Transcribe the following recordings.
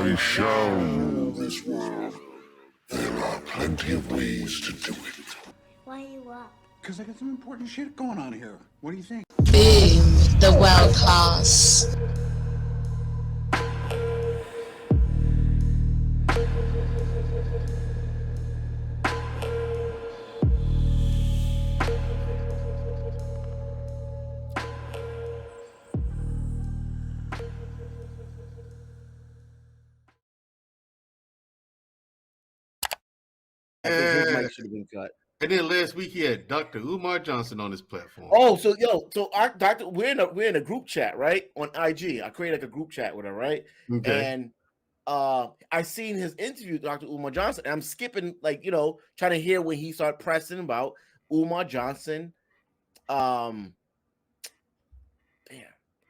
I shall rule this world. There are plenty of ways to do it. Why are you up? Because I got some important shit going on here. What do you think? Boom, the world class. His mic should have been cut. And then last week he had Dr. Umar Johnson on his platform. Oh, so our doctor, we're in a group chat, right? On IG. I created like a group chat with her, right? Okay. And I seen his interview with Dr. Umar Johnson, and I'm skipping, like, trying to hear when he started pressing about Umar Johnson. Damn,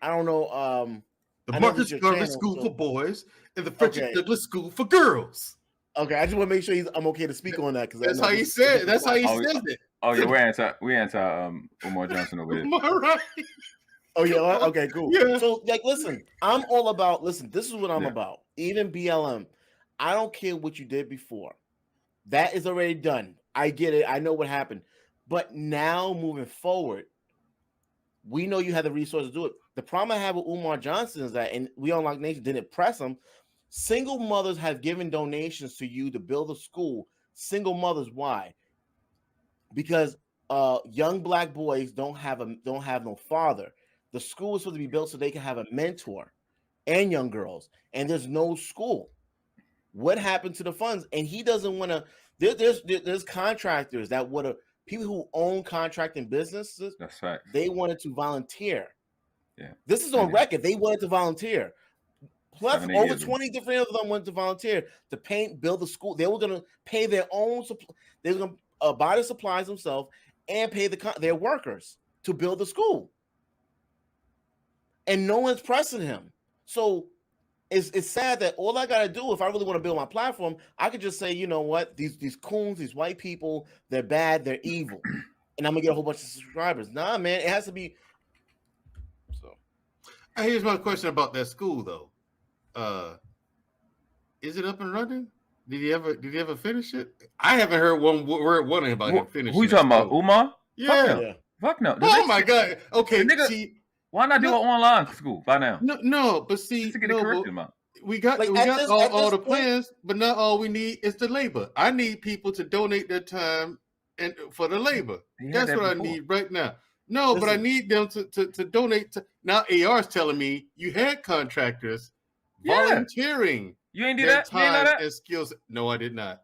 I don't know. The Marcus Garvey School for Boys and the Frederick Douglass School for Girls. Okay, I just want to make sure I'm okay to speak on that, because that's how he said. That's how he said it. Oh yeah, we anti Umar Johnson over here. Right. Oh yeah, okay, cool. Yeah. So listen, I'm all about. Listen, this is what I'm about. Even BLM, I don't care what you did before. That is already done. I get it. I know what happened. But now moving forward, we know you have the resources to do it. The problem I have with Umar Johnson is that, and We Unlock Nation didn't press him. Single mothers have given donations to you to build a school. Single mothers, why? Because young black boys don't have no father. The school is supposed to be built so they can have a mentor, and young girls. And there's no school. What happened to the funds? And he doesn't want to. There's contractors that would have, people who own contracting businesses. That's right. They wanted to volunteer. Yeah, this is on record. They wanted to volunteer. Plus, over 20 different of them went to volunteer to paint, build the school. They were going to pay their own. They were going to buy the supplies themselves and pay their workers to build the school. And no one's pressing him. So it's sad that all I got to do, if I really want to build my platform, I could just say, you know what, these coons, these white people, they're bad, they're evil, and I'm gonna get a whole bunch of subscribers. Nah, man, it has to be. So, here's my question about that school, though. Is it up and running? Did he ever finish it? I haven't heard one word about him finishing. Who you talking about? Umar? Yeah. Fuck no. Oh my god. Okay. Nigga, see, why not do an online school by now? No, but see, just to get a curriculum out. We got all the plans, but not all we need is the labor. I need people to donate their time and for the labor. That's what I need right now. No, listen, but I need them to donate to. Now AR's telling me you had contractors volunteering. You ain't do that? Time you ain't know that? And skills. No, I did not.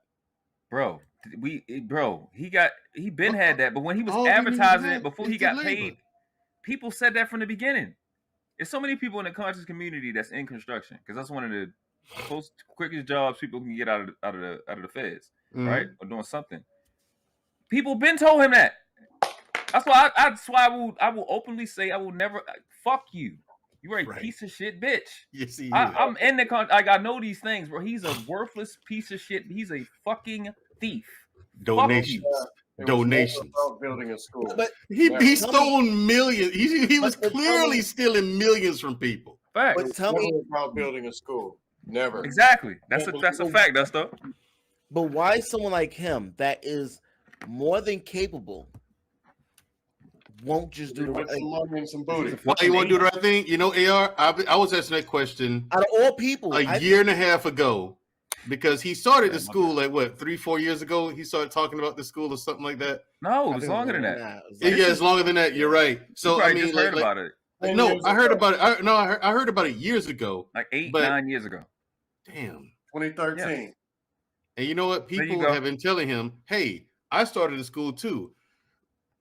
Bro, he been had that, but when he was advertising it before he got paid, people said that from the beginning. There's so many people in the conscious community that's in construction, because that's one of the quickest jobs people can get out of the feds, right? Or doing something. People been told him that. That's why I will openly say I will never fuck you. You are a piece of shit bitch. Yes, he is. I'm in the I know these things, bro. He's a worthless piece of shit. He's a fucking thief. Donations. Donations. Building a school. But he stole millions. He was clearly stealing millions from people. Fact. But tell me about building a school. Never. Exactly. That's a fact, Dusto. But why someone like him that is more than capable won't just do the right thing? Why you want to do the right thing? You know, AR, I was asking that question out of all people a year and a half ago, because he started the school like 3-4 years ago. He started talking about the school or something like that. No, it was longer than that. It's longer than that. You're right. So I mean, just heard about it. No, I heard about it. I heard about it years ago, like 8-9 years ago. Damn, 2013. Yeah. And you know what? People have been telling him, "Hey, I started a school too.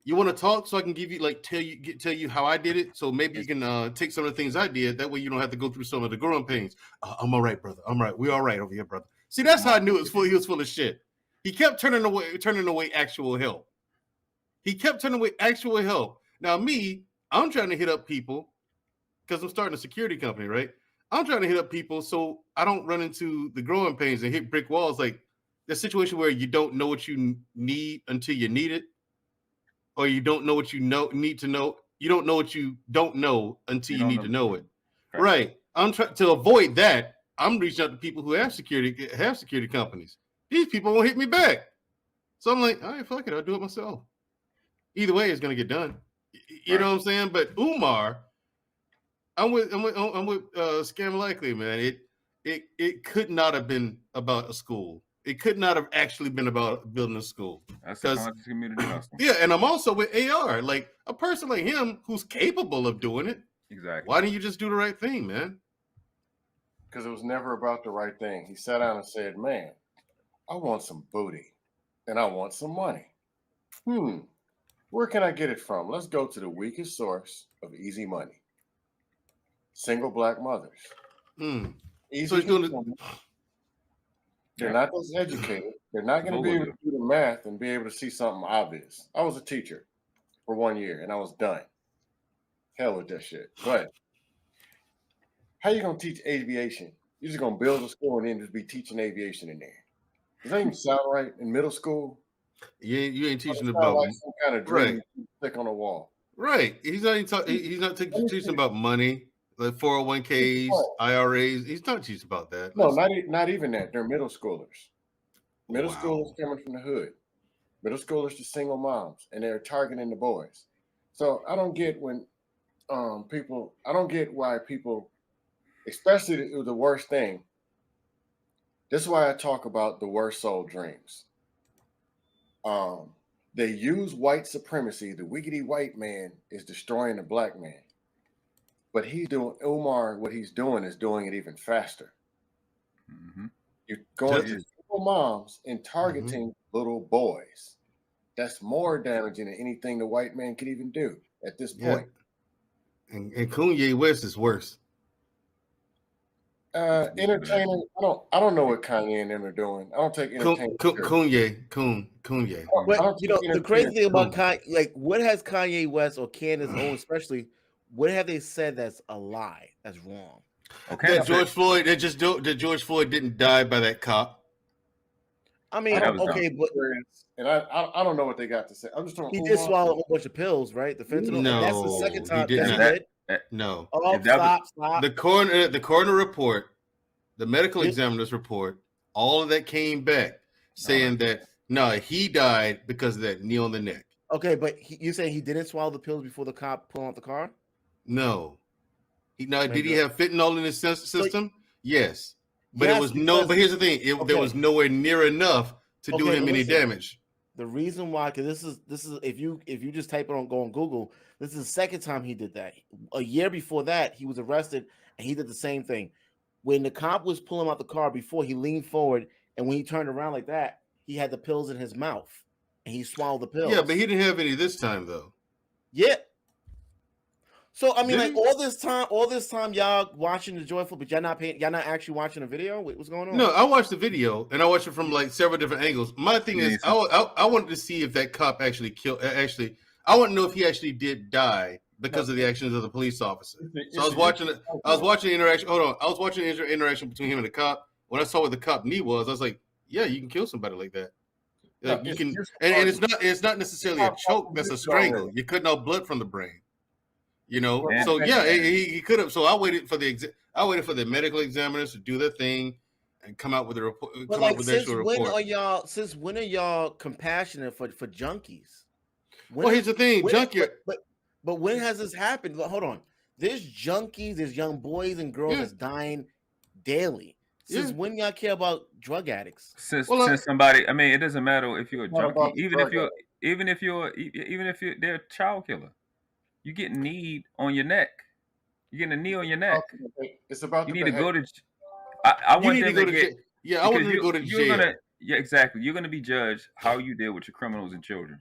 You want to talk so I can give you tell you how I did it, so maybe you can take some of the things I did. That way you don't have to go through some of the growing pains." I'm all right, brother. I'm right. We're all right over here, brother. See, that's how I knew he was full of shit. He kept turning away actual help. Now me, I'm trying to hit up people because I'm starting a security company, right? I'm trying to hit up people so I don't run into the growing pains and hit brick walls, like the situation where you don't know what you need until you need it. Or you don't know what you need to know. You don't know what you don't know until you need to know it. Right. I'm trying to avoid that. I'm reaching out to people who have security companies. These people won't hit me back. So I'm like, all right, fuck it, I'll do it myself. Either way, it's gonna get done. You know what I'm saying? But Umar, I'm with Scam Likely, man. It could not have been about a school. It could not have actually been about building a school. That's a conscious community hustle. Yeah, and I'm also with AR. Like a person like him who's capable of doing it. Exactly. Why didn't you just do the right thing, man? Because it was never about the right thing. He sat down and said, man, I want some booty and I want some money. Where can I get it from? Let's go to the weakest source of easy money. Single black mothers. Easy. So he's doing it. They're not as educated. They're not going to be able to do the math and be able to see something obvious. I was a teacher for 1 year and I was done. Hell with that shit. But how you going to teach aviation? You're just going to build a school and then just be teaching aviation in there. Does that even sound right in middle school? Yeah, you ain't teaching about like some kind of dream stick on the wall. Right. He's not teaching about money, like 401ks, IRAs. He's not teaching about that. No, not even that. They're middle schoolers. Middle schoolers coming from the hood. Middle schoolers to single moms, and they're targeting the boys. So I don't get when I don't get why people, especially the worst thing. This is why I talk about the worst soul dreams. They use white supremacy. The wiggity white man is destroying the black man. But Umar, what he's doing is doing it even faster. You're going to single moms and targeting little boys. That's more damaging than anything the white man could even do at this point. And Kanye West is worse. Entertaining. I don't know what Kanye and them are doing. I don't take entertainment. Kanye. But the crazy thing about Kanye, like, what has Kanye West or Candace Owens especially, what have they said that's a lie, that's wrong? Okay, that George Floyd didn't die by that cop. I mean, okay, but I don't know what they got to say. I'm just talking. He did swallow a whole bunch of pills, right? The fentanyl. No, that's the second time he did not. No. Oh, stop. The coroner report, the medical examiner's report, all of that came back saying that he died because of that knee on the neck. Okay, but you saying he didn't swallow the pills before the cop pulled out the car? No. Did he have fentanyl in his system? Yes. But it was but here's the thing, there was nowhere near enough to do him any damage. The reason why, because this is if you just type it go on Google, this is the second time he did that. A year before that, he was arrested and he did the same thing. When the cop was pulling out the car before, he leaned forward, and when he turned around like that, he had the pills in his mouth and he swallowed the pills. Yeah, but he didn't have any this time though. Yeah. So I mean, like all this time, y'all watching the joyful, but y'all not actually watching the video. What's going on? No, I watched the video and I watched it from like several different angles. My thing is, I wanted to see if that cop actually killed. I want to know if he actually did die because of the actions of the police officer. So I was watching the interaction. Hold on, I was watching the interaction between him and the cop. When I saw what the cop knee was, I was like, yeah, you can kill somebody like that. Like, you can, and it's not necessarily a choke. That's a strangle. You're cutting out blood from the brain. So yeah, he could have. So I waited for the medical examiners to do their thing and come out with a report. Since when are y'all compassionate for junkies? Here's the thing, junkie. But when has this happened? Hold on, there's junkies, there's young boys and girls that's dying daily. Since when y'all care about drug addicts? Since somebody, I mean, it doesn't matter if you're a junkie, even if you're they're a child killer. You get a knee on your neck. You're getting a knee on your neck. It's about you need to go to. I want them to get. Yeah, I want them to go to jail. Exactly. You're going to be judged how you deal with your criminals and children.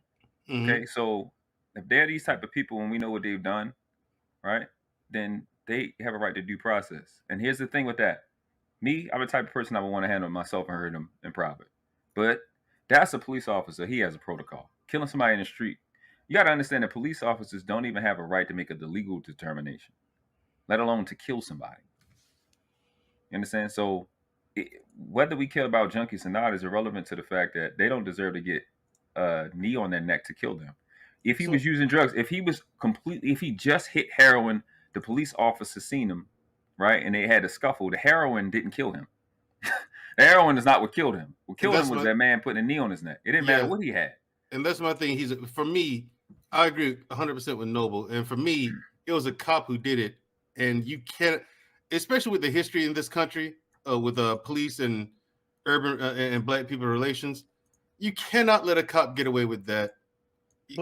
Okay, so if they're these type of people and we know what they've done, right, then they have a right to due process. And here's the thing with that. Me, I'm the type of person I would want to handle myself and hurt them in private. But that's a police officer. He has a protocol. Killing somebody in the street. You got to understand that police officers don't even have a right to make a legal determination, let alone to kill somebody. You understand? So whether we care about junkies or not is irrelevant to the fact that they don't deserve to get a knee on their neck to kill them. If he was using drugs, if he just hit heroin, the police officer seen him, right? And they had a scuffle. The heroin didn't kill him. The heroin is not what killed him. What killed him was that man putting a knee on his neck. It didn't matter what he had. And that's my thing. For me, I agree 100% with Noble. And for me, it was a cop who did it. And you can't, especially with the history in this country, with police and urban and black people relations, you cannot let a cop get away with that.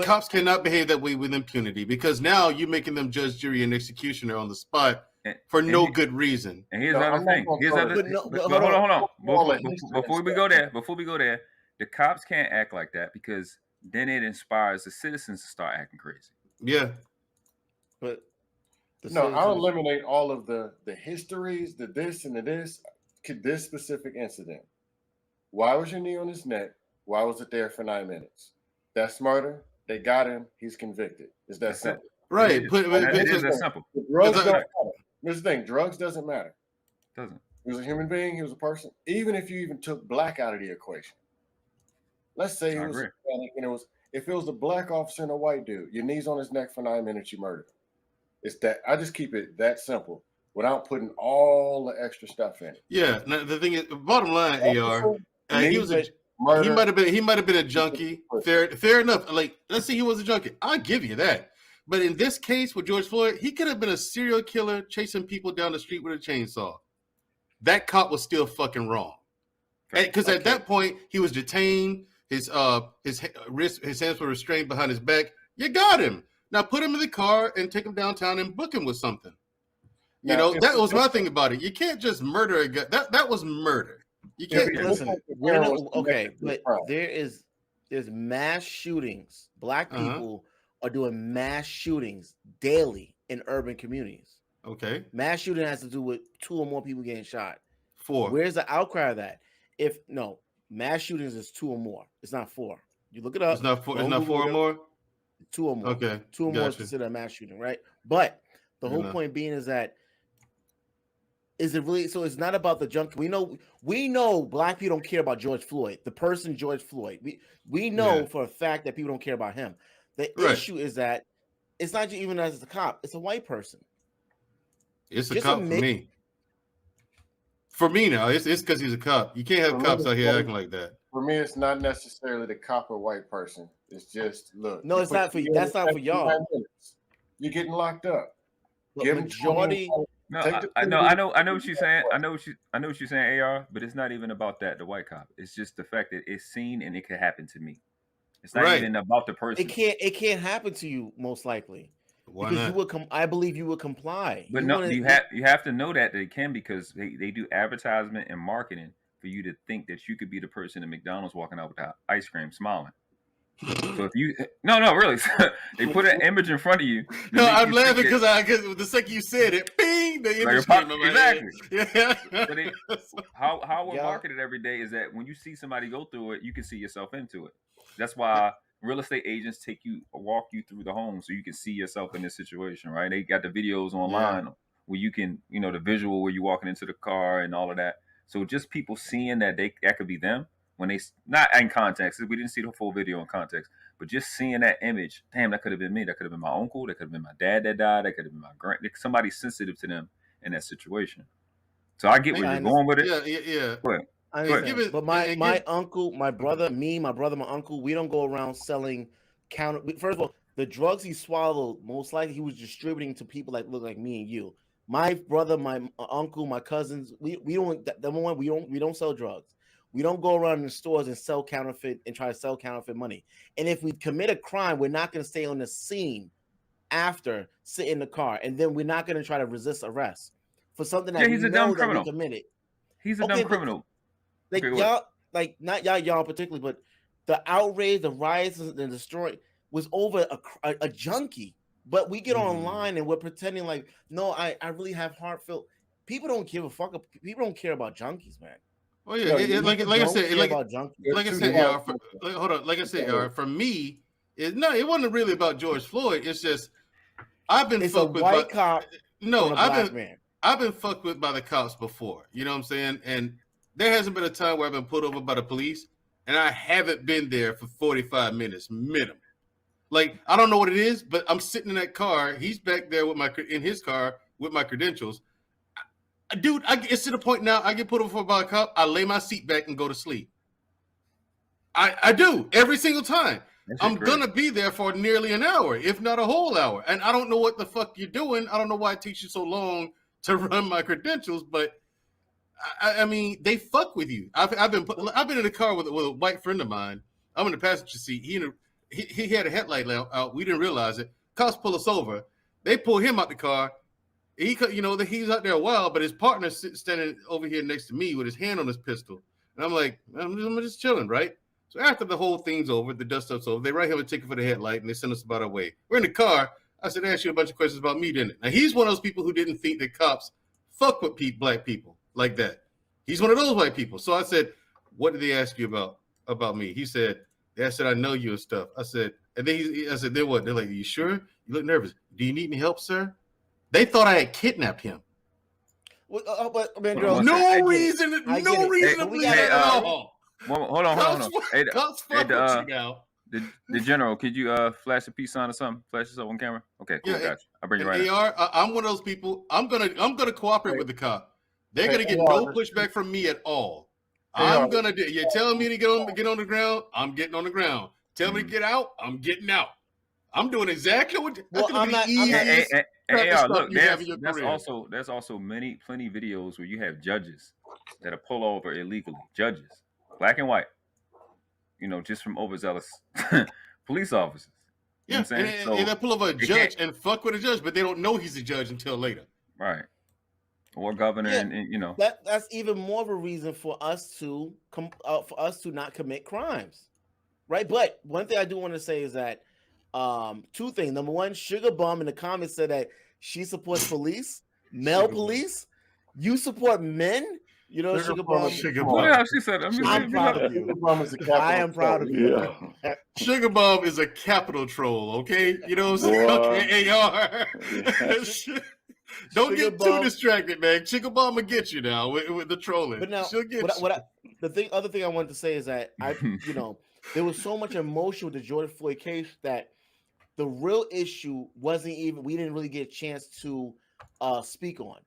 Cops cannot behave that way with impunity, because now you're making them judge, jury, and executioner on the spot for no good reason. And here's another thing. Hold on. Before we go there, the cops can't act like that, because then it inspires the citizens to start acting crazy. Yeah. But I'll eliminate all of the histories, the this and the this specific incident. Why was your knee on his neck? Why was it there for 9 minutes? That's murder. They got him. He's convicted. It's that simple. Right. It is that simple. Drugs don't matter. Here's the thing. Drugs doesn't matter. Doesn't. He was a human being. He was a person. Even if you even took black out of the equation. Let's say he was Hispanic, and if it was a black officer and a white dude, your knee's on his neck for 9 minutes, you murdered him. It's that. I just keep it that simple without putting all the extra stuff in it. Yeah. Now, the thing is, bottom line, AR, he was he might have been a junkie. Fair enough. Like, let's say he was a junkie. I'll give you that. But in this case with George Floyd, he could have been a serial killer chasing people down the street with a chainsaw. That cop was still fucking wrong. Because at that point, he was detained. His hands were restrained behind his back. You got him. Now put him in the car and take him downtown and book him with something. That was my thing about it. You can't just murder a guy. That was murder. You can't listen. But there's mass shootings. Black people are doing mass shootings daily in urban communities. Okay. Mass shooting has to do with 2 or more people getting shot. 4. Where's the outcry of that? Mass shootings is 2 or more. It's not 4. You look it up. It's not 4. It's not 4 or more. 2 or more. Okay. 2 or more is considered a mass shooting, right? But the whole point being is that, is it really? So it's not about the junk. We know black people don't care about George Floyd, the person George Floyd. We know for a fact that people don't care about him. The issue is that it's not even as a cop. It's a white person. It's a cop for me. For me now, it's because he's a cop. You can't have cops out here acting like that. For me, it's not necessarily the cop or white person. It's just look. No, it's not for you. That's not for y'all. You're getting locked up. Majority. No, I know what you're saying. I know what you're saying, AR. But it's not even about that. The white cop. It's just the fact that it's seen and it could happen to me. It's not even about the person. It can't happen to you, most likely. Why because not? You would I believe you would comply. But you have to know that they can, because they do advertisement and marketing for you to think that you could be the person at McDonald's walking out with the ice cream smiling. So if you really, they put an image in front of you. No, I'm laughing because the second you said it, bing, the image came in my head. Exactly. But how we're marketed every day is that when you see somebody go through it, you can see yourself into it. That's why real estate agents walk you through the home so you can see yourself in this situation, right? They got the videos online where you can, the visual where you're walking into the car and all of that. So just people seeing that that could be them when they not in context. We didn't see the full video in context, but just seeing that image, damn, that could have been me. That could have been my uncle. That could have been my dad that died. That could have been my somebody sensitive to them in that situation. So I get where you're going with it. Yeah. But my uncle, my brother, my uncle, we don't go around selling First of all, the drugs he swallowed, most likely he was distributing to people that look like me and you. My brother, my uncle, my cousins, we don't sell drugs. We don't go around in the stores and sell counterfeit and try to sell counterfeit money. And if we commit a crime, we're not going to stay on the scene after, sit in the car, and then we're not going to try to resist arrest for something that he's a dumb criminal. We committed. He's a dumb criminal. Like not y'all particularly, but the outrage, the riots, and the destroy was over a junkie. But we get online and we're pretending like, no, I really have heartfelt. People don't give a fuck. People don't care about junkies, man. Oh yeah, like I said, for me, it wasn't really about George Floyd. It's just I've been fucked with by cop. No, I've been fucked with by the cops before. You know what I'm saying? And there hasn't been a time where I've been pulled over by the police, and I haven't been there for 45 minutes minimum. Like, I don't know what it is, but I'm sitting in that car. He's back there in his car with my credentials. Dude, it's to the point now. I get put over by a cop. I lay my seat back and go to sleep. I do every single time. I'm gonna be there for nearly an hour, if not a whole hour. And I don't know what the fuck you're doing. I don't know why it takes you so long to run my credentials, but I mean, they fuck with you. I've been in the car with a white friend of mine. I'm in the passenger seat. He had a headlight out. We didn't realize it. Cops pull us over. They pull him out the car. He's out there a while, but his partner's standing over here next to me with his hand on his pistol. And I'm like, I'm just chilling, right? So after the whole thing's over, the dust up's over, they write him a ticket for the headlight and they send us about our way. We're in the car. I said, I asked you a bunch of questions about me, didn't it? Now, he's one of those people who didn't think that cops fuck with black people like that. He's one of those white people. So I said, what did they ask you about me? He said, I said, I know you and stuff. I said, and then I said, then what? They're like, you sure? You look nervous. Do you need any help, sir? They thought I had kidnapped him. Well, but man, girl, no reason to believe it at all. Hold on. The general, could you flash a peace sign or something? Flash yourself on camera. Okay, cool. Gotcha. I'll bring you right AR, I'm one of those people. I'm gonna cooperate with the cop. They're gonna get no pushback from me at all. I'm gonna do. You're telling me to get on the ground. I'm getting on the ground. Tell me to get out. I'm getting out. I'm doing exactly what. Look, there's also plenty videos where you have judges that are pull over illegally. Judges, black and white, just from overzealous police officers. You know what I'm saying? And they pull over a judge and fuck with a judge, but they don't know he's a judge until later. Right. Or governor, and that's even more of a reason for us to not commit crimes, right? But one thing I do want to say is that two things. Number one, Sugar Bum in the comments said that she supports police, male police. You support men. Sugar Bum. Yeah, she said, I'm proud of you. I am proud of you. Yeah. Sugar Bum is a capital troll. Okay, you know what I'm saying? Okay, AR. Don't get too distracted, man. Sugar Bum will get you now with the trolling. But now, other thing I wanted to say is that there was so much emotion with the George Floyd case that the real issue we didn't really get a chance to speak on.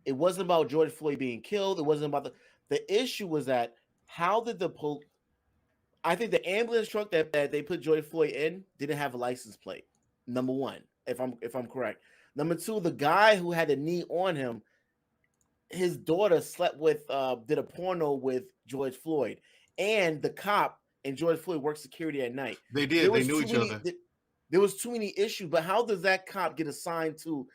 It wasn't about George Floyd being killed. It wasn't about the issue was that how did I think the ambulance truck that they put George Floyd in didn't have a license plate. Number one, if I'm correct. Number two, the guy who had a knee on him, his daughter did a porno with George Floyd, and the cop and George Floyd worked security at night. They did. They knew each other. There was too many issues, but how does that cop get assigned to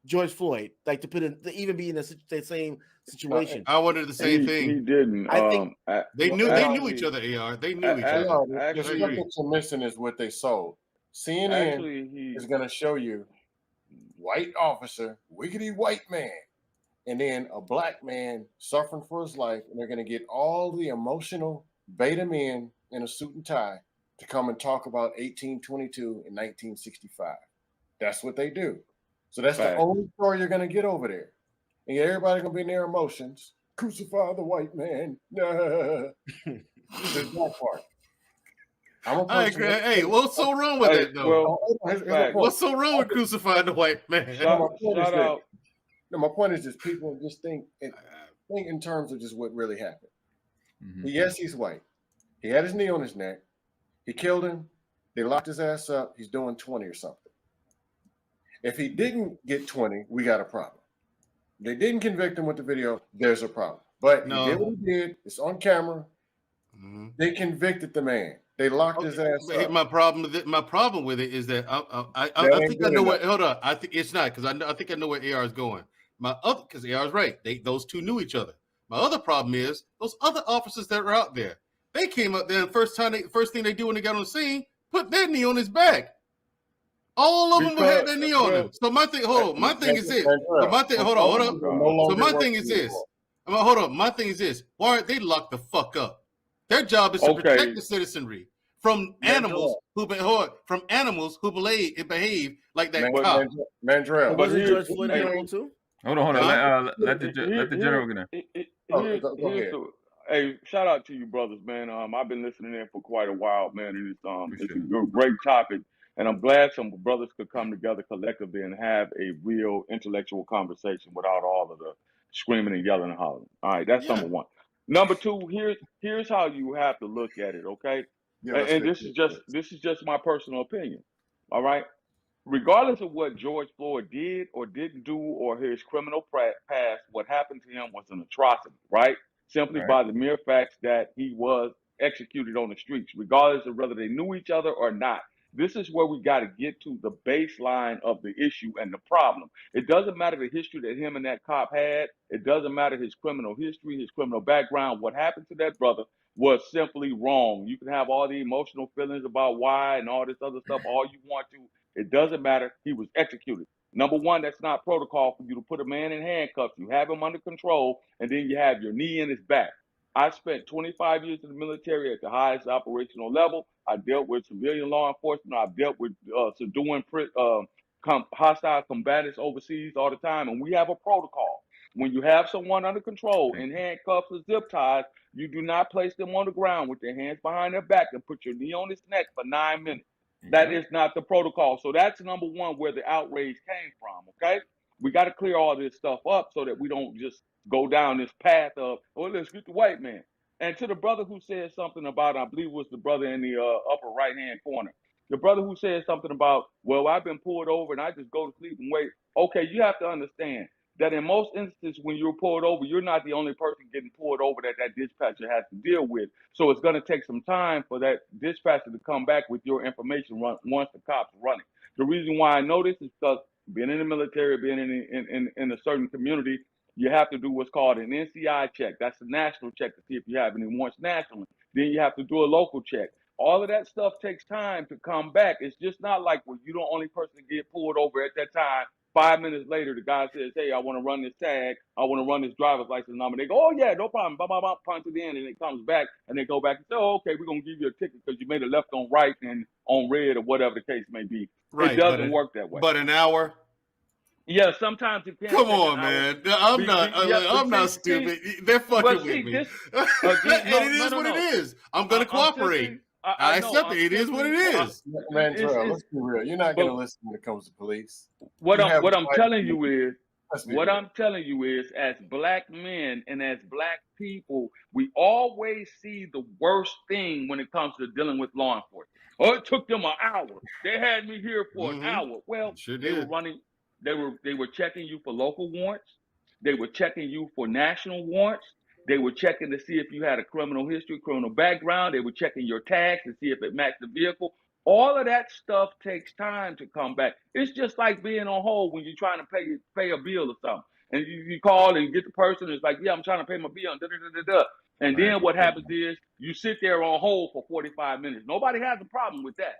George Floyd, like to even be in the same situation? I wanted the same thing. He didn't. I think they knew each other. AR. They knew each other. Actually, what you're missing is what they sold. CNN is going to show you white officer, wiggity white man, and then a black man suffering for his life, and they're going to get all the emotional beta men in a suit and tie to come and talk about 1822 and 1965. That's what they do. So that's the only story you're going to get over there. And everybody's going to be in their emotions. Crucify the white man. There's that part. I agree. Hey, what's so wrong with it, though? What's so wrong with crucifying the white man? My point is just people just think in terms of just what really happened. Mm-hmm. Yes, he's white. He had his knee on his neck. He killed him. They locked his ass up. He's doing 20 or something. If he didn't get 20, we got a problem. They didn't convict him with the video. There's a problem. But he did what he did. It's on camera. Mm-hmm. They convicted the man. They locked his ass up. My problem with it is that I think I know where. Hold on. I think it's not because I think I know where AR is going. Because AR is right. Those two knew each other. My other problem is those other officers that were out there. They came up there and first thing they do when they got on the scene, put their knee on his back. All of them had their knee on him. So my thing, my thing is this. So my thing, hold on. So my thing is this. My thing is this. Why aren't they locked the fuck up? Their job is to protect the citizenry from animals who behave like that cop. Mandrell. Wasn't George Floyd able to? Hold on. Let the general get in. Go ahead. Hey, shout out to you, brothers, man. I've been listening in for quite a while, man, and it's a great topic. And I'm glad some brothers could come together collectively and have a real intellectual conversation without all of screaming and yelling and hollering. All right, that's number one. Number two, here's how you have to look at it, okay? And this is just my personal opinion. All right. Regardless of what George Floyd did or didn't do or his criminal past, what happened to him was an atrocity, right? Simply by the mere fact that he was executed on the streets, regardless of whether they knew each other or not. This is where we got to get to the baseline of the issue and the problem. It doesn't matter the history that him and that cop had. It doesn't matter his criminal history, his criminal background. What happened to that brother was simply wrong. You can have all the emotional feelings about why and all this other stuff all you want to. It doesn't matter. He was executed. Number one, that's not protocol for you to put a man in handcuffs. You have him under control, and then you have your knee in his back. I spent 25 years in the military at the highest operational level. I dealt with civilian law enforcement. I've dealt with subduing hostile combatants overseas all the time, and we have a protocol. When you have someone under control in handcuffs or zip ties, you do not place them on the ground with their hands behind their back and put your knee on his neck for 9 minutes. That is not the protocol. So that's number one where the outrage came from, okay? We got to clear all this stuff up so that we don't just go down this path of, oh, let's get the white man. And to the brother who said something about, I believe it was the brother in the upper right-hand corner, the brother who said something about, well, I've been pulled over and I just go to sleep and wait. Okay, you have to understand that in most instances when you're pulled over, you're not the only person getting pulled over that dispatcher has to deal with. So it's going to take some time for that dispatcher to come back with your information once the cops are running. The reason why I know this is because being in the military, being in a certain community, you have to do what's called an NCI check. That's a national check to see if you have any warrants nationally. Then you have to do a local check. All of that stuff takes time to come back. It's just not like, well, you're the only person to get pulled over at that time. 5 minutes later, the guy says, hey, I want to run this tag. I want to run this driver's license number. They go, oh, yeah, no problem. Punch it in, and it comes back, and they go back and say, oh, okay, we're going to give you a ticket because you made a left on right and on red or whatever the case may be. Right, it doesn't work that way. But an hour? Yeah, sometimes it can. Come on, man. I'm not stupid. They're fucking with me. It is what it is. I'm going to cooperate. I accept it. It is what it is. Man, Terrell, let's be real. You're not going to listen when it comes to police. What I'm telling you is, as black men and as black people, we always see the worst thing when it comes to dealing with law enforcement. Oh, it took them an hour. They had me here for an hour. Well, sure they were running. They were checking you for local warrants. They were checking you for national warrants. They were checking to see if you had a criminal history, criminal background. They were checking your tags to see if it matched the vehicle. All of that stuff takes time to come back. It's just like being on hold when you're trying to pay a bill or something. And you call and you get the person, it's like, yeah, I'm trying to pay my bill. And then what happens is you sit there on hold for 45 minutes. Nobody has a problem with that.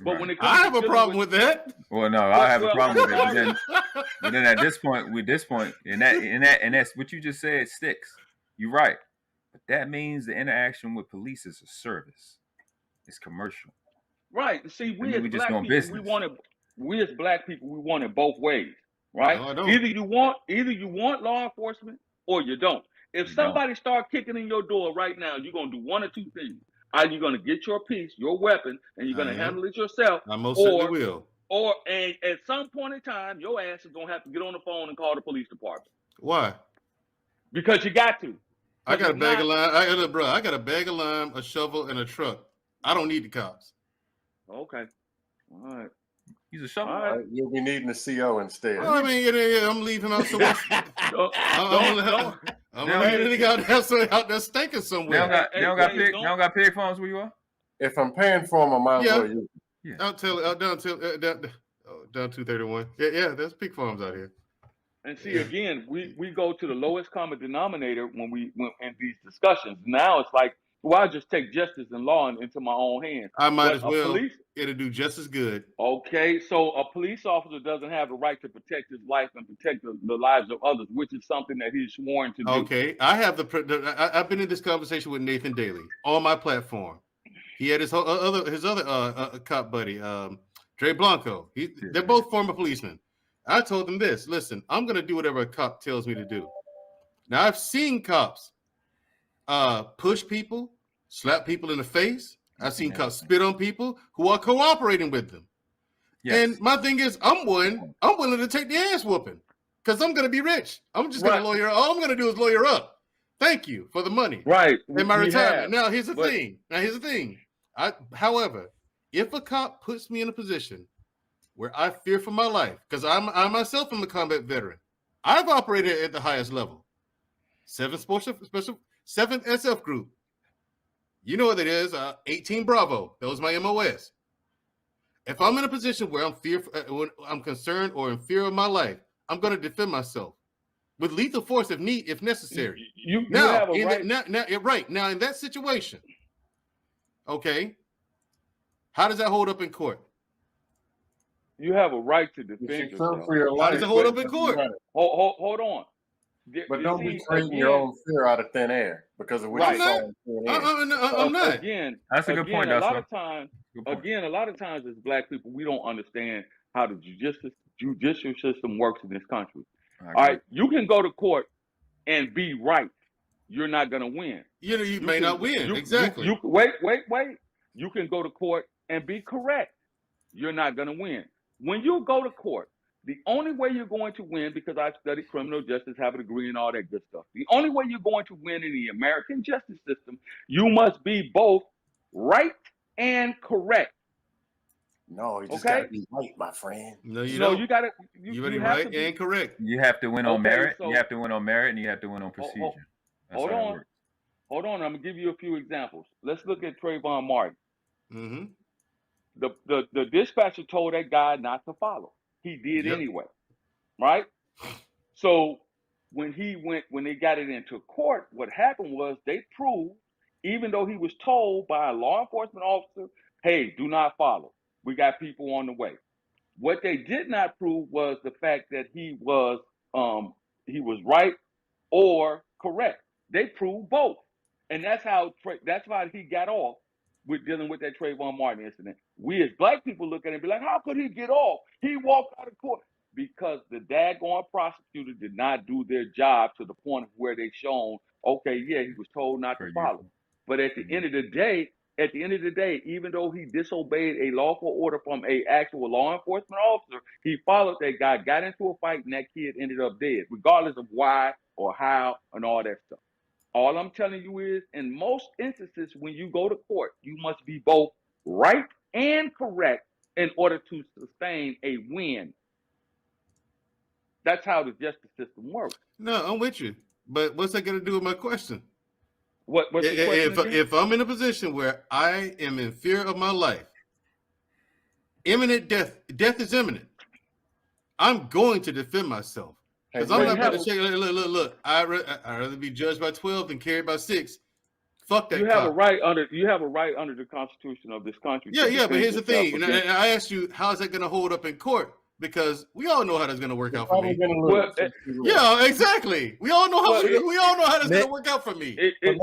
But when it comes I have a problem with that. Well, no, I have a problem with it. But then at this point, and that's what you just said sticks. You're right. But that means the interaction with police is a service. It's commercial. Right. See, we as black people, we want it both ways. Right? No, either you want law enforcement or you don't. If somebody start kicking in your door right now, you're gonna do one or two things. Either you're gonna get your piece, your weapon, and you're gonna handle it yourself. I most certainly will. Or at some point in time, your ass is gonna have to get on the phone and call the police department. Why? Because you got to. I got a bag of lime. I got a bag of lime, a shovel, and a truck. I don't need the cops. Okay. All right. Use a shovel. Right. You'll be needing the CO instead. Well, I mean, I'm leaving out so much. I'm leaving out there stinking somewhere. They don't got pig farms where you are? If I'm paying for them, I might as well use them. Down 231. Yeah, there's pig farms out here. And see, again, we go to the lowest common denominator when in these discussions. Now it's like, well, I just take justice and law into my own hands. I might as well. It'll do just as good. Okay, so a police officer doesn't have the right to protect his life and protect the lives of others, which is something that he's sworn to do. Okay, I've been in this conversation with Nathan Daly on my platform. He had his other cop buddy, Dre Blanco. They're both former policemen. I told them this: listen, I'm going to do whatever a cop tells me to do. Now, I've seen cops push people, slap people in the face. I've seen cops spit on people who are cooperating with them. Yes. And my thing is, I'm willing to take the ass whooping. because I'm going to be rich. I'm just going to lawyer. All I'm going to do is lawyer up. Thank you for the money. Right. In my retirement. Now, here's the thing. However, if a cop puts me in a position where I fear for my life, because I myself am a combat veteran, I've operated at the highest level. 7th SF group. You know what it is. 18 Bravo. That was my MOS. If I'm in a position where I'm concerned or in fear of my life, I'm going to defend myself with lethal force if necessary. You have a right. Now, in that situation, okay, how does that hold up in court? You have a right to defend yourself. For your life. How does it hold up in court? Hold on. But don't be creating your own fear out of thin air because of what you saw in thin air. I'm not. Again, that's a good point. A lot of times as Black people, we don't understand how the judicial system works in this country. All right, you can go to court and be right. You're not going to win. You may not win. Exactly. Wait. You can go to court and be correct. You're not going to win. When you go to court, the only way you're going to win, because I've studied criminal justice, have a degree and all that good stuff, the only way you're going to win in the American justice system, you must be both right and correct. No, you just gotta be right, my friend. No, you don't. You gotta be right and correct. You have to win on merit. You have to win on merit, and you have to win on procedure. Hold on. I'm gonna give you a few examples. Let's look at Trayvon Martin. Mm-hmm. The dispatcher told that guy not to follow. He did anyway, right? So when they got it into court, what happened was they proved, even though he was told by a law enforcement officer, hey, do not follow. We got people on the way. What they did not prove was the fact that he was right or correct. They proved both. And that's why he got off with dealing with that Trayvon Martin incident. We as Black people look at it and be like, how could he get off? He walked out of court. Because the daggone prosecutor did not do their job to the point of where they shown, okay, yeah, he was told not to follow. But at the end of the day, even though he disobeyed a lawful order from a actual law enforcement officer, he followed that guy, got into a fight, and that kid ended up dead, regardless of why or how and all that stuff. All I'm telling you is, in most instances, when you go to court, you must be both right and correct in order to sustain a win. That's how the justice system works. No, I'm with you. But what's that going to do with my question? What's the question if I'm in a position where I am in fear of my life, imminent death is imminent, I'm going to defend myself. Because I'm not going to check. Look. I'd rather be judged by 12 than carried by 6. Fuck that. You have a right under the Constitution of this country. Yeah. But here's the thing. And I asked you, how is that going to hold up in court? Because we all know how that's going to work out for me. Yeah, exactly. We all know how that's going to work out for me. I ain't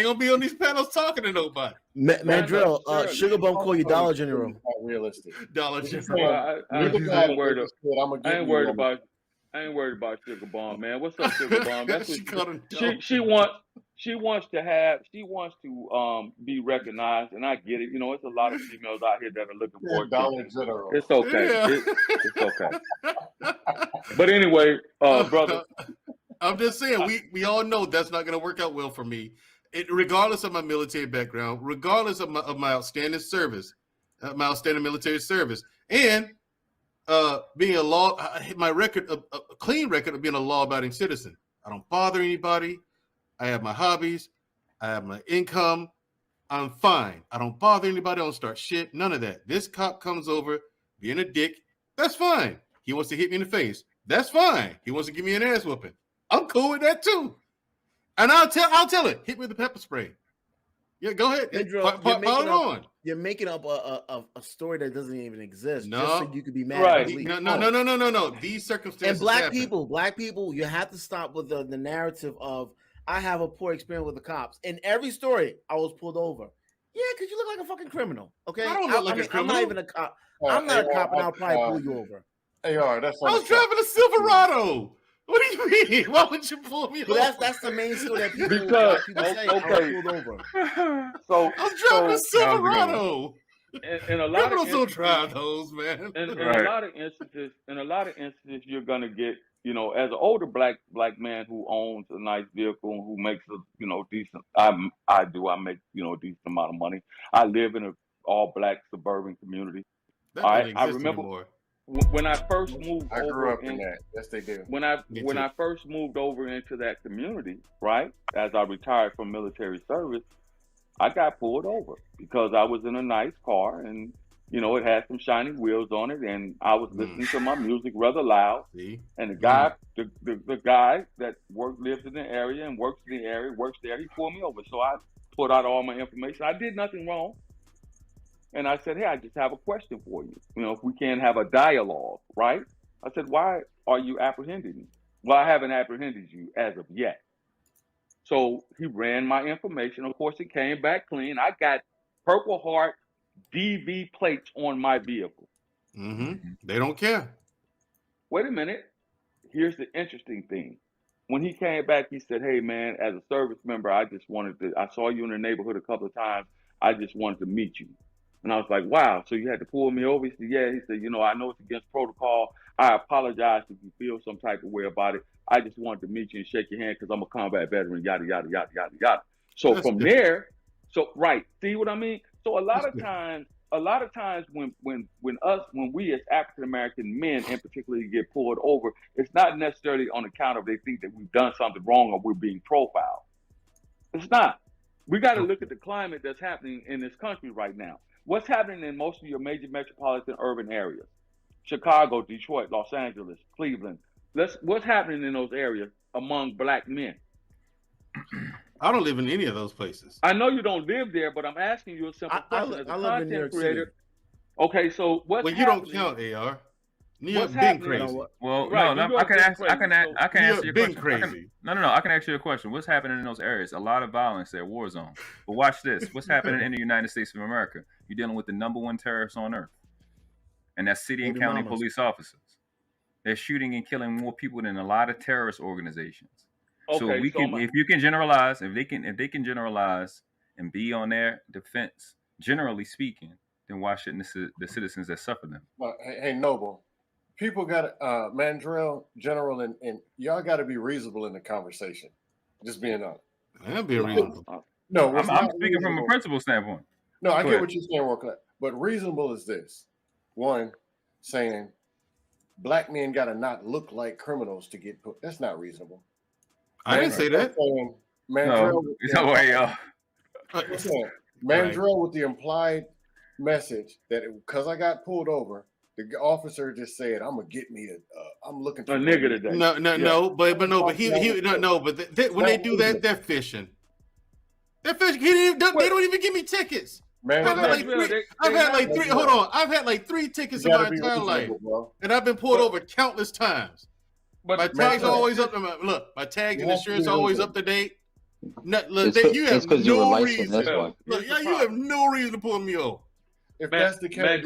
going to be on these panels talking to nobody. Mandrell, Sugar Bum call you Dollar General. Realistic. Dollar General. I ain't worried about Sugar Bomb, man. What's up, Sugar Bomb? That's she wants to be recognized, and I get it. You know, it's a lot of females out here that are looking for it. Dollar General. It's okay. Yeah. It's okay. But anyway, brother, I'm just saying we all know that's not going to work out well for me. Regardless of my military background, regardless of my outstanding service, my outstanding military service, and being my record, a clean record of being a law-abiding citizen. I don't bother anybody. I have my hobbies. I have my income. I'm fine. I don't bother anybody. I don't start shit. None of that. This cop comes over being a dick. That's fine. He wants to hit me in the face. That's fine. He wants to give me an ass whooping. I'm cool with that too. And I'll tell it. Hit me with the pepper spray. Yeah, go ahead. You're making up a story that doesn't even exist. No, just so you could be mad. Right. No. These circumstances. And black people, you have to stop with the narrative of I have a poor experience with the cops. In every story, I was pulled over. Yeah, because you look like a fucking criminal. Okay, I don't look like a criminal. I'm not even a cop. I'm not a cop, and I'll probably pull you over. That's. I was driving a Silverado. What do you mean? Why would you pull me over? That's the main story that people say. Okay. I was pulled over. So I was driving a Silverado. in a lot Criminals of don't drive those, man. In a lot of instances, you're gonna get, as an older black man who owns a nice vehicle and who makes a, decent. I make, a decent amount of money. I live in a all black suburban community. That All doesn't right, I exist remember anymore. when I first moved. I grew up in that. Yes, they do. When I first moved over into that community, right, as I retired from military service, I got pulled over because I was in a nice car and, it had some shiny wheels on it, and I was listening to my music rather loud. See? And the guy, the guy that lives in the area and works there, he pulled me over. So I put out all my information. I did nothing wrong. And I said, hey, I just have a question for you. If we can have a dialogue, right? I said, why are you apprehending me? Well, I haven't apprehended you as of yet. So he ran my information. Of course, it came back clean. I got Purple Heart DV plates on my vehicle. Mm-hmm. They don't care. Wait a minute. Here's the interesting thing. When he came back, he said, hey, man, as a service member, I saw you in the neighborhood a couple of times. I just wanted to meet you. And I was like, wow, so you had to pull me over? He said, yeah. He said, I know it's against protocol. I apologize if you feel some type of way about it. I just wanted to meet you and shake your hand because I'm a combat veteran, yada, yada, yada, yada, yada. So that's from different. There, right, see what I mean? So a lot of times when we as African-American men in particular get pulled over, it's not necessarily on account of they think that we've done something wrong or we're being profiled. It's not. We got to look at the climate that's happening in this country right now. What's happening in most of your major metropolitan urban areas? Chicago, Detroit, Los Angeles, Cleveland. What's happening in those areas among black men? I don't live in any of those places. I know you don't live there, but I'm asking you a simple question as a content creator. Okay, so what's happening? You don't count, AR. New York been crazy. Well, right, no, I can answer your question. Crazy. No, I can ask you a question. What's happening in those areas? A lot of violence there, war zone. But watch this. What's happening in the United States of America? You're dealing with the #1 terrorist on earth, and that's city and county police officers. They're shooting and killing more people than a lot of terrorist organizations. Okay, so if you can generalize, if they can generalize and be on their defense, generally speaking, then why shouldn't the citizens that suffer them? Hey, Noble. People got Mandrell, General, and y'all got to be reasonable in the conversation. Just being honest. I'll be reasonable. No, I'm speaking from a principle standpoint. No, I get what you're saying, World. But reasonable is this: one, saying black men got to not look like criminals to get put. That's not reasonable. I didn't say that. Mandrell, Mandrell with the implied message that because I got pulled over. The officer just said, "I'm gonna get me I'm looking for a nigga today." But when they do that, they're fishing. They're fishing. They don't even give me tickets. Man, I've had like three tickets in my entire life, and I've been pulled over countless times. But my tags are always up. My tags and insurance are always up to date. You have no reason. You have no reason to pull me over. If that's the case, I'm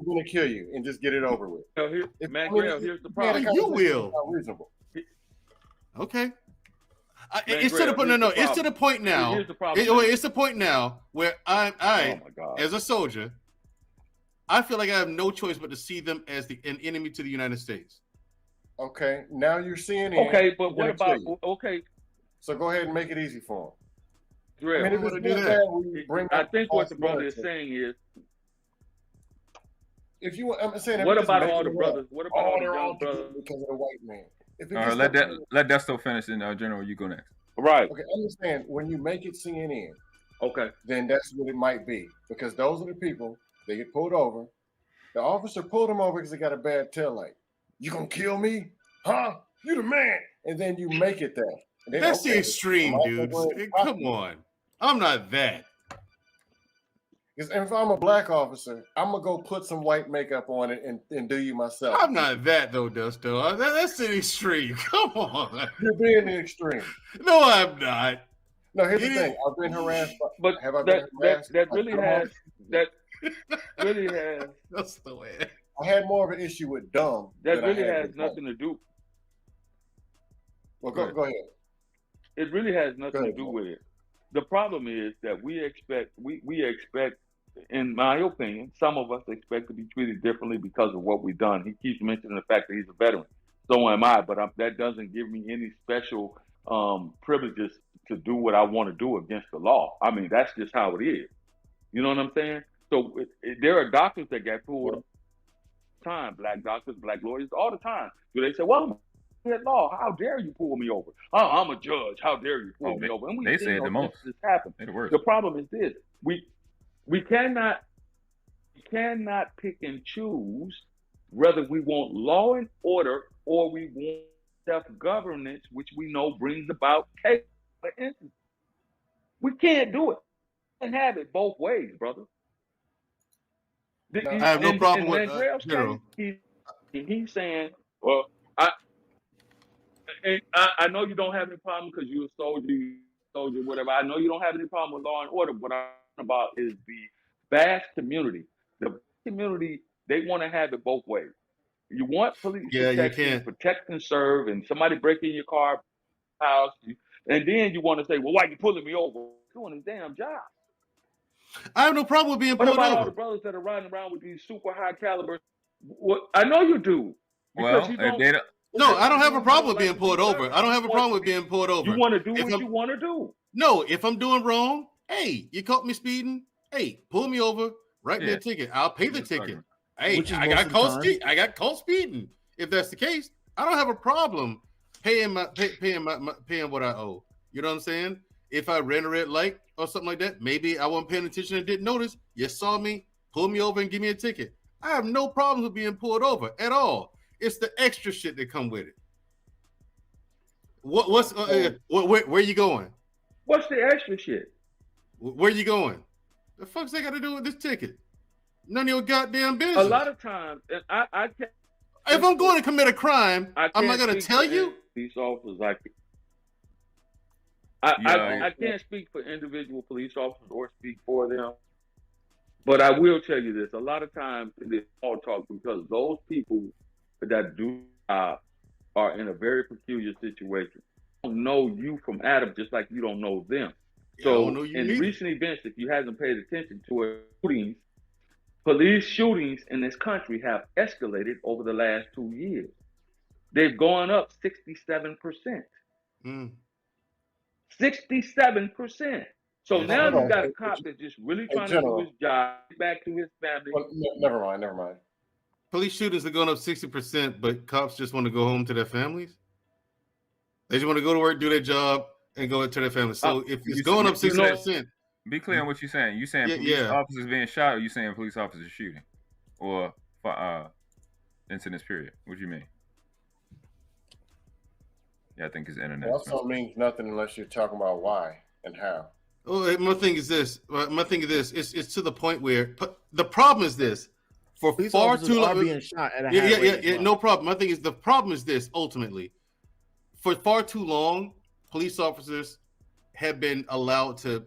going to kill you and just get it over with. Here's the problem. You will. Okay. It's to the point. No. It's to the point now. Here's the problem. It's the point now where I as a soldier, I feel like I have no choice but to see them as an enemy to the United States. Okay. Now you're seeing it. Okay, but what about? Okay. So go ahead and make it easy for them. I think what the brother is saying is. I'm saying, what about all the brothers? What about all the young brothers? Because of the white man. All right, let Desto finish, and General, you go next. Right. Okay, understand when you make it CNN. Okay. Then that's what it might be because those are the people they get pulled over. The officer pulled them over because they got a bad tail light. You gonna kill me? Huh? You the man. And then you make it that. That's the extreme, dude. Come on. I'm not that. Because if I'm a black officer, I'm gonna go put some white makeup on it and do you myself. I'm not that though, Dusto. That's the extreme. Come on. You're being the extreme. No, I'm not. No, here's the thing. I've been harassed. But have I been harassed? That really has. That's the way. I had more of an issue with dumb. That really has nothing to do. Well, go ahead. It really has nothing to do with it. The problem is that we expect in my opinion, some of us expect to be treated differently because of what we've done. He keeps mentioning the fact that he's a veteran. So am I, but that doesn't give me any special privileges to do what I want to do against the law. I mean, that's just how it is. You know what I'm saying? So there are doctors that get pulled all the time, black doctors, black lawyers, all the time. So they say, well, I'm law, how dare you pull me over? Oh, I'm a judge. How dare you pull me over? And they say the most. This happen. The problem is this: we cannot pick and choose whether we want law and order or we want self-governance, which we know brings about chaos. We can't do it and have it both ways, brother. I have no problem with General. He's saying, well, I know you don't have any problem because you're a soldier, whatever. I know you don't have any problem with law and order. What I'm talking about is the vast community. The community, they want to have it both ways. You want police protection, protect and serve, and somebody breaking your car, house, and then you want to say, well, why are you pulling me over? Doing his damn job. I have no problem with being pulled over. What about all the brothers that are riding around with these super high caliber? I know you do. Well, no, I don't have a problem with being pulled over. I don't have a problem with being pulled over. You want to do what you want to do. No, if I'm doing wrong, hey, you caught me speeding. Hey, pull me over, write me a ticket. I'll pay the ticket. Hey, I got caught speeding. If that's the case, I don't have a problem paying what I owe. You know what I'm saying? If I ran a red light or something like that, maybe I wasn't paying attention and didn't notice. You saw me, pull me over and give me a ticket. I have no problems with being pulled over at all. It's the extra shit that come with it. Where you going? What's the extra shit? Where you going? The fuck's that got to do with this ticket? None of your goddamn business. A lot of times, I can't. If I'm going to commit a crime, I'm not going to tell you. Police officers, I can't speak for individual police officers or speak for them, but I will tell you this: a lot of times it's all talk because those people that do are in a very peculiar situation. They don't know you from Adam, just like you don't know them. So in recent events, if you haven't paid attention to it, police shootings in this country have escalated over the last 2 years. They've gone up 67%. 67%. So now you got a cop that's just really trying to do his job, get back to his family. Well, never mind. Police shootings are going up 60%, but cops just want to go home to their families. They just want to go to work, do their job, and go to their families. So if it's going up 60%. Be clear on what you're saying. You saying police officers being shot, or you saying police officers shooting, or incidents period? What do you mean? Yeah, I think it's internet. It also means nothing unless you're talking about why and how. Oh, my thing is this. It's to the point where the problem is this. For police far too long, being shot at a no problem. My thing is the problem is this. Ultimately, for far too long, police officers have been allowed to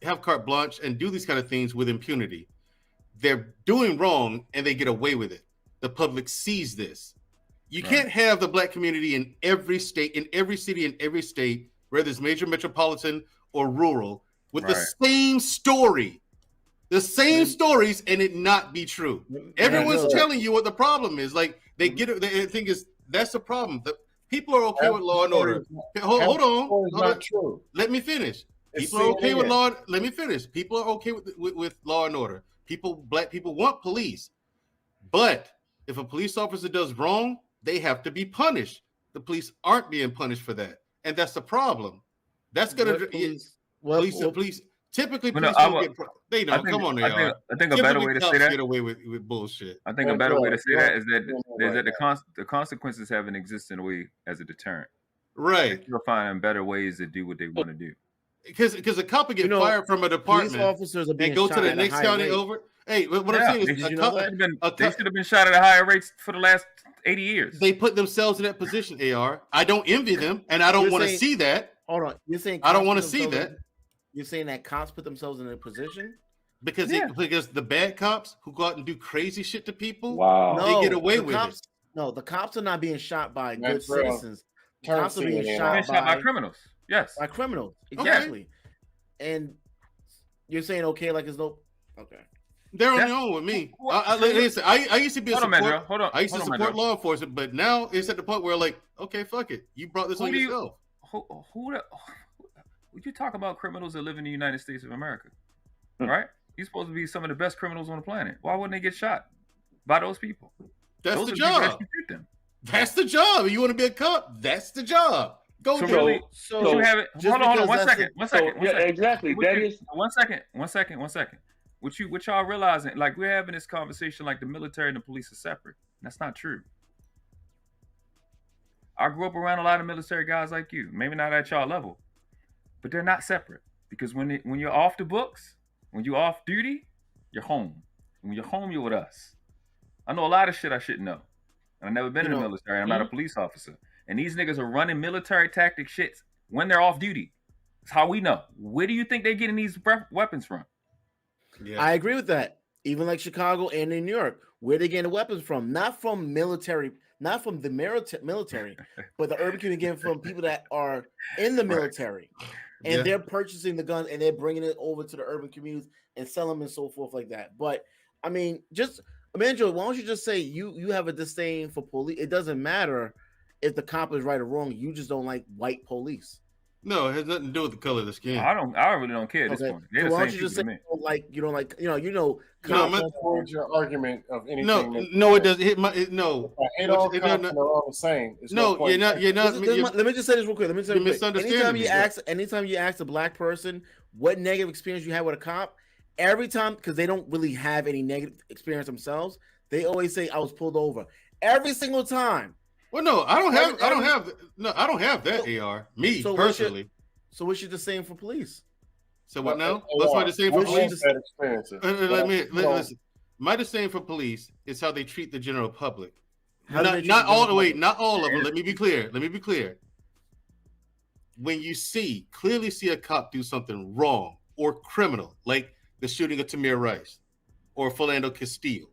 have carte blanche and do these kind of things with impunity. They're doing wrong and they get away with it. The public sees this. You can't have the black community in every state, in every city, in every state, whether it's major metropolitan or rural, with the same story, the same stories, and it not be true. Everyone's telling you what the problem is. Like they get it. They think is that's the problem. The people are okay with law and order. Hold on. True. Let me finish. People are okay with law. Let me finish. People are okay with law and order. Black people want police, but if a police officer does wrong, they have to be punished. The police aren't being punished for that, and that's the problem. That's gonna police. Typically, police they don't. Come on, I think a better way to say that. Get away with bullshit. I think a better way to say that is that the consequences haven't existed in a way as a deterrent. Right. You're finding better ways to do what they want to do. Because a cop will get fired from a department officers are being and go to the next county over. Hey, what I'm saying is, they should have been shot at a higher rate for the last 80 years. They put themselves in that position. AR, I don't envy them, and I don't want to see that. Hold on, you're saying I don't want to see that. You're saying that cops put themselves in a position because the bad cops who go out and do crazy shit to people, they get away with it. No, the cops are not being shot by good citizens. The cops are being shot by criminals. Yes, by criminals. Exactly. And You're saying okay, like it's no. Okay. They're on their own with me. I used to be a support. Hold on. I used to support law enforcement, but now it's at the point where like, okay, fuck it. You brought this on yourself. Would you talk about criminals that live in the United States of America? Right? You're supposed to be some of the best criminals on the planet. Why wouldn't they get shot by those people? That's the job. That's the job. You want to be a cop? That's the job. Go so do really, it. So you have it. Hold on. One second. Yeah, exactly. That is. One second. What y'all realizing? Like we're having this conversation, like the military and the police are separate. That's not true. I grew up around a lot of military guys like you. Maybe not at y'all level, but they're not separate because when you're off the books, when you're off duty, you're home. When you're home, you're with us. I know a lot of shit I shouldn't know. I've never been in the military. I'm not a police officer. And these niggas are running military tactic shits when they're off duty. That's how we know. Where do you think they're getting these weapons from? Yeah. I agree with that. Even like Chicago and in New York, where they getting the weapons from? Not from military, not from the military, but the urban community getting from people that are in the military. Right. And they're purchasing the guns and they're bringing it over to the urban communities and selling them and so forth like that. But I mean, just Emmanuel, why don't you just say you have a disdain for police? It doesn't matter if the cop is right or wrong. You just don't like white police. No, it has nothing to do with the color of the skin. I really don't care at this point. So why don't you just say you don't like your argument of anything. No, it doesn't. No, they're all the same. No, you're not. Let me just say this real quick. Let me say this quick. Anytime you ask a black person what negative experience you had with a cop, every time, because they don't really have any negative experience themselves, they always say I was pulled over every single time. Well, no, I don't have that. AR, me personally. So what's the same for police? So what now? What's my disdain for police? Listen. My disdain for police is how they treat the general public. Not all of them. Let me be clear. When you clearly see a cop do something wrong or criminal, like the shooting of Tamir Rice or Philando Castile,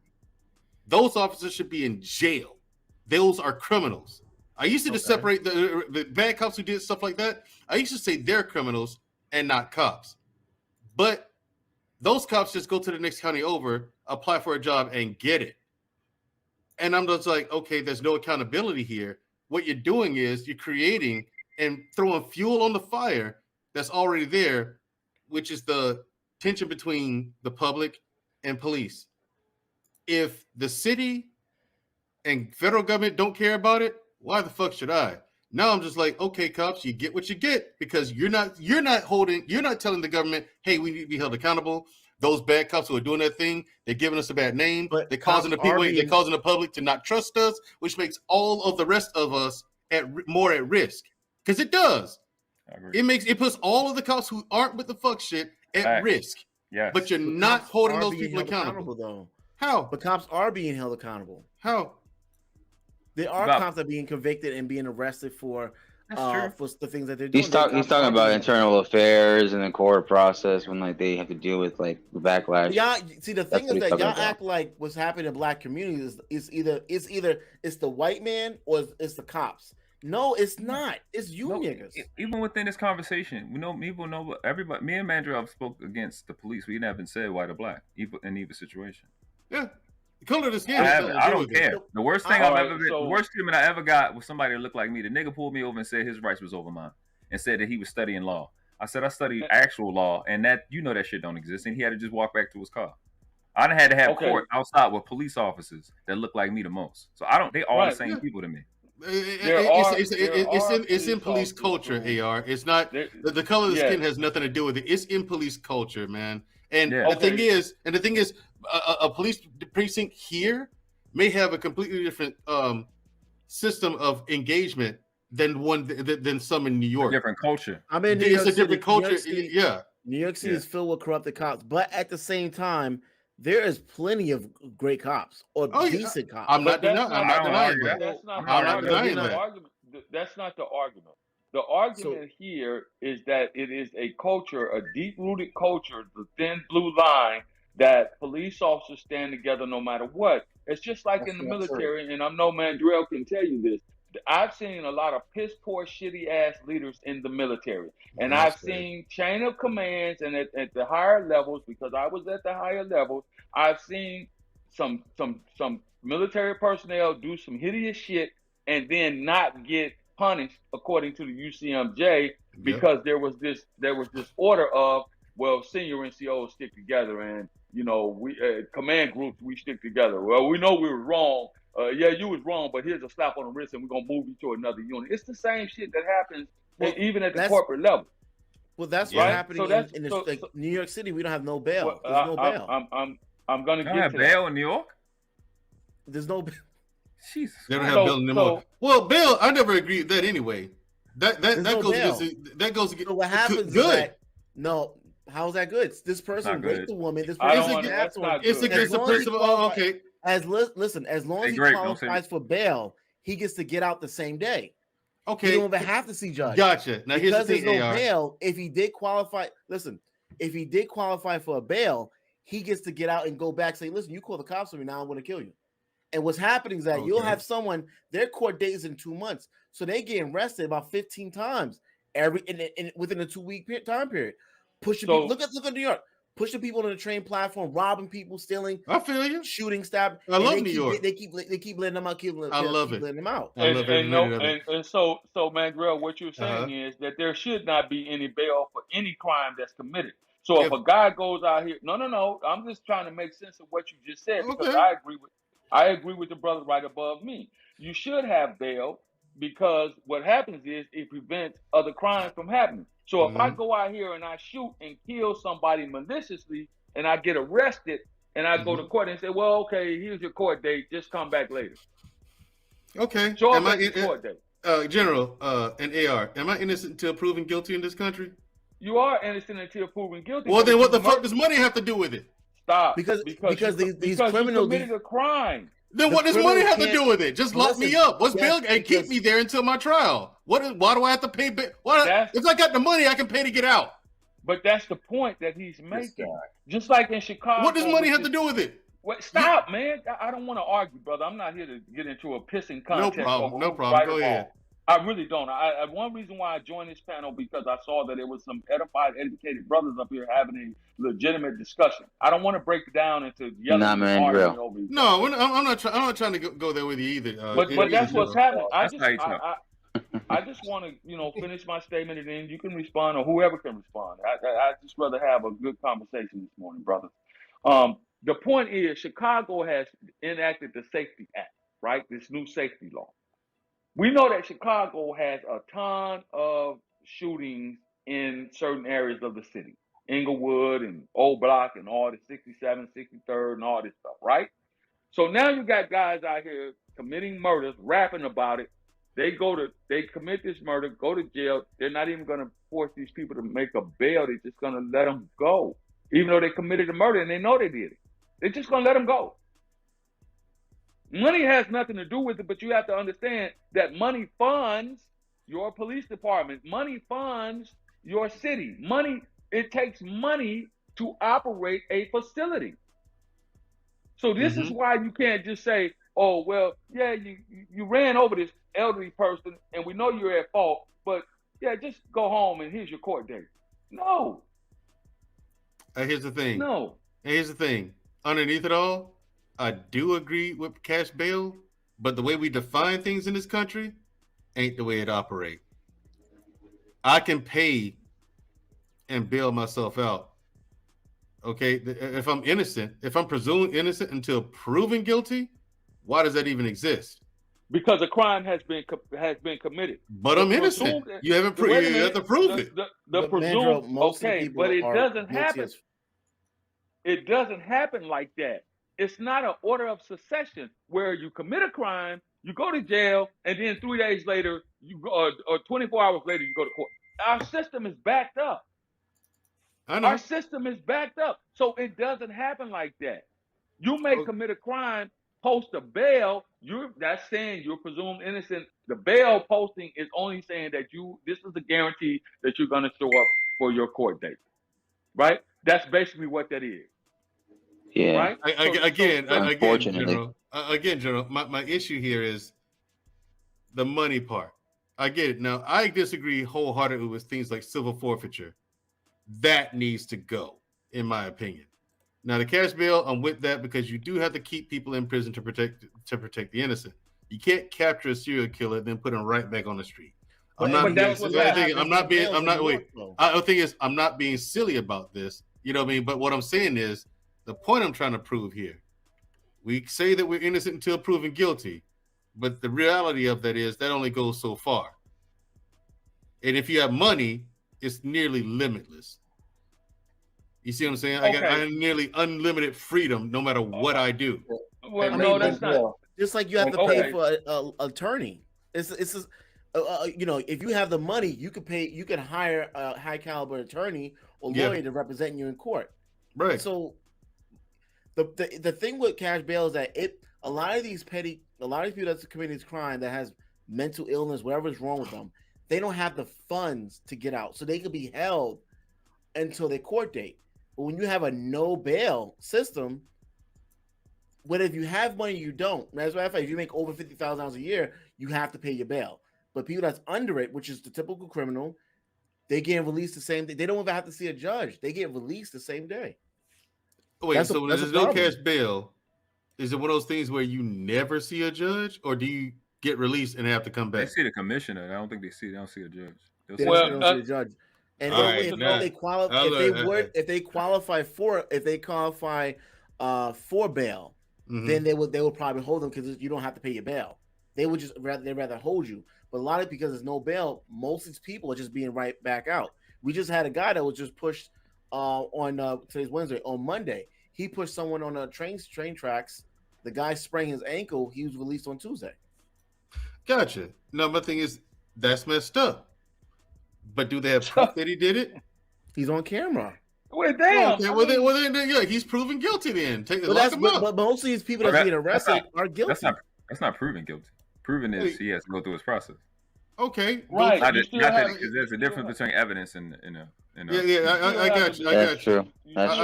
those officers should be in jail. Those are criminals. I used to just separate the bad cops who did stuff like that. I used to say they're criminals and not cops. But those cops just go to the next county over, apply for a job, and get it. And I'm just like, okay, there's no accountability here. What you're doing is you're creating and throwing fuel on the fire that's already there, which is the tension between the public and police. If the city and federal government don't care about it, why the fuck should I? Now I'm just like, okay, cops, you get what you get because you're not telling the government, hey, we need to be held accountable. Those bad cops who are doing that thing, they're giving us a bad name. They're causing the public to not trust us, which makes all of the rest of us more at risk. Because it does. It puts all of the cops who aren't with the fuck shit at risk. Yes. But you're not holding those people accountable. Though. How? But cops are being held accountable. How? There are cops that are being convicted and being arrested for the things that they're doing. He's talking about internal affairs and the court process when they have to deal with the backlash. Yeah, see the thing is that y'all act like what's happening in black communities is either it's the white man or it's the cops. No, it's not. It's you niggas. Even within this conversation, people know everybody. Me and Mandra have spoke against the police. We never said white or black, in either situation. Yeah. The color of the skin. I don't care. The worst thing the worst treatment I ever got was somebody that looked like me. The nigga pulled me over and said his rights was over mine, and said that he was studying law. I said I studied actual law, and that that shit don't exist. And he had to just walk back to his car. I had to have court outside with police officers that look like me the most. So they all the same people to me. It's in police culture, AR. It's not the color of the skin has nothing to do with it. It's in police culture, man. And the thing is, a police precinct here may have a completely different system of engagement than some in New York. A different culture. I mean, it's a different culture. New York City is filled with corrupted cops, but at the same time, there is plenty of great cops or decent cops. I'm not denying that. That's not the argument. The argument here is that it is a culture, a deep-rooted culture, the thin blue line, that police officers stand together no matter what. It's just like in the military, and I know Mandrell can tell you this. I've seen a lot of piss poor, shitty ass leaders in the military, and That's I've great. seen chain of commands, and at the higher levels, because I was at the higher levels, I've seen some military personnel do some hideous shit and then not get punished according to the UCMJ because there was this order of, well, senior NCOs stick together, and you know, we command groups, we stick together. Well, we know we were wrong. Yeah, you was wrong, but here's a slap on the wrist, and we're gonna move you to another unit. It's the same shit that happens even at the corporate level. Well, that's what's happening in New York City. We don't have no bail. There's no bail. I'm gonna get have to bail that. in New York. There's no bail. Jesus. They don't have bail anymore. Well, bail, I never agreed with that anyway. That goes against. So what happens? Good. Is that, no. How's that good? This person raped the woman. This person it's against the person. Okay. As long as he qualifies for bail, he gets to get out the same day. Okay. He don't even have to see judge. Gotcha. Now here's the thing, there's no bail. If he did qualify, if he did qualify for a bail, he gets to get out and go back. Say, listen, you call the cops on me now. I'm going to kill you. And what's happening is that you'll have someone. Their court date is in 2 months, so they getting arrested about 15 times within a 2-week time period. Pushing people. Look at New York. Pushing people on the train platform, robbing people, stealing. I feel you. Shooting, stabbing. I love New York. They keep letting them out. I love it. Letting them out. And so, Miguel, what you're saying is that there should not be any bail for any crime that's committed. So if a guy goes out here, no, I'm just trying to make sense of what you just said because I agree with the brother right above me. You should have bail because what happens is it prevents other crimes from happening. So if I go out here and I shoot and kill somebody maliciously and I get arrested and I go to court and say, well, okay, here's your court date. Just come back later. Okay. Show up at your court date. General and AR, am I innocent until proven guilty in this country? You are innocent until proven guilty. Well, then what the fuck does money have to do with it? Stop. Because these criminals you committed a crime. Then what does money have to do with it? Just lock me up. What's bail and keep me there until my trial? Why do I have to pay? If I got the money, I can pay to get out. But that's the point that he's making. Just like in Chicago. What does money have to do with it? Stop, man. I don't want to argue, brother. I'm not here to get into a pissing contest. No problem. Go ahead. I really don't. One reason why I joined this panel because I saw that there was some edified, educated brothers up here having a legitimate discussion. I don't want to break it down into yelling and arguing over. No, I'm not trying to go there with you either. But that's what's happening. I just want to finish my statement and then you can respond or whoever can respond. I just rather have a good conversation this morning, brother. The point is Chicago has enacted the Safety Act, right? This new safety law. We know that Chicago has a ton of shootings in certain areas of the city. Inglewood and Old Block and all the 67th, 63rd and all this stuff, right? So now you got guys out here committing murders, rapping about it. They commit this murder, go to jail. They're not even going to force these people to make a bail. They're just going to let them go. Even though they committed a murder and they know they did it. They're just going to let them go. Money has nothing to do with it, but you have to understand that money funds your police department. Money funds your city. It takes money to operate a facility. So this is why you can't just say, oh, well, yeah, you ran over this elderly person and we know you're at fault, but yeah, just go home and here's your court date. No. Here's the thing. No. Here's the thing. Underneath it all, I do agree with cash bail, but the way we define things in this country ain't the way it operates. I can pay and bail myself out. Okay, if I'm innocent, if I'm presumed innocent until proven guilty, why does that even exist? Because a crime has been committed. But I'm innocent. You haven't proved it. You have to prove it. The presumed, okay, but it doesn't happen. It doesn't happen like that. It's not an order of succession where you commit a crime, you go to jail, and then 3 days later, or 24 hours later, you go to court. Our system is backed up. I know. Our system is backed up. So it doesn't happen like that. You may commit a crime, post a bail, that's saying you're presumed innocent. The bail posting is only saying that this is a guarantee that you're going to show up for your court date. Right? That's basically what that is. Yeah. Right? Again, General, my issue here is the money part. I get it. Now, I disagree wholeheartedly with things like civil forfeiture. That needs to go, in my opinion. Now, the cash bail, I'm with that because you do have to keep people in prison to protect the innocent. You can't capture a serial killer then put him right back on the street. I'm not being silly about this. You know what I mean? But what I'm saying is the point I'm trying to prove here. We say that we're innocent until proven guilty, but the reality of that is that only goes so far. And if you have money, it's nearly limitless. You see what I'm saying? Okay. I have nearly unlimited freedom no matter what I do. Well, no, that's not. Just like you have to pay for an attorney. It's you know, if you have the money, you can pay. You can hire a high caliber attorney or lawyer to represent you in court. Right. So the thing with cash bail is that a lot of these people that's committing this crime that has mental illness, whatever's wrong with them, they don't have the funds to get out, so they could be held until their court date. But when you have a no bail system, whether if you have money, you don't. As a matter of fact, if you make over $50,000 a year, you have to pay your bail. But people that's under it, which is the typical criminal, they get released the same day. They don't even have to see a judge. They get released the same day. Wait, so there's no cash bail. Is it one of those things where you never see a judge, or do you get released and have to come back? They see the commissioner. I don't think they don't see a judge. They don't see a judge. And if they qualify for bail, then they will probably hold them because you don't have to pay your bail. They would rather hold you. But a lot of because there's no bail, most of these people are just being right back out. We just had a guy that was just pushed on today's Wednesday. On Monday, he pushed someone on a train tracks. The guy sprained his ankle. He was released on Tuesday. Gotcha. No, my thing is that's messed up. But do they have proof that he did it? He's on camera. Well, damn. Okay, well, then, yeah, he's proven guilty. Then but most of these people that's being arrested are guilty. That's not proven guilty. Proven is he has to go through his process. Okay, right. Because there's a difference between evidence and I got you. That's true. That's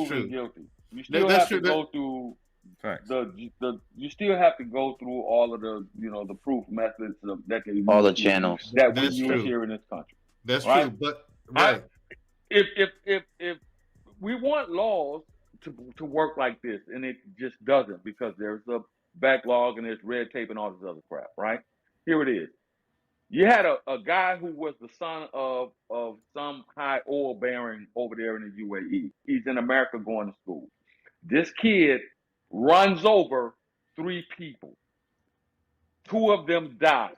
true. Guilty. You still have to go through you still have to go through all of the the proof methods that can all the channels that we use here in this country. That's true, but if we want laws to work like this, and it just doesn't because there's a backlog and there's red tape and all this other crap, right? Here it is. You had a guy who was the son of some high oil baron over there in the UAE. He's in America going to school. This kid runs over 3 people. 2 of them died.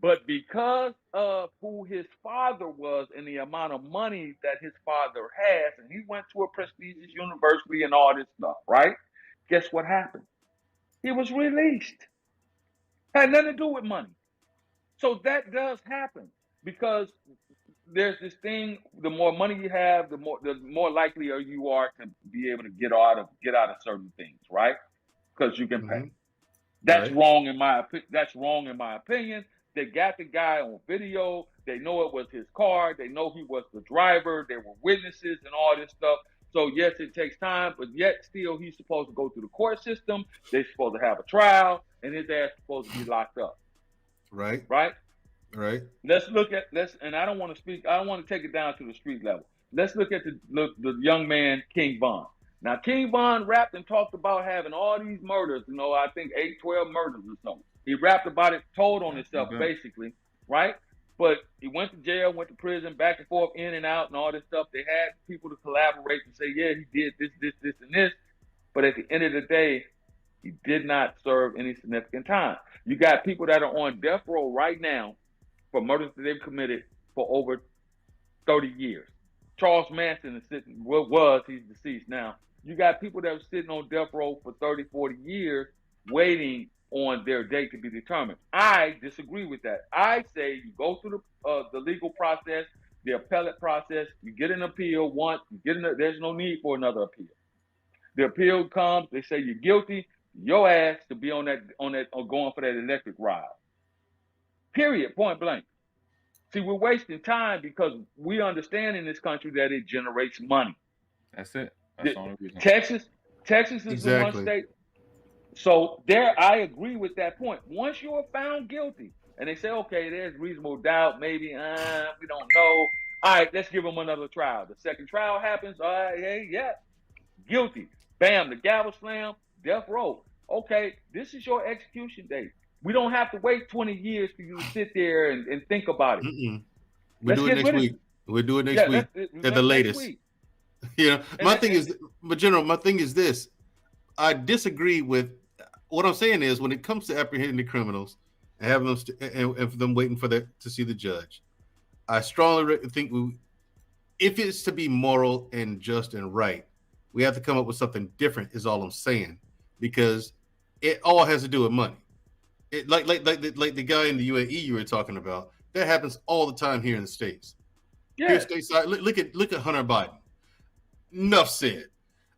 But because of who his father was and the amount of money that his father has, and he went to a prestigious university and all this stuff, right? Guess what happened? He was released. Had nothing to do with money. So that does happen because there's this thing, the more money you have, the more likely you are to be able to get out of certain things, right? Because you can pay. That's wrong in my opinion. They got the guy on video. They know it was his car. They know he was the driver. There were witnesses and all this stuff. So yes, it takes time, but yet still he's supposed to go through the court system. They're supposed to have a trial, and his ass is supposed to be locked up. Right. Let's look at and I don't want to take it down to the street level. Let's look at the young man King Von. Now King Von rapped and talked about having all these murders. I think 8, 12 murders or something. He rapped about it, told on himself basically, right? But he went to jail, went to prison, back and forth, in and out, and all this stuff. They had people to collaborate and say, yeah, he did this, and this. But at the end of the day, he did not serve any significant time. You got people that are on death row right now for murders that they've committed for over 30 years. Charles Manson is sitting, he's deceased now. You got people that are sitting on death row for 30, 40 years waiting on their date to be determined. I disagree with that. I say you go through the legal process, the appellate process, you get an appeal once, there's no need for another appeal. The appeal comes, they say you're guilty, your ass to be on that or going for that electric ride. Period, point blank. See, we're wasting time because we understand in this country that it generates money. That's it. That's the only reason. Texas is the one state. So there, I agree with that point. Once you are found guilty, and they say, okay, there's reasonable doubt, maybe, we don't know. All right, let's give them another trial. The second trial happens. All right, hey, yeah, guilty. Bam, the gavel slam, death row. Okay, this is your execution date. We don't have to wait 20 years for you to sit there and think about it. We'll do it next week. We'll do it next week at the latest. You know, my thing is this. I disagree with what I'm saying is when it comes to apprehending the criminals and having them and for them waiting for to see the judge, I strongly think if it's to be moral and just and right, we have to come up with something different. Is all I'm saying, because it all has to do with money. It like the guy in the UAE you were talking about. That happens all the time here in the States. Yeah. Here stateside, look at Hunter Biden. Enough said.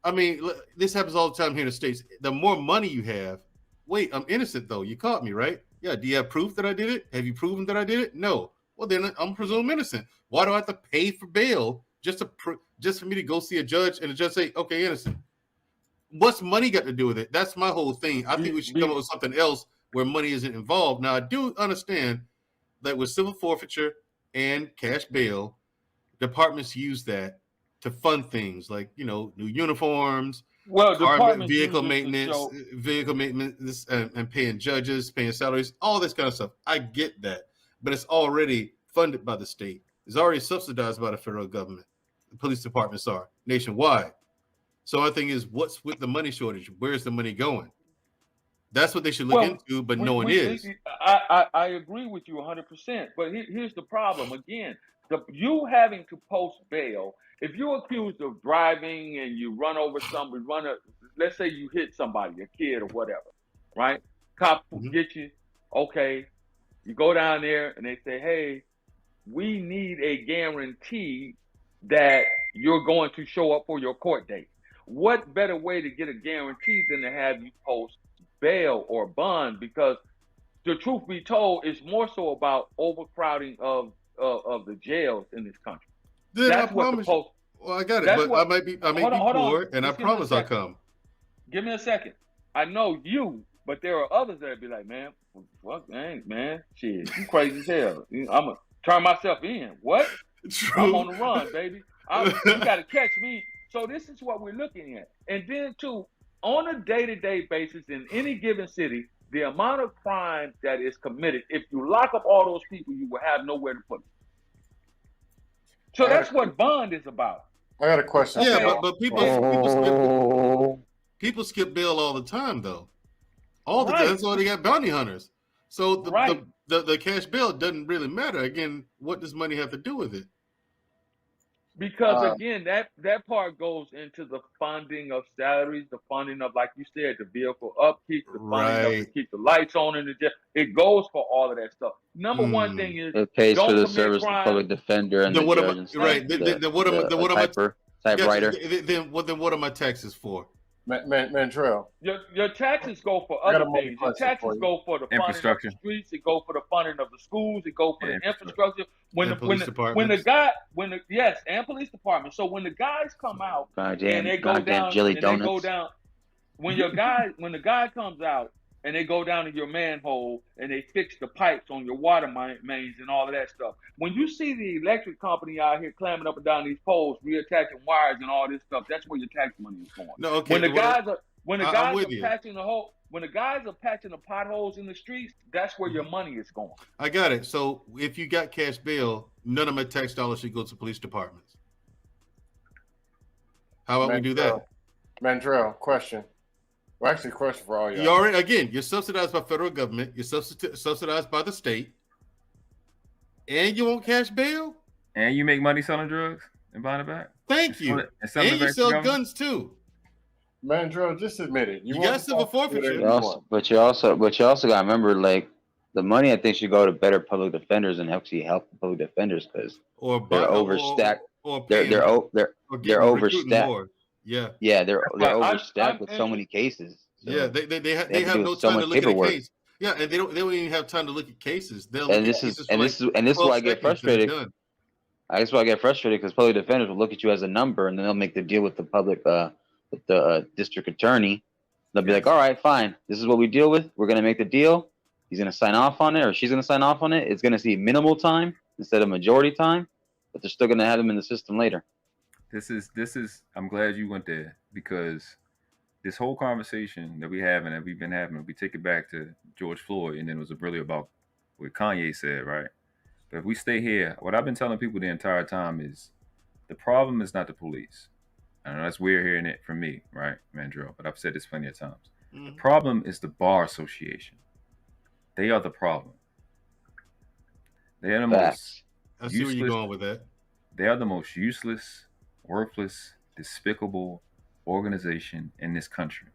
I mean, this happens all the time here in the States. The more money you have, wait, I'm innocent though. You caught me, right? Yeah. Do you have proof that I did it? Have you proven that I did it? No. Well, then I'm presumed innocent. Why do I have to pay for bail just for me to go see a judge and the judge say, okay, innocent? What's money got to do with it? That's my whole thing. I think we should come up with something else where money isn't involved. Now, I do understand that with civil forfeiture and cash bail, departments use that to fund things like, you know, new uniforms, vehicle maintenance, and paying judges, paying salaries, all this kind of stuff. I get that, but it's already funded by the state. It's already subsidized by the federal government. The police departments are nationwide. So my thing is, what's with the money shortage? Where's the money going? That's what they should look into, but no one is. I agree with you 100%. But here's the problem. Again, you having to post bail, if you're accused of driving and you run over somebody, let's say you hit somebody, a kid or whatever, right? Cops will get you. Okay, you go down there and they say, hey, we need a guarantee that you're going to show up for your court date. What better way to get a guarantee than to have you post bail or bond? Because the truth be told, it's more so about overcrowding of the jails in this country. Then that's what the post. Well, I got it, but I may be poor, and I promise I'll come. Give me a second. I know you, but there are others that be like, man, fuck, man, shit, you crazy as hell. I'm gonna turn myself in. What? True. I'm on the run, baby. You gotta catch me. So this is what we're looking at. And then too, on a day-to-day basis in any given city, the amount of crime that is committed, if you lock up all those people, you will have nowhere to put them. So that's what bond is about. I got a question. Yeah, but people skip bail all the time, though. All the time. That's why they got bounty hunters. So the cash bail doesn't really matter. Again, what does money have to do with it? Because again, that part goes into the funding of salaries, the funding of, like you said, the vehicle upkeep, the funding of to keep the lights on in the jail. It goes for all of that stuff. Number one thing is it pays for the service of public defender and the judge. Right. Then what am I typewriter? Then what are my taxes for? Mantrell. Your taxes go for other things. Your taxes go for the funding of the streets. It go for the funding of the schools. It go for the infrastructure. And police departments. So when the guys come out and they go down, when the guy comes out and they go down to your manhole and they fix the pipes on your water mains and all of that stuff. When you see the electric company out here climbing up and down these poles, reattaching wires and all this stuff, that's where your tax money is going. No, okay. When the guys are patching the hole, when the guys are patching the potholes in the streets, that's where your money is going. I got it. So if you got cash bail, none of my tax dollars should go to police departments. How about we do that? Mantrell, question. Well, actually, a question for all y'all. You're subsidized by federal government. You're subsidized by the state. And you want cash bail? And you make money selling drugs and buying it back? Thank you. And you sell guns too. Mantrell, just admit it. You got civil forfeiture. But you also got to remember, like, the money I think should go to better public defenders and actually help the public defenders because they're overstacked. They're overstacked. Yeah, they're overstacked with so many cases. So yeah, they have no time to look at a case. Yeah, and they don't even have time to look at cases. This is why I get frustrated. That's why I get frustrated because public defenders will look at you as a number and then they'll make the deal with the public with the district attorney They'll be like, all right, fine. This is what we deal with. We're going to make the deal. He's going to sign off on it, or she's going to sign off on it. It's going to see minimal time instead of majority time, but they're still going to have them in the system later. This is. I'm glad you went there, because this whole conversation that we've been having, we take it back to George Floyd, and then it was really about what Kanye said, right? But if we stay here, what I've been telling people the entire time is the problem is not the police. I know that's weird hearing it from me, right, Mandrill? But I've said this plenty of times. Mm-hmm. The problem is the Bar Association. They are the problem. They are the most I see where you're going with that. They are the most useless, worthless, despicable organization in this country.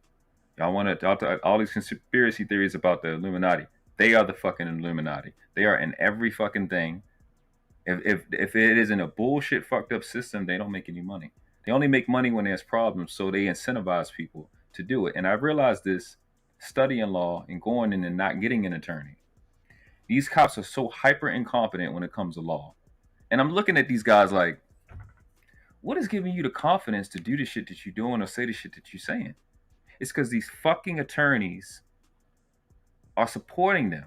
Y'all want to all these conspiracy theories about the Illuminati. They are the fucking Illuminati. They are in every fucking thing. If it isn't a bullshit fucked up system, they don't make any money. They only make money when there's problems, so they incentivize people to do it. And I realized this studying law and going in and not getting an attorney. These cops are so hyper incompetent when it comes to law. And I'm looking at these guys like, what is giving you the confidence to do the shit that you're doing or say the shit that you're saying? It's because these fucking attorneys are supporting them.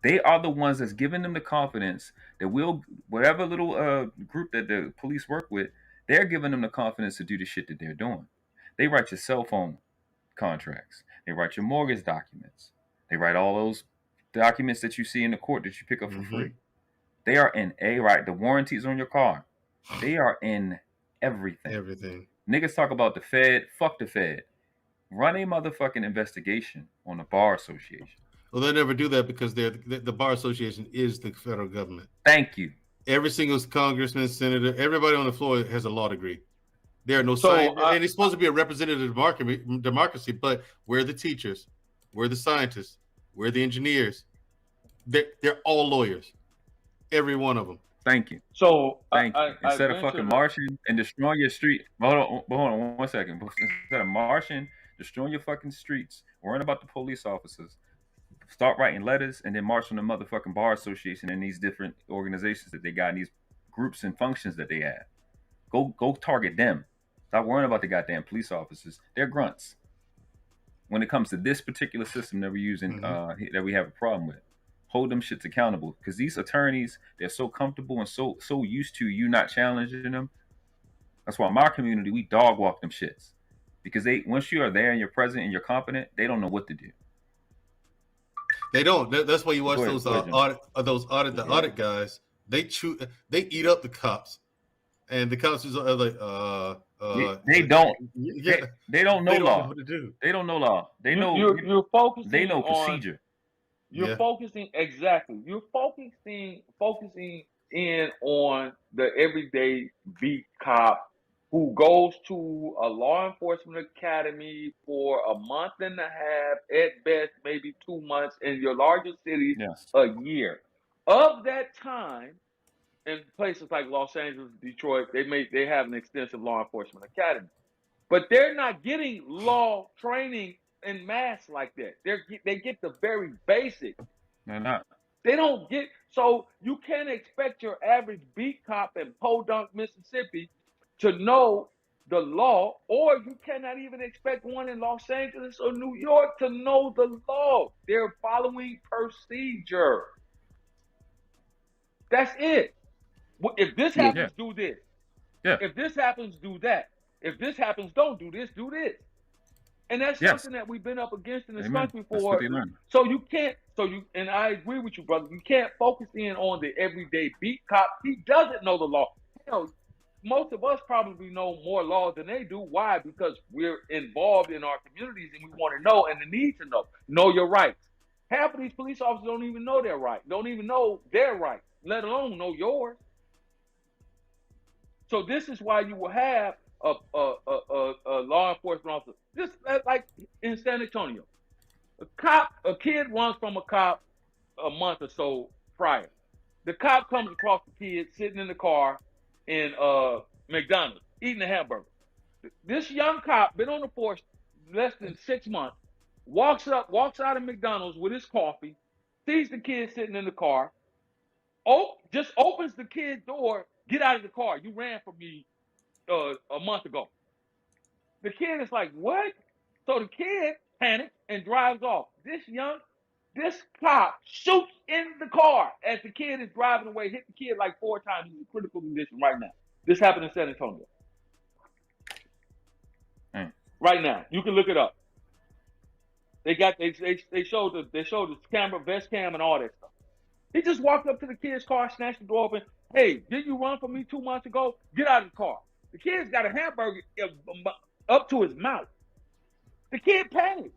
They are the ones that's giving them the confidence that whatever little group that the police work with, they're giving them the confidence to do the shit that they're doing. They write your cell phone contracts. They write your mortgage documents. They write all those documents that you see in the court that you pick up for free. They are in the warranties on your car. They are in everything. Everything. Niggas talk about the Fed. Fuck the Fed. Run a motherfucking investigation on the Bar Association. Well, they never do that because the Bar Association is the federal government. Thank you. Every single congressman, senator, everybody on the floor has a law degree. There are no science, and it's supposed to be a representative democracy, but we're the teachers, we're the scientists, we're the engineers. They're all lawyers, every one of them. Thank you. So thank you. Instead of fucking marching and destroying your street, hold on 1 second. Instead of marching, destroying your fucking streets, worrying about the police officers, start writing letters and then march on the motherfucking Bar Association and these different organizations that they got, and these groups and functions that they have. Go target them. Stop worrying about the goddamn police officers. They're grunts. When it comes to this particular system that we're using, that we have a problem with, hold them shits accountable. Because these attorneys, they're so comfortable and so used to you not challenging them. That's why in my community, we dog walk them shits. Because once you are there and you're present and you're competent, they don't know what to do. They don't. That's why you watch those audit guys. They eat up the cops, and the cops are like, they don't. Yeah, they don't know law. Don't know what to do. They don't know law. They know. You're focusing. They know procedure. You're focusing exactly. You're focusing in on the everyday beat cop who goes to a law enforcement academy for a month and a half, at best, maybe 2 months, in your largest cities, a year. Of that time, in places like Los Angeles, Detroit, they have an extensive law enforcement academy. But they're not getting law training in mass like that. They get the very basic. They're not. They don't get, so you can't expect your average beat cop in Podunk, Mississippi to know the law, or you cannot even expect one in Los Angeles or New York to know the law. They're following procedure. That's it. If this happens, do this. Yeah. If this happens, do that. If this happens, don't do this, do this. And that's something that we've been up against in this country for. So you can't, and I agree with you, brother, you can't focus in on the everyday beat cop. He doesn't know the law. Most of us probably know more laws than they do. Why? Because we're involved in our communities and we want to know and the need to know. Know your rights. Half of these police officers don't even know their rights. Don't even know their rights, let alone know yours. So this is why you will have a law enforcement officer. Just like in San Antonio. A kid runs from a cop a month or so prior. The cop comes across the kid sitting in the car in McDonald's, eating a hamburger. This young cop, been on the force less than 6 months, walks out of McDonald's with his coffee, sees the kid sitting in the car, just opens the kid's door, get out of the car. You ran from me a month ago. The kid is like, what? So the kid panics and drives off. This cop shoots in the car as the kid is driving away, hit the kid like 4 times. He's in critical condition right now. This happened in San Antonio. Right now. You can look it up. They showed the camera, vest cam, and all that stuff. He just walked up to the kid's car, snatched the door open. Hey, did you run from me 2 months ago? Get out of the car. The kid's got a hamburger up to his mouth. The kid panics.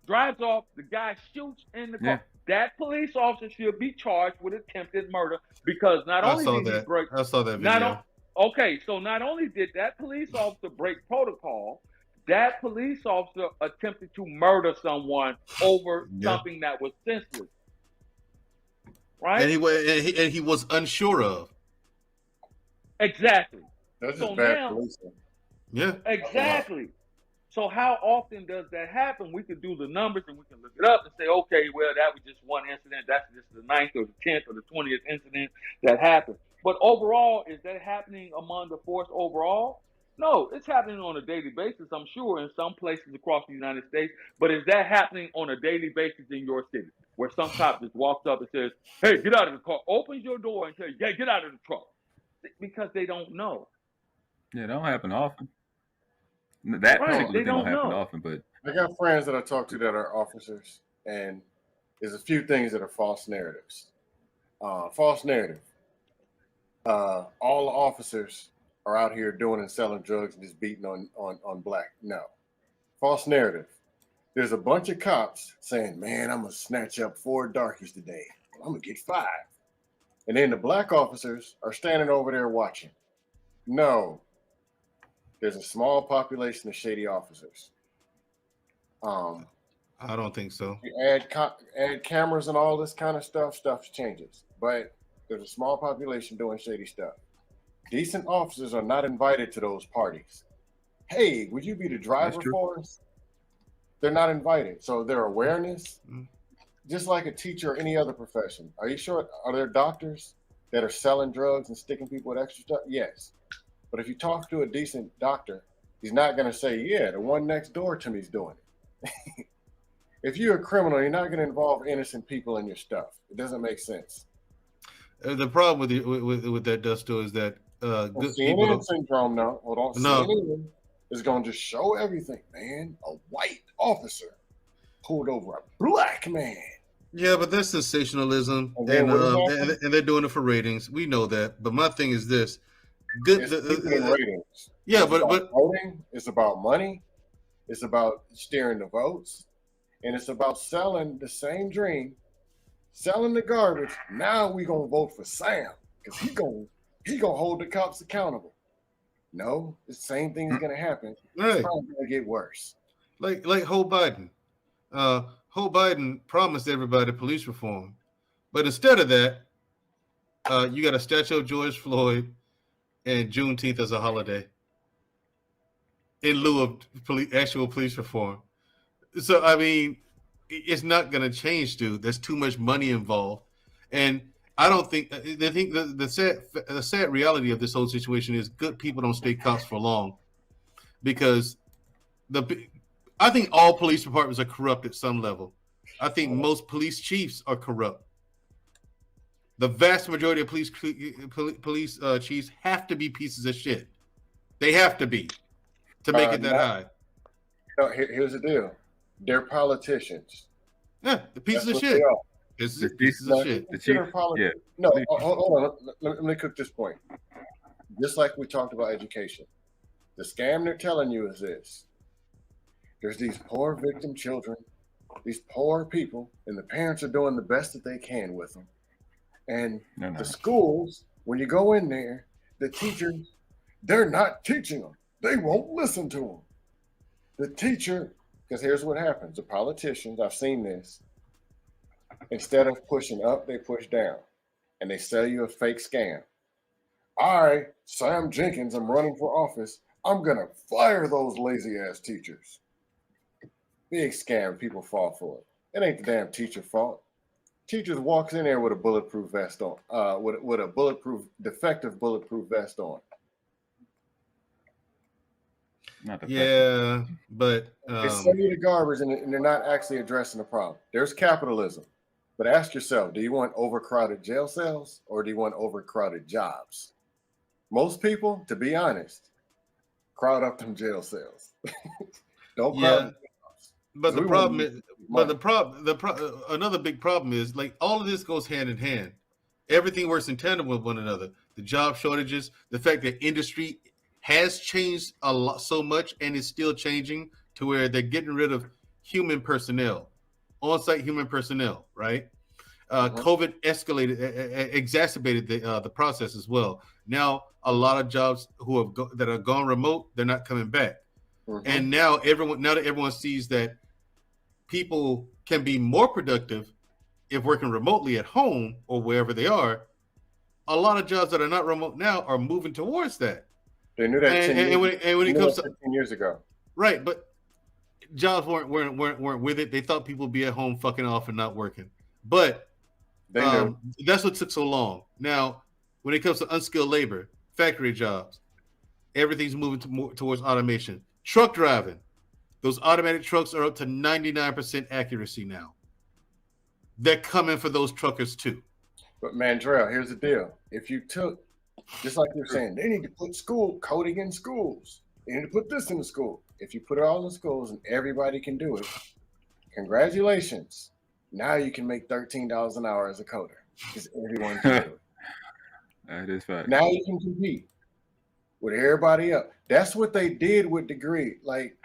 Drives off. The guy shoots in the car. Yeah. That police officer should be charged with attempted murder because not only did he break. I saw that video. Okay, so not only did that police officer break protocol, that police officer attempted to murder someone over something that was senseless. Right? And he was unsure of. Exactly. That's just bad policing. Yeah. Exactly. So how often does that happen? We can do the numbers and we can look it up and say, okay, well, that was just one incident. That's just the 9th or the 10th or the 20th incident that happened. But overall, is that happening among the force overall? No, it's happening on a daily basis, I'm sure, in some places across the United States. But is that happening on a daily basis in your city, where some cop just walks up and says, hey, get out of the car, opens your door and says, yeah, get out of the truck? Because they don't know. Yeah, it don't happen often. That particular thing don't happen often, but I got friends that I talk to that are officers, and there's a few things that are false narratives. False narrative. All the officers are out here doing and selling drugs and just beating on black. No. False narrative. There's a bunch of cops saying, man, I'm going to snatch up 4 darkies today. I'm going to get 5. And then the black officers are standing over there watching. No. There's a small population of shady officers. I don't think so. You add cameras and all this kind of stuff changes. But there's a small population doing shady stuff. Decent officers are not invited to those parties. Hey, would you be the driver for us? They're not invited. So their awareness, just like a teacher or any other profession. Are you sure? Are there doctors that are selling drugs and sticking people with extra stuff? Yes. But if you talk to a decent doctor, he's not going to say, yeah, the one next door to me is doing it. If you're a criminal, you're not going to involve innocent people in your stuff. It doesn't make sense. The problem with that, Dusto, is that good CNN syndrome now. Hold on. No. CNN is going to just show everything, man. A white officer pulled over a black man. Yeah, but that's sensationalism, and they're doing it for ratings. We know that. But my thing is this. Ratings. Yeah, but voting. It's about money. It's about steering the votes, and it's about selling the same dream, selling the garbage. Now we gonna vote for Sam because he gonna hold the cops accountable. No, the same thing is gonna happen. Right. It's probably gonna get worse. Like Joe Biden. Joe Biden promised everybody police reform, but instead of that, you got a statue of George Floyd and Juneteenth as a holiday in lieu of actual police reform. So, I mean, it's not going to change, dude. There's too much money involved. And I don't think, the sad reality of this whole situation is good people don't stay cops for long because I think all police departments are corrupt at some level. I think most police chiefs are corrupt. The vast majority of police chiefs have to be pieces of shit. They have to be to make it that high. No, here's the deal. They're politicians. Yeah, the pieces of shit. It's the pieces of shit. The chief, yeah. No, hold on. Let me cook this point. Just like we talked about education. The scam they're telling you is this. There's these poor victim children, these poor people, and the parents are doing the best that they can with them. And the schools, when you go in there, the teachers, they're not teaching them. They won't listen to them. The teacher, because here's what happens. The politicians, I've seen this, instead of pushing up, they push down. And they sell you a fake scam. I, Sam Jenkins, I'm running for office. I'm going to fire those lazy-ass teachers. Big scam. People fall for it. It ain't the damn teacher's fault. Teachers walks in there with a bulletproof vest on, with a defective bulletproof vest on. but they send you the garbage and they're not actually addressing the problem. There's capitalism, but ask yourself: do you want overcrowded jail cells or do you want overcrowded jobs? Most people, to be honest, crowd up them jail cells. Don't crowd. But the problem is, another big problem is, like, all of this goes hand in hand. Everything works in tandem with one another. The job shortages, the fact that industry has changed a lot, so much, and is still changing to where they're getting rid of human personnel, on-site human personnel, right? COVID exacerbated the process as well. Now, a lot of jobs that have gone remote, they're not coming back. And now that everyone sees that people can be more productive if working remotely at home or wherever they are, a lot of jobs that are not remote now are moving towards that. They knew that 15 years ago. Right, but jobs weren't with it. They thought people would be at home fucking off and not working. But that's what took so long. Now, when it comes to unskilled labor, factory jobs, everything's moving towards automation. Truck driving, those automatic trucks are up to 99% accuracy now. They're coming for those truckers too. But Mandrell, here's the deal. If you took, just like you're saying, they need to put coding in schools. They need to put this in the school. If you put it all in schools and everybody can do it, congratulations. Now you can make $13 an hour as a coder because everyone can do it. That is fact. Now you can compete with everybody else. That's what they did with degree. Like,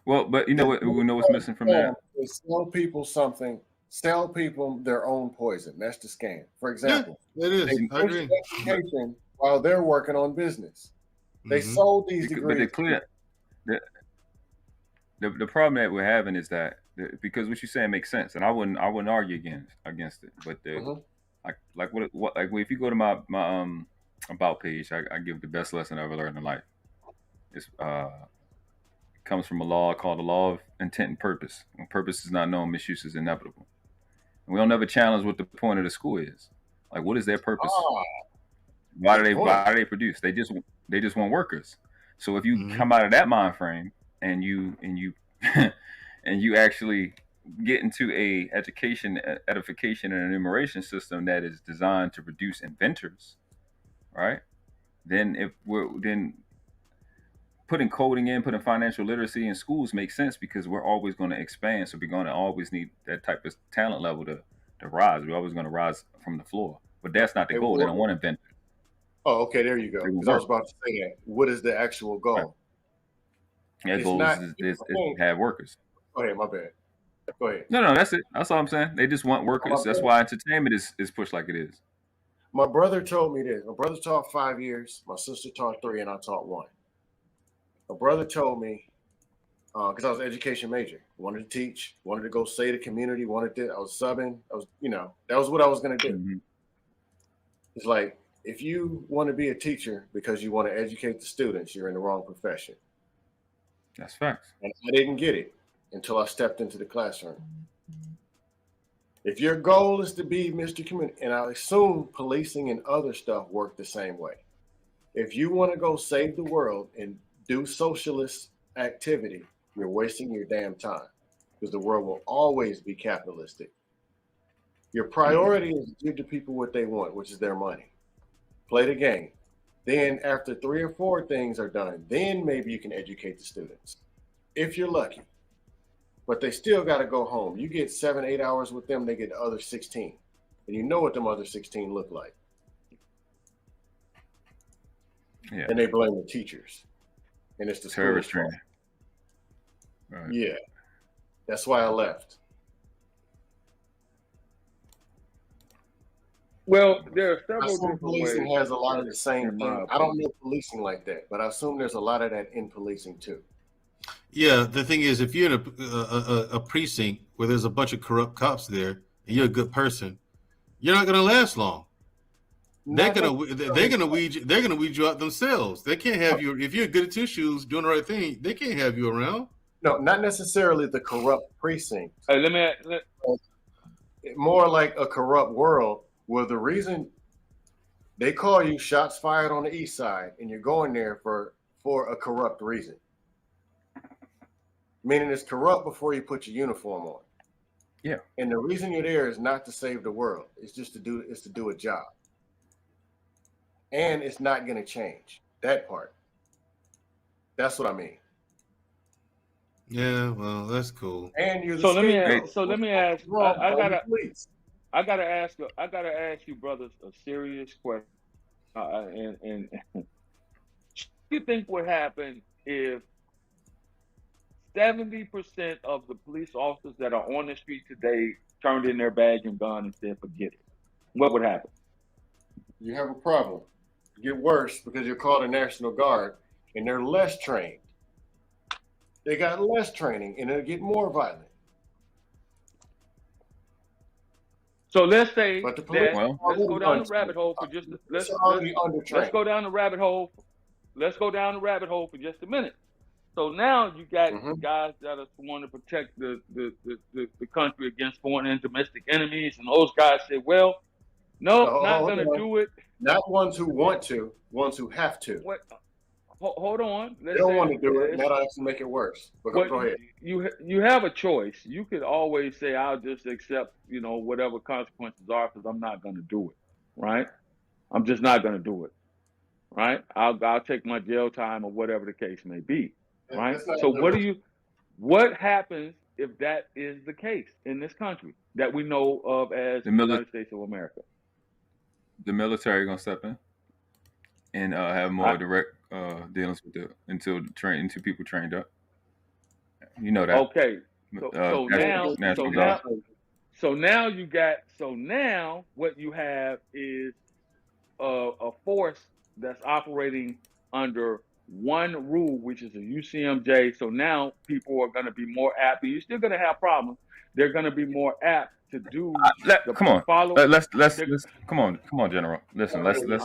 well, but you know what? We know what's missing from that. They sell people something. Sell people their own poison. That's the scam. For example, it is. They push education while they're working on business. They sold these degrees. But the problem that we're having is that because what you're saying makes sense, and I wouldn't argue against it. But if you go to my about page, I give the best lesson I ever learned in life. It's comes from a law called the law of intent and purpose. When purpose is not known, misuse is inevitable. And we don't ever challenge what the point of the school is. Like, what is their purpose? Why do they produce? They just want workers. So if you come out of that mind frame and you and you actually get into a education, edification, and enumeration system that is designed to produce inventors, right? Then putting coding in, putting financial literacy in schools makes sense because we're always going to expand. So we're going to always need that type of talent level to rise. We're always going to rise from the floor. But that's not the goal. They don't want inventors. Oh, okay, there you go. Because I was about to say that. What is the actual goal? Right. That goal is to have workers. Go ahead, my bad. Go ahead. No, that's it. That's all I'm saying. They just want workers. That's why entertainment is pushed like it is. My brother told me this. My brother taught 5 years. My sister taught 3, and I taught 1. My brother told me, because I was an education major, wanted to teach, wanted to go save the community, I was subbing. That was what I was going to do. Mm-hmm. It's like, if you want to be a teacher because you want to educate the students, you're in the wrong profession. That's facts. And I didn't get it until I stepped into the classroom. If your goal is to be Mr. Community, and I assume policing and other stuff work the same way. If you want to go save the world and do socialist activity, you're wasting your damn time because the world will always be capitalistic. Your priority is to give the people what they want, which is their money. Play the game. Then after 3 or 4 things are done, then maybe you can educate the students, if you're lucky. But they still got to go home. You get 7-8 hours with them, they get the other 16. And you know what them other 16 look like. Yeah. And they blame the teachers. And it's the terrorist training. Right. Yeah. That's why I left. Well, there are several different policing ways. Has a lot of the same thing. I don't know policing like that, but I assume there's a lot of that in policing too. Yeah, the thing is, if you're in a precinct where there's a bunch of corrupt cops there, and you're a good person, you're not going to last long. They're gonna weed you out themselves. They can't have you if you're good at 2 shoes doing the right thing. They can't have you around. No, not necessarily the corrupt precinct. Hey, more like a corrupt world where the reason they call you shots fired on the east side and you're going there for for a corrupt reason. Meaning it's corrupt before you put your uniform on. Yeah. And the reason you're there is not to save the world. It's just to do a job. And it's not going to change that part. That's what I mean. Yeah, well, that's cool. And you're the let me ask. I gotta ask you, brothers, a serious question. And what do you think would happen if 70% of the police officers that are on the street today turned in their badge and gun and said, "Forget it"? What would happen? You have a problem. It get worse because you're called a National Guard and they're less trained. They got less training and it'll get more violent. So let's say let's go down the rabbit hole for just let's go down the rabbit hole. Let's go down the rabbit hole for just a minute. So now you got guys that are want to protect the country against foreign and domestic enemies, and those guys say, "Well, no, not going to do it." Not ones who want to, ones who have to. Hold on. They don't want to do it. That'll actually make it worse. But go ahead. You have a choice. You could always say, "I'll just accept, whatever consequences are, because I'm not going to do it." Right? I'm just not going to do it. Right? I'll take my jail time or whatever the case may be. Right? So what happens if that is the case in this country that we know of as the United States of America? The military gonna step in and have more direct dealings with until people trained up. You know that. Okay. So now what you have is a force that's operating under one rule, which is a UCMJ. So now people are going to be more apt. You're still going to have problems. They're going to be more apt to do. Come on, General. Listen, let's do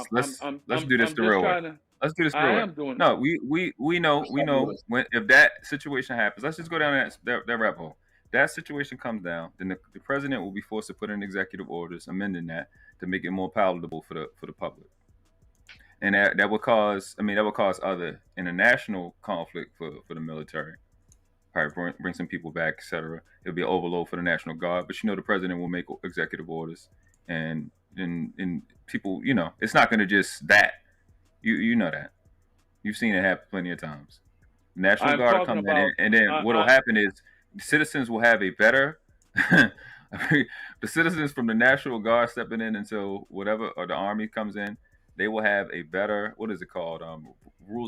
this the real way. Let's do this the real way. No, we know when if that situation happens, let's just go down that rabbit hole. That situation comes down, then the president will be forced to put in executive orders amending that to make it more palatable for the public. And that would cause other international conflict for the military. Probably bring some people back, etc. It'll be an overload for the National Guard, but the president will make executive orders, and people, it's not going to just that. You know that. You've seen it happen plenty of times. National Guard will come in, and then what'll happen is citizens will have a better. The citizens from the National Guard stepping in until whatever, or the Army comes in. They will have a better, rules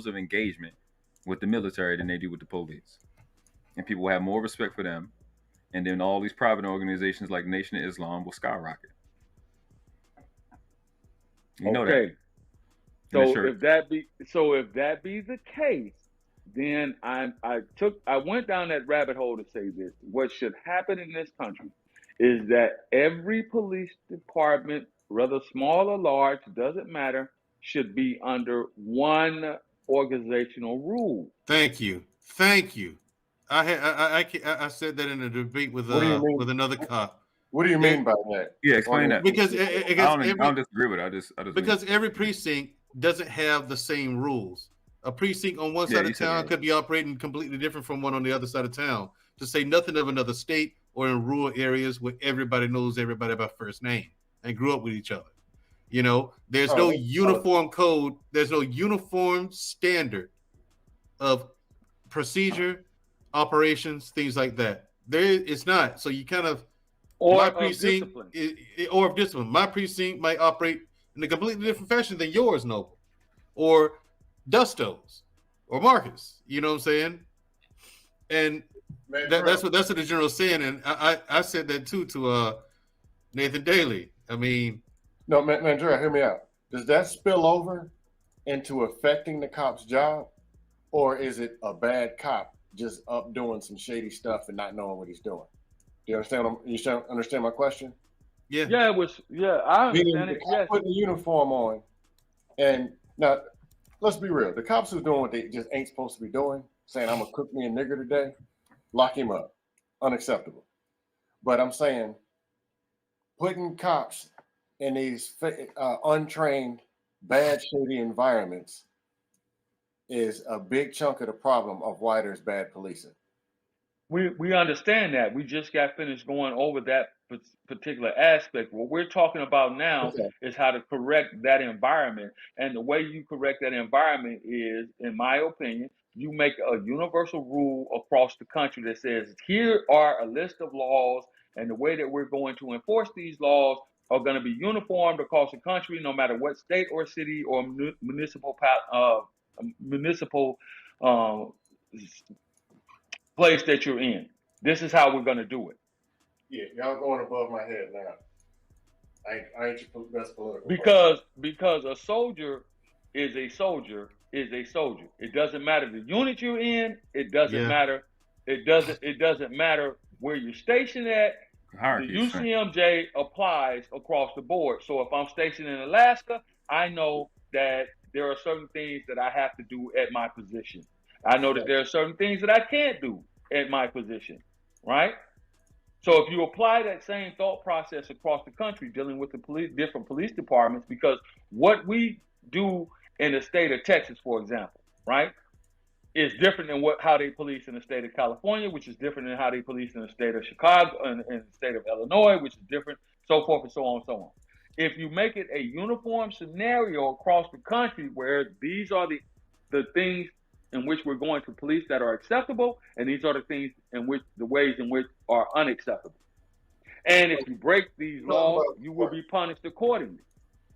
of engagement with the military than they do with the police. And people will have more respect for them. And then all these private organizations like Nation of Islam will skyrocket. You know that. So if that be the case, then I went down that rabbit hole to say this. What should happen in this country is that every police department, whether small or large, doesn't matter, should be under one organizational rule. Thank you. I said that in a debate with another cop. What do you mean by that? Yeah, explain that. Because I don't disagree with it. Because every precinct doesn't have the same rules. A precinct on one side of town could be operating completely different from one on the other side of town. To say nothing of another state or in rural areas where everybody knows everybody by first name and grew up with each other. There's no uniform code. There's no uniform standard of procedure, operations, things like that. It's not. So you kind of, my precinct or of discipline. My precinct might operate in a completely different fashion than yours, Noble, or Dusto's, or Marcus. You know what I'm saying? And that's what the general's saying. And I said that too to Nathan Daly. I mean, no, man, Dre, hear me out. Does that spill over into affecting the cop's job, or is it a bad cop just up doing some shady stuff and not knowing what he's doing? Do you understand? You understand my question? Yeah. Yeah, it was. Yeah, I understand it. Yes. Putting the uniform on, and now let's be real. The cops who's doing what they just ain't supposed to be doing, saying I'm gonna cook me a nigger today, lock him up. Unacceptable. But I'm saying putting cops in these untrained, bad, shady environments is a big chunk of the problem of why there's bad policing. We understand that. We just got finished going over that particular aspect. What we're talking about now is how to correct that environment. And the way you correct that environment is, in my opinion, you make a universal rule across the country that says, here are a list of laws, and the way that we're going to enforce these laws are going to be uniformed across the country, no matter what state or city or municipal place that you're in. This is how we're going to do it. Yeah, y'all going above my head now. I ain't your best political. Because a soldier is a soldier is a soldier. It doesn't matter the unit you're in. It doesn't matter. It doesn't matter where you're stationed at. The UCMJ applies across the board. So if I'm stationed in Alaska, I know that there are certain things that I have to do at my position. I know that there are certain things that I can't do at my position, right? So if you apply that same thought process across the country, dealing with the different police departments, because what we do in the state of Texas, for example, right, is different than how they police in the state of California, which is different than how they police in the state of Chicago and in the state of Illinois, which is different, so forth and so on and so on. If you make it a uniform scenario across the country where these are the things in which we're going to police that are acceptable, and these are the things in which the ways in which are unacceptable. And if you break these laws, you will be punished accordingly.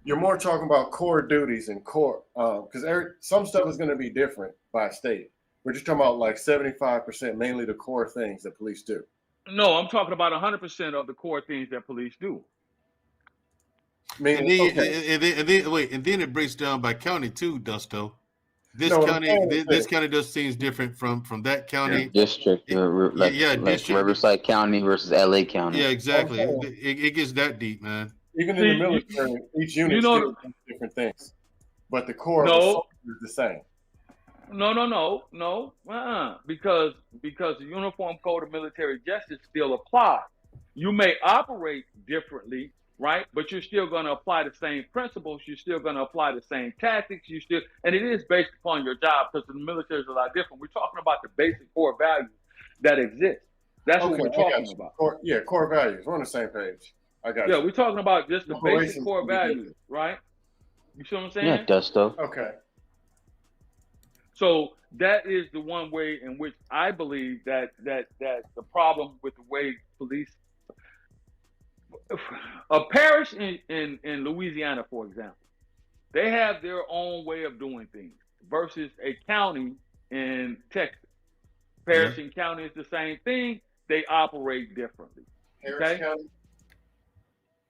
You're more talking about core duties and core, because some stuff is going to be different by state. We're just talking about like 75%, mainly the core things that police do. No, I'm talking about 100% of the core things that police do. And then it breaks down by county too, Dusto. This county does things different from that county. District, district. Riverside County versus LA County. Yeah, exactly. It gets that deep, man. Even in the military, each unit does different things, but the core of the soldier is the same. No. Because the Uniform Code of Military Justice still applies. You may operate differently, right? But you're still going to apply the same principles. You're still going to apply the same tactics. And it is based upon your job, because the military is a lot different. We're talking about the basic core values that exist. That's what we're talking about. Core values. We're on the same page. I got you. Yeah, we're talking about just the basic core values, right? You see what I'm saying? Yeah, Dusto. Okay. So that is the one way in which I believe that the problem with the way police, a parish in Louisiana, for example, they have their own way of doing things versus a county in Texas. Parish and county is the same thing. They operate differently. Parish county.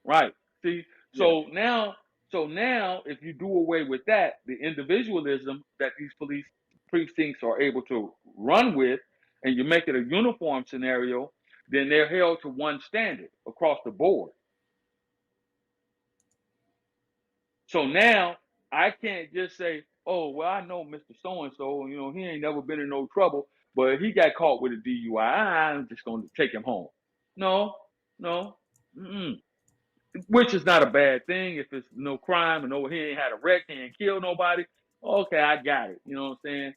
Right. See, so now if you do away with that, the individualism that these police precincts are able to run with, and you make it a uniform scenario, then they're held to one standard across the board. So now I can't just say, oh, well, I know Mr. So-and-so, he ain't never been in no trouble, but he got caught with a DUI. I'm just going to take him home. No. Which is not a bad thing if it's no crime and he ain't had a wreck, he ain't killed nobody. Okay, I got it. You know what I'm saying?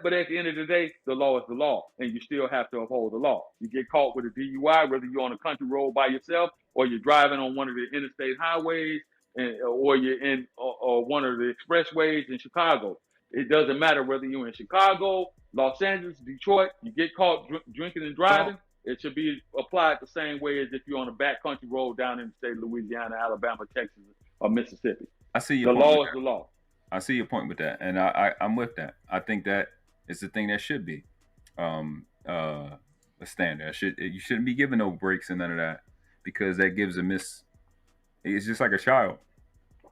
But at the end of the day, the law is the law, and you still have to uphold the law. You get caught with a DUI, whether you're on a country road by yourself or you're driving on one of the interstate highways, or you're in or one of the expressways in Chicago. It doesn't matter whether you're in Chicago, Los Angeles, Detroit. You get caught drinking and driving. It should be applied the same way as if you're on a backcountry road down in the state of Louisiana, Alabama, Texas, or Mississippi. I see your point. The law is the law. I see your point with that, and I'm with that. I think that is the thing that should be a standard. You shouldn't be giving no breaks and none of that, because that gives it's just like a child.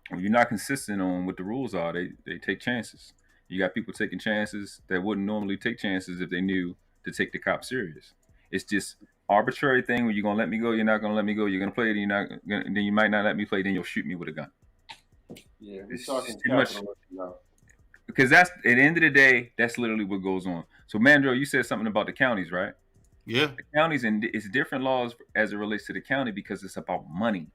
When you're not consistent on what the rules are, they take chances. You got people taking chances that wouldn't normally take chances if they knew to take the cop serious. It's just arbitrary thing where you're gonna let me go, you're not gonna let me go, you're gonna play it, then you might not let me play, then you'll shoot me with a gun. Yeah, we're talking too much now. Because that's at the end of the day, that's literally what goes on. So Mandro, you said something about the counties, right? Yeah. The counties, and it's different laws as it relates to the county because it's about money.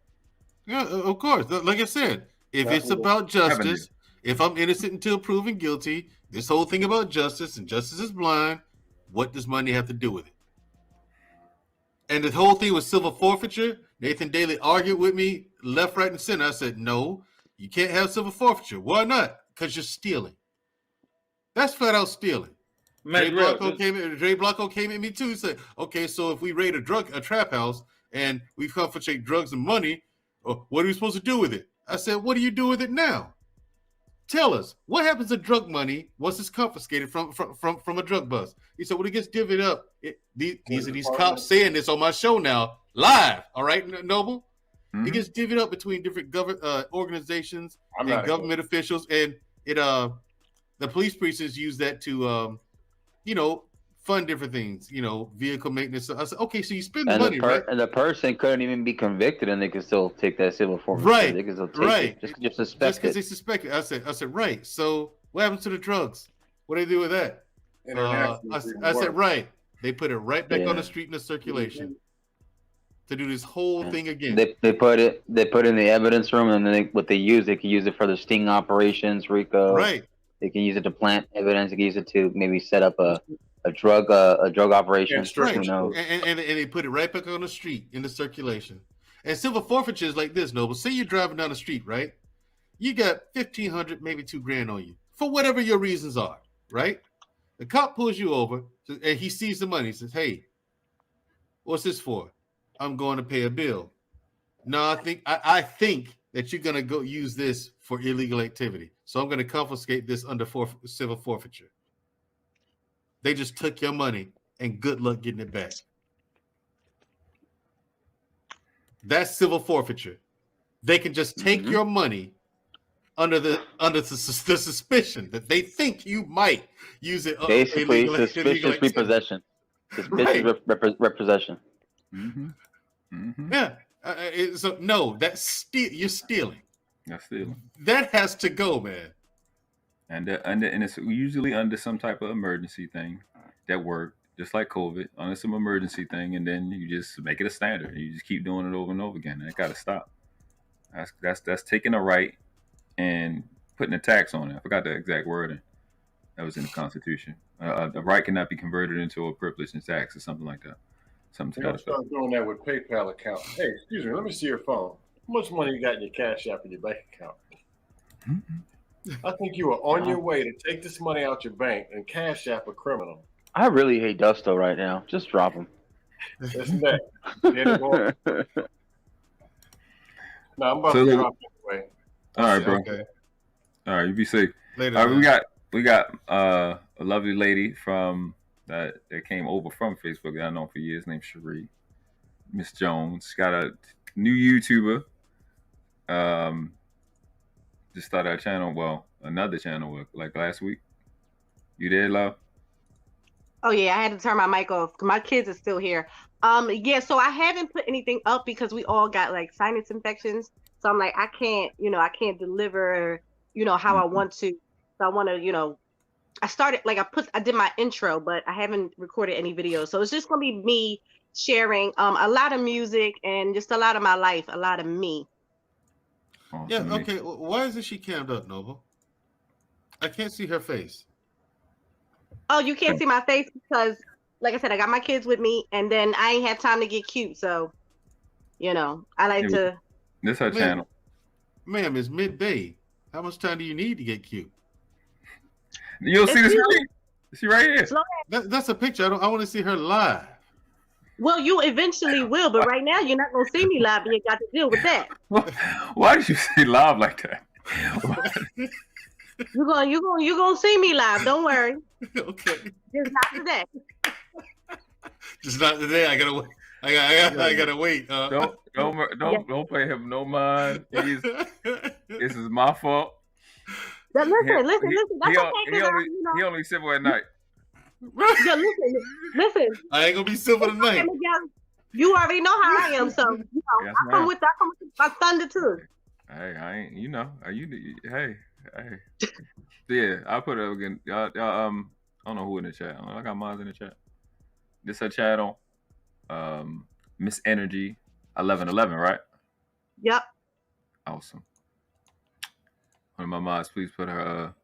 Yeah, of course. Like I said, if it's about justice, if I'm innocent until proven guilty, this whole thing about justice and justice is blind. What does money have to do with it? And the whole thing was civil forfeiture. Nathan Daly argued with me left, right, and center. I said, no, you can't have civil forfeiture. Why not? Because you're stealing. That's flat out stealing. Dre Blanco came at me too. He said, okay, so if we raid a trap house and we confiscate drugs and money, what are we supposed to do with it? I said, what do you do with it now? Tell us, what happens to drug money once it's confiscated from a drug bust? He said, well, it gets divvied up. These are these cops saying this on my show now, live. All right, Noble? Mm-hmm. It gets divvied up between different organizations and government officials, and the police precincts use that to, fund different things, vehicle maintenance. I said, okay, so you spend the money, right? And the person couldn't even be convicted, and they could still take that civil forfeiture. Right, they could still take it, just suspect just because they suspect it. I said, right. So what happens to the drugs? What do they do with that? I said, right. They put it right back on the street in the circulation to do this whole thing again. They put it in the evidence room, and then they can use it for the sting operations, RICO. Right. They can use it to plant evidence. They can use it to maybe set up a drug operation. Right. And they put it right back on the street in the circulation. And civil forfeiture is like this, Noble. Say you're driving down the street, right? You got $1,500, maybe $2,000 on you for whatever your reasons are, right? The cop pulls you over and he sees the money. He says, hey, what's this for? I'm going to pay a bill. No, I think that you're going to go use this for illegal activity. So I'm going to confiscate this under civil forfeiture. They just took your money and good luck getting it back. That's civil forfeiture. They can just take your money under the suspicion that they think you might use it. Basically, suspicious repossession. Suspicious repossession. Mm-hmm. Mm-hmm. Yeah. So no, you're stealing. That's stealing. That has to go, man. And it's usually under some type of emergency thing that worked, just like COVID, under some emergency thing, and then you just make it a standard. You just keep doing it over and over again. That got to stop. That's taking a right and putting a tax on it. I forgot the exact wording that was in the Constitution. A right cannot be converted into a privilege and tax or something like that. Something to start doing that with PayPal account. Hey, excuse me, let me see your phone. How much money you got in your Cash App in your bank account? Mm-hmm. I think you are on your way to take this money out your bank and Cash App a criminal. I really hate Dusto right now. Just drop him. That's that. No, I'm about to drop it anyway. All right, bro. Okay. All right, you be safe. Later. All right, we got a lovely lady from that came over from Facebook that I know for years, named Cherie, Miss Jones. She's got a new YouTuber. Just started a channel. Well, another channel like last week. You there, love? Oh yeah, I had to turn my mic off. My kids are still here. Yeah, so I haven't put anything up because we all got like sinus infections. So I'm like, I can't deliver, how I want to. So I want to, I started like I did my intro, but I haven't recorded any videos. So it's just gonna be me sharing a lot of music and just a lot of my life, a lot of me. Yeah, okay. Why isn't she cammed up, Noble? I can't see her face. Oh, you can't see my face because, like I said, I got my kids with me, and then I ain't have time to get cute. So, I like to. This her channel. Ma'am, it's midday. How much time do you need to get cute? You'll see this right. She right here. That's a picture. I want to see her live. Well, you eventually will, but right now you're not gonna see me live. You got to deal with that. Why did you say live like that? You're gonna see me live. Don't worry. Okay. Just not today. Just not today. I gotta wait. I gotta wait. Don't pay him no mind. This is my fault. Listen. That's okay. He only civil at night. Yo, listen. I ain't gonna be civil tonight. You already know how I am, so I come with my thunder too. Hey, I ain't. Hey. Yeah, I'll put it up again. I don't know who in the chat. I got mine in the chat. This her channel, Miss Energy 1111, right? Yep. Awesome. One of my mods, please put her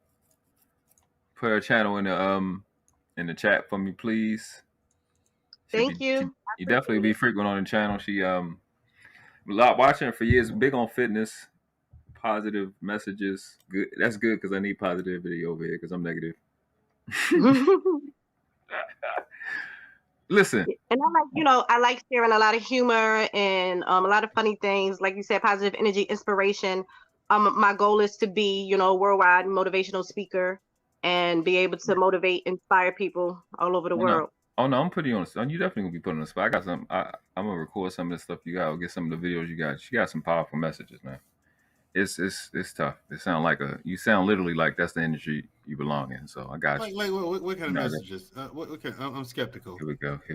put her channel in the chat for me, please. Thank you. You definitely be frequent on the channel. She watching her for years, big on fitness, positive messages. Good. That's good because I need positivity over here because I'm negative. Listen. And I like sharing a lot of humor and a lot of funny things. Like you said, positive energy, inspiration. My goal is to be, a worldwide motivational speaker and be able to motivate, inspire people all over the world. Oh no, I'm putting you on. You definitely gonna be put on the spot. I got some. I'm gonna record some of the stuff you got. I'll get some of the videos you got. You got some powerful messages, man. It's tough. You sound literally like that's the industry you belong in. So I got you. Like what kind of messages? I'm skeptical. Here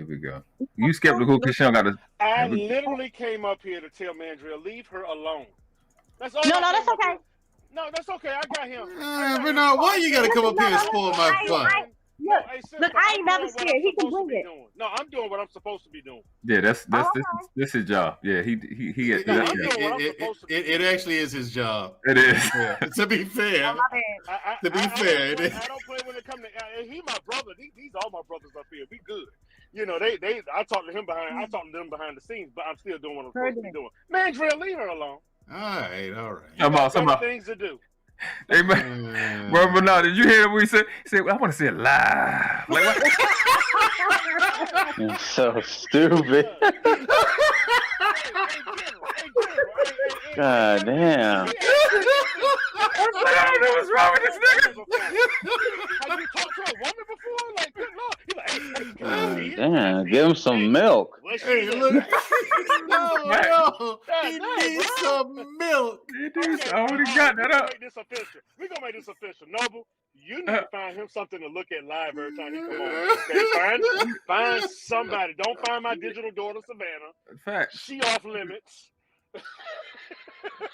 we go. You skeptical because she don't got to. I literally came up here to tell Mandria, leave her alone. That's all. No, that's okay. No, that's okay. I got him. Bernard, why you gotta come up here and spoil my fun? Look, I ain't never scared. He can bring it. No, I'm doing what I'm supposed to be doing. Yeah, this his job. Yeah, it actually is his job. It is. Yeah. To be fair, I don't play when it comes to. He my brother. These all my brothers up here. We good. I talk to him behind. I talk to them behind the scenes, but I'm still doing what I'm supposed to be doing. Mandria, leave her alone. All right. Some things to do. Hey, man. Bro, Bernard, did you hear what he said? He said, I want to see it live. Like, what? You're so stupid. God damn. I don't know what's wrong with this nigga. Have you talked to a woman before? Like, good Lord. He's like, damn, give him some milk. Hey, look. No. He needs some milk. I already got that up. We're going to make this official. Noble, you need to find him something to look at live every time he come on. Okay? Find somebody. Don't find my digital daughter, Savannah. Fact. She off limits.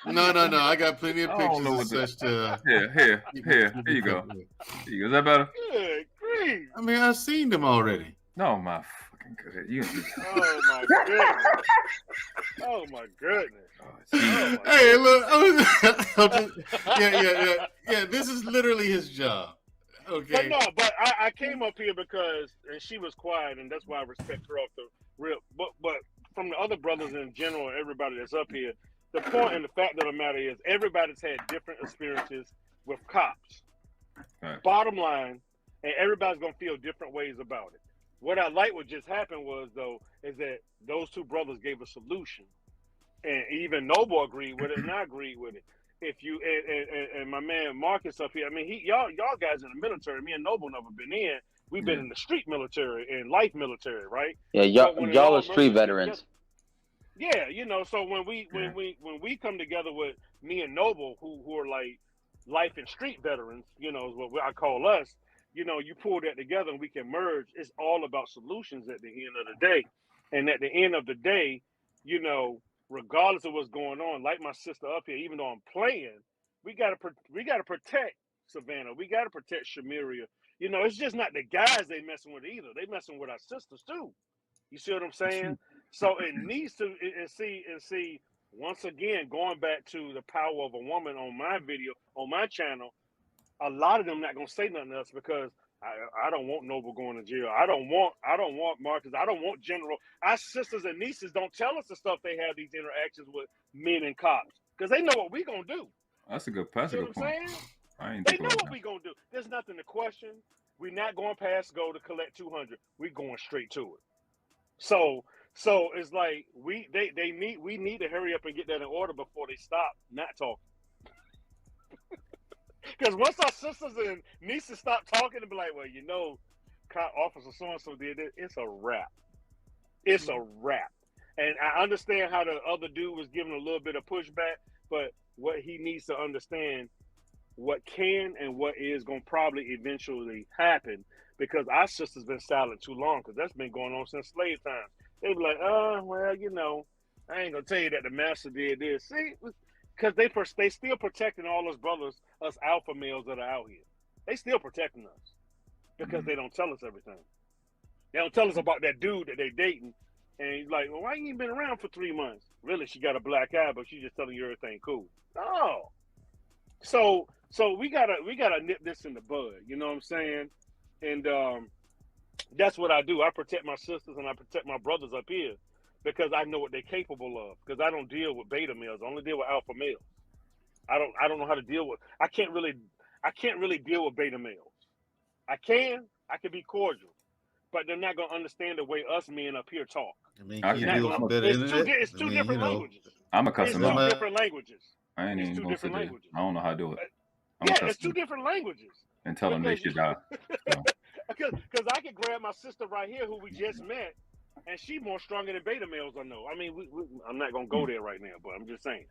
No. I got plenty of pictures of such to. Here you go. Is that better? Good grief. I mean, I've seen them already. No, my fucking good. Oh my goodness. Oh my goodness. Hey, look. Yeah. This is literally his job. Okay. But I came up here because, and she was quiet, and that's why I respect her off the rip. But from the other brothers in general, everybody that's up here, the point and the fact of the matter is everybody's had different experiences with cops. Right. Bottom line, and everybody's gonna feel different ways about it. What I like what just happened was is that those two brothers gave a solution, and even Noble agreed with it, and I agreed with it. If you and my man Marcus up here, I mean, y'all guys in the military. Me and Noble never been in. We've been in the street military and life military, right? Yeah, y'all are street veterans. Yeah, so when we come together with me and Noble, who are like life and street veterans, is what I call us. You pull that together and we can merge. It's all about solutions at the end of the day, and at the end of the day, regardless of what's going on, like my sister up here, even though I'm playing, we gotta protect Savannah. We gotta protect Shamiria. It's just not the guys they messing with either. They messing with our sisters too. You see what I'm saying? So it needs to and see once again, going back to the power of a woman on my video, on my channel, a lot of them not gonna say nothing else because I don't want Noble going to jail. I don't want Marcus. I don't want General. Our sisters and nieces don't tell us the stuff they have these interactions with men and cops because they know what we gonna do. That's a good point. They know what we gonna do. There's nothing to question. We're not going past go to collect 200. We're going straight to it. So it's like we need to hurry up and get that in order before they stop not talking. Because once our sisters and nieces stop talking and be like, well, cop officer so-and-so did it, it's a wrap. It's a wrap. And I understand how the other dude was giving a little bit of pushback, but what he needs to understand, what can and what is going to probably eventually happen, because our sister's been silent too long, because that's been going on since slave times. They be like, I ain't going to tell you that the master did this. See? Because they still protecting all us brothers, us alpha males that are out here. They still protecting us because they don't tell us everything. They don't tell us about that dude that they dating. And he's like, well, why you ain't been around for 3 months? Really, she got a black eye, but she's just telling you everything cool. No. So So we gotta nip this in the bud. You know what I'm saying? And that's what I do. I protect my sisters and I protect my brothers up here because I know what they're capable of. Because I don't deal with beta males. I only deal with alpha males. I don't know how to deal with. I can't really deal with beta males. I can be cordial, but they're not gonna understand the way us men up here talk. I mean, it's two different languages. I'm a customer. It's two different languages. I ain't even two different languages. I don't know how to do it. It's two different languages. And tell them they should die. Because I can grab my sister right here, who we just met, and she more stronger than beta males I know. I mean, I'm not gonna go there right now, but I'm just saying.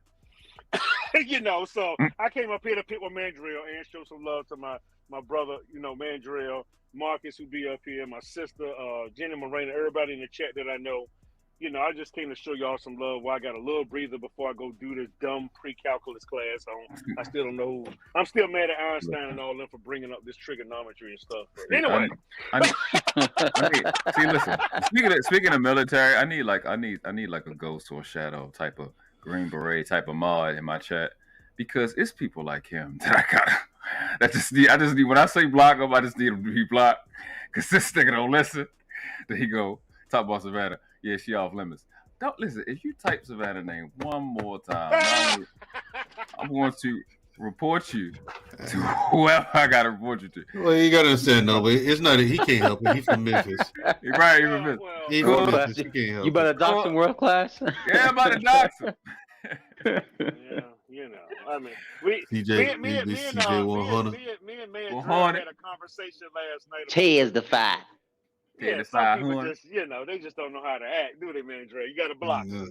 You know, so I came up here to pick with Mandrill and show some love to my brother, you know, Mandrill, Marcus, who be up here, my sister, Jenny Morena, everybody in the chat that I know. You know, I just came to show y'all some love while I got a little breather before I go do this dumb pre-calculus class. I still don't know. I'm still mad at Einstein and all them for bringing up this trigonometry and stuff. But anyway, see, listen. Speaking of military, I need like a ghost or shadow type of Green Beret type of mod in my chat because it's people like him that I just need when I say block him, I just need him to be blocked because this nigga don't listen. Then he go talk about Savannah. Yeah, she off limits. Don't listen. If you type Savannah name one more time, I'm going to report you to whoever I got to report you to. Well, you got to understand, though, but it's not. He can't help it. He's from Memphis. Right, he's from Memphis. He's from Memphis. He can't help you better dox him, world class. Yeah, I'm about to dox him. Yeah, you know. I mean, me and Man had a conversation last night. Cheers the fight. Yeah, some people just, you know, they just don't know how to act, do they, man, Dre? You got to block. No.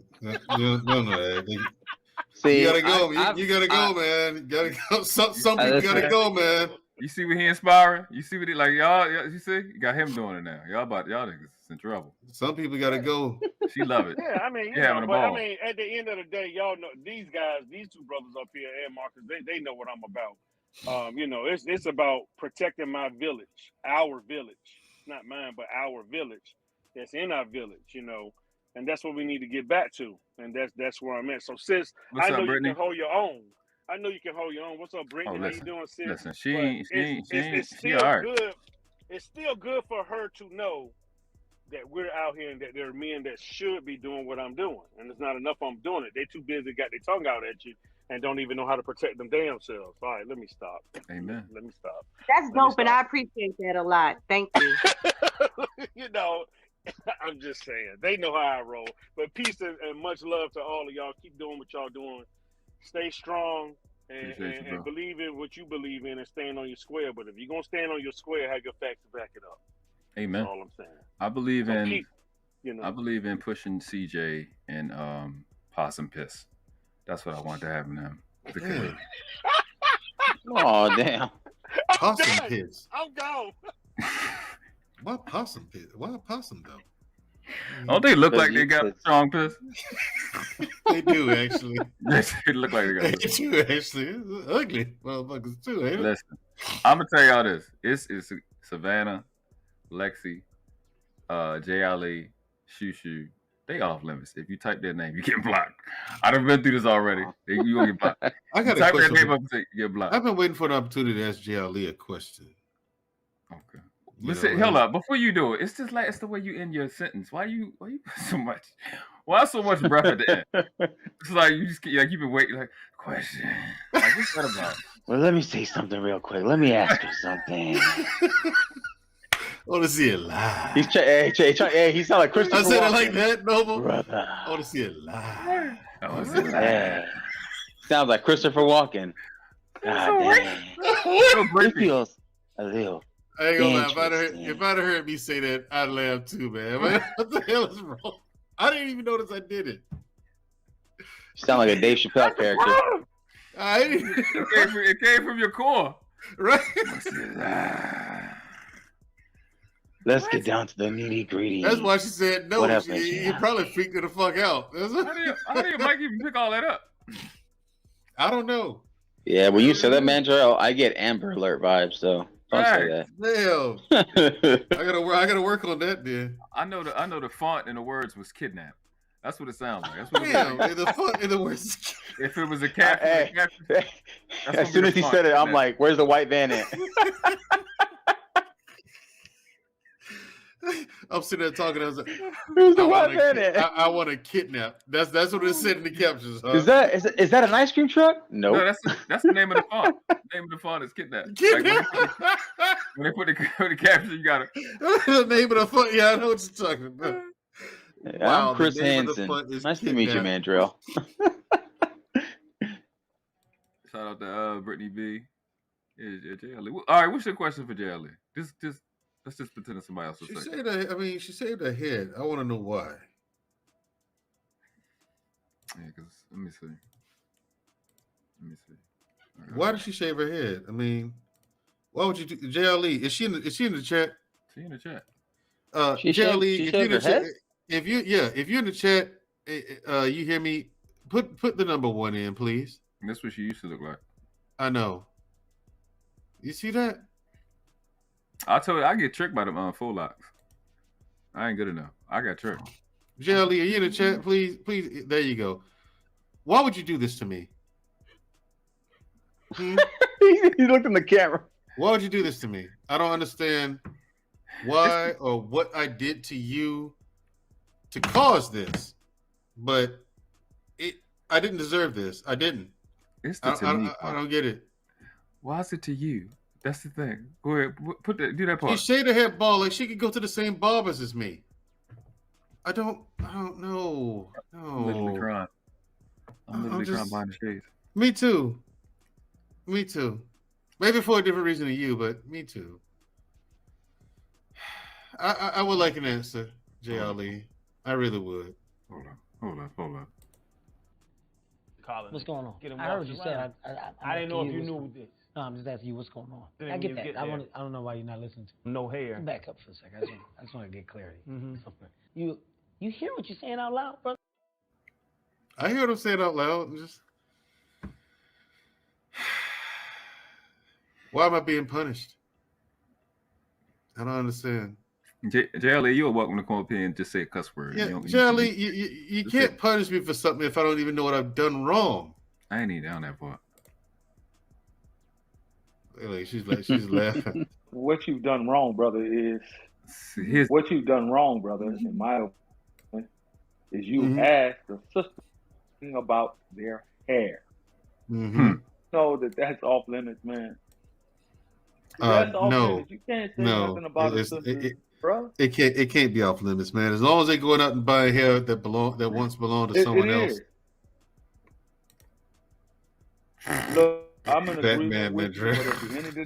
See, you gotta go. You gotta go, man. You gotta go. Some people gotta go, man. You see what he inspiring? You see what he like? Y'all, you see? You got him doing it now. Y'all niggas in trouble. Some people gotta go. She love it. Yeah, I mean, you know, but I mean, at the end of the day, y'all know these guys, these two brothers up here and Marcus, they know what I'm about. You know, it's about protecting my village, our village. Not mine, but our village that's in our village, you know, and that's what we need to get back to, and that's where I'm at. So, sis, I know you can hold your own. I know you can hold your own. What's up, Brittany? How you doing, sis? Listen, it's still all right. good. It's still good for her to know that we're out here and that there are men that should be doing what I'm doing, and it's not enough I'm doing it. They too busy, got their tongue out at you, and don't even know how to protect them damn selves. All right, let me stop. Amen. Let me stop. That's dope, and I appreciate that a lot. Thank you. You know, I'm just saying. They know how I roll. But peace and much love to all of y'all. Keep doing what y'all doing. Stay strong and believe in what you believe in and stand on your square. But if you're going to stand on your square, have your facts to back it up. Amen. That's all I'm saying. I believe in pushing CJ and possum piss. That's what I want to have in them. Oh, damn. Possum piss. I'm gone. Why possum piss? Why possum, though? Don't they look like they got strong piss? They do, actually. They look like they got They do, actually. It's ugly motherfuckers, too, ain't it? Listen, I'm going to tell y'all this. It's Savannah, Lexi, J. Ali, Shushu. They off limits. If you type their name, you get blocked. I done been through this already. You gonna get blocked. I got a question. Name up and say, get blocked. I've been waiting for an opportunity to ask J. Ali a question. Okay. Listen, hold up. Before you do it, it's just like it's the way you end your sentence. Why you put so much? Why so much breath at the end? It's like you just you've been waiting. Like question. Like what's that about? Well, let me say something real quick. Let me ask you something. I want to see it live. He sound like Christopher. I said Walken. it like that, Noble. Brother. I want to see it live. Sounds like Christopher Walken. God damn. It feels a little. I ain't gonna lie. If I'd have heard me say that, I'd laugh too, man. What the hell is wrong? I didn't even notice I did it. You sound like a Dave Chappelle character. It came from your core, right? Let's get down to the nitty gritty. That's why she said no. You probably freaked her the fuck out. How did Mike even pick all that up? I don't know. Yeah, when you said that, Mandrill, I get Amber Alert vibes. So don't say that. Damn. I gotta work on that, then. I know the font and the words was kidnapped. That's what it sounds like. That's what in the worst. If it was a caption, as soon as he said it, I'm like, "Where's the white van at?" I'm sitting there talking. I was like, "Where's the white van at?" I want to kidnap. That's what it said in the captions. Huh? Is that an ice cream truck? Nope. No, that's the name of the font. The name of the font is kidnap. Like when they put the caption, you got it. The name of the font. Yeah, I know what you're talking about. Wow, I'm Chris Hansen. Nice to meet you, Mandrell. Shout out to Brittany B. Yeah, JLE. All right, what's your question for JLE? Just let's just pretend it's somebody else. She saved her head. I want to know why. Yeah, because let me see. Why did she shave her head? I mean, why would you do JLE? Is she in the chat? She in the chat. JLE, if you're in the chat, you hear me, put the number 1 in, please. And that's what she used to look like. I know. You see that? I told you I get tricked by them full locks. I ain't good enough. I got tricked. JLE, are you in the chat? Please. There you go. Why would you do this to me? He looked in the camera. Why would you do this to me? I don't understand why or what I did to you to cause this, but I didn't deserve this. I didn't. I don't get it. Why is it to you? That's the thing. Go ahead, do that part. She shaved her head bald like she could go to the same barbers as me. I don't know. No. I'm literally crying. I'm crying behind the shades. Me too. Maybe for a different reason than you, but me too. I would like an answer, JLE. I really would. Hold on. Colin, what's going on? I heard you said. I didn't know if you knew this. No, I'm just asking you what's going on. I get that. I don't know why you're not listening to me. No hair. Back up for a second. I just want to get clarity. You hear what you're saying out loud, brother? I hear what I'm saying out loud. Why am I being punished? I don't understand. JLE, you're welcome to come up here and just say a cuss word. Yeah, JLE, you can't punish me for something if I don't even know what I've done wrong. I ain't even down that part. She's laughing. What you've done wrong, brother, in my opinion, is you asked the sister about their hair. So that's off limits, man. That's off limits. You can't say nothing about a sister, bro. It can't be off limits, man. As long as they going out and buying hair that once belonged to someone else. Look, I'm in agreement with you, but at the end of the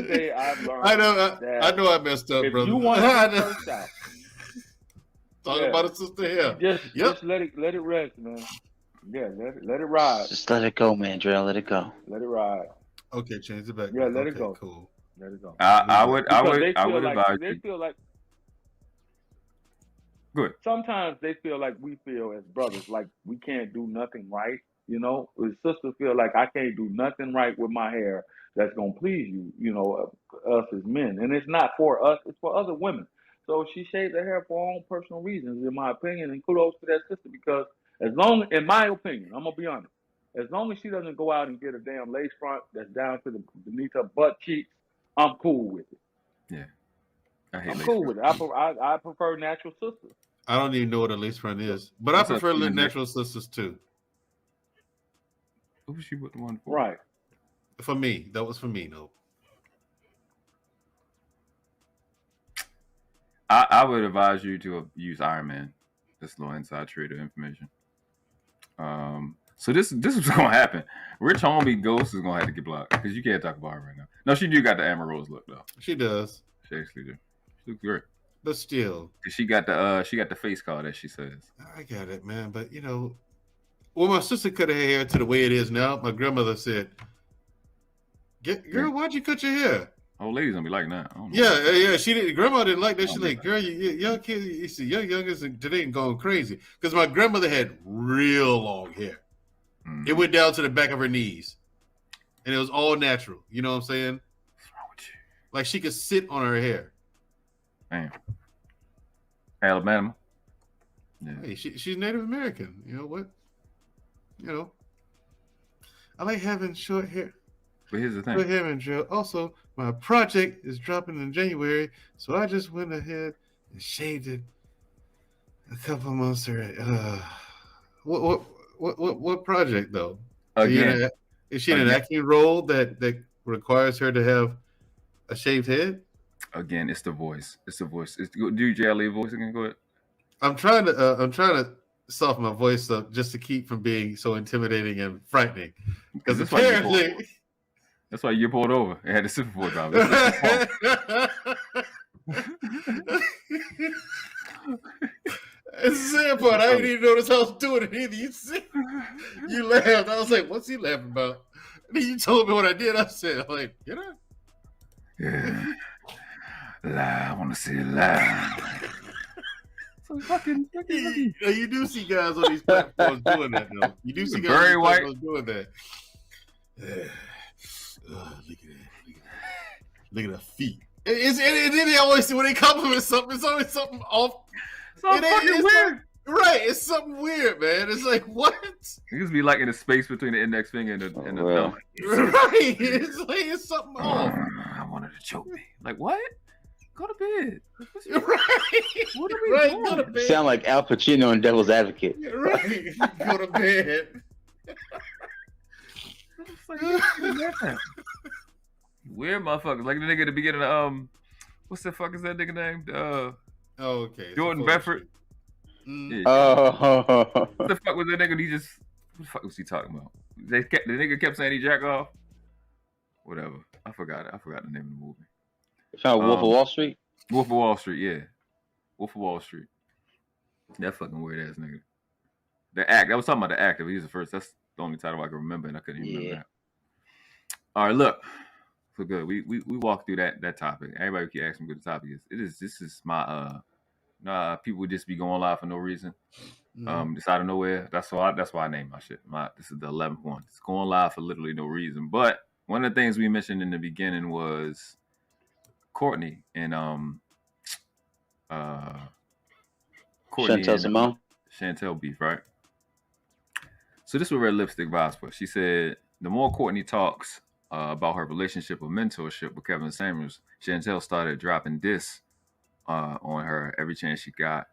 day, I've learned. I know I messed up, if brother. You want to first out. Talking about a sister here. Just let it rest, man. Yeah, let it ride. Just let it go, man, Mandrell. Let it go. Let it ride. Okay, change it back. Yeah, let it go. Cool. Let it go. I would advise they feel like. Good. Sometimes they feel like we feel as brothers, like we can't do nothing right. You know, his sister feel like I can't do nothing right with my hair that's gonna please you. You know, us as men, and it's not for us; it's for other women. So she shaved her hair for her own personal reasons, in my opinion. And kudos to that sister because, in my opinion, I'm gonna be honest. As long as she doesn't go out and get a damn lace front that's down to beneath her butt cheeks, I'm cool with it. Yeah, I'm cool with it. I prefer natural sisters. I don't even know what a lace front is, but I prefer natural sisters too. Who was she with the one for? Right. For me, that was for me. No. I would advise you to use Iron Man. This little inside trader information. So this is what's gonna happen. Rich Homie Ghost is gonna have to get blocked because you can't talk about her right now. No, she do got the Amber Rose look though. She does. She actually do. She looks great. But still, she got the face card as she says. I got it, man. But you know, when my sister cut her hair to the way it is now, my grandmother said, "Girl, why'd you cut your hair?" Old lady's gonna be like that. Yeah. She didn't. Grandma didn't like that. She's like, "Girl, young kids, you see, youngest today ain't going crazy." Because my grandmother had real long hair. Mm-hmm. It went down to the back of her knees, and it was all natural. You know what I'm saying? What's wrong with you? Like she could sit on her hair. Damn. Alabama. Yeah. Hey, she's Native American. You know what? You know, I like having short hair. But here's the thing. Short hair and drill. Also, my project is dropping in January, so I just went ahead and shaved it a couple months already. What project though? Again, is she in an acting role that requires her to have a shaved head? Again, it's the voice. It's the voice. Do your JLA voice again. Go ahead. I'm trying to soften my voice up just to keep from being so intimidating and frightening. Because apparently, that's why you pulled over and had the super voice out. It's the sad part. I didn't even notice I was doing it either. You see, you laughed. I was like, "What's he laughing about?" And then you told me what I did. I said, "I'm like, get up." Yeah. Lie. I want to see it live. So fucking. You do see guys on these platforms doing that, though. You do see guys on these platforms doing that. Look at her feet. And then they always, when they compliment something, it's always something off. So fucking weird. Right, it's something weird, man. It's like, what? It used to be like in the space between the index finger and the thumb. Right, it's like it's something off. I wanted to choke me. Like, what? Go to bed. Right. What are we doing? Go to bed. Sound like Al Pacino in Devil's Advocate. Right. Go to bed. Weird motherfuckers. Like the nigga at the beginning of what's the fuck is that nigga named? Okay. Jordan Bedford. Yeah. Oh. What the fuck was that nigga? What the fuck was he talking about? The nigga kept saying he jack off. Whatever. I forgot it. I forgot the name of the movie. Wolf of Wall Street? Wolf of Wall Street, yeah. Wolf of Wall Street. That fucking weird ass nigga. The act. I was talking about the actor. He was the first. That's the only title I can remember, and I couldn't even remember that. All right, look. So good. We walked through that topic. Everybody keep asking me what the topic is. This is my people would just be going live for no reason. Just out of nowhere. That's why I named my shit. This is the 11th one. It's going live for literally no reason. But one of the things we mentioned in the beginning was Courtney and Courtney Chantel beef, right? So this is what Red Lipstick vibes for. She said the more Courtney talks about her relationship or mentorship with Kevin Samuels, Chantel started dropping diss on her every chance she got,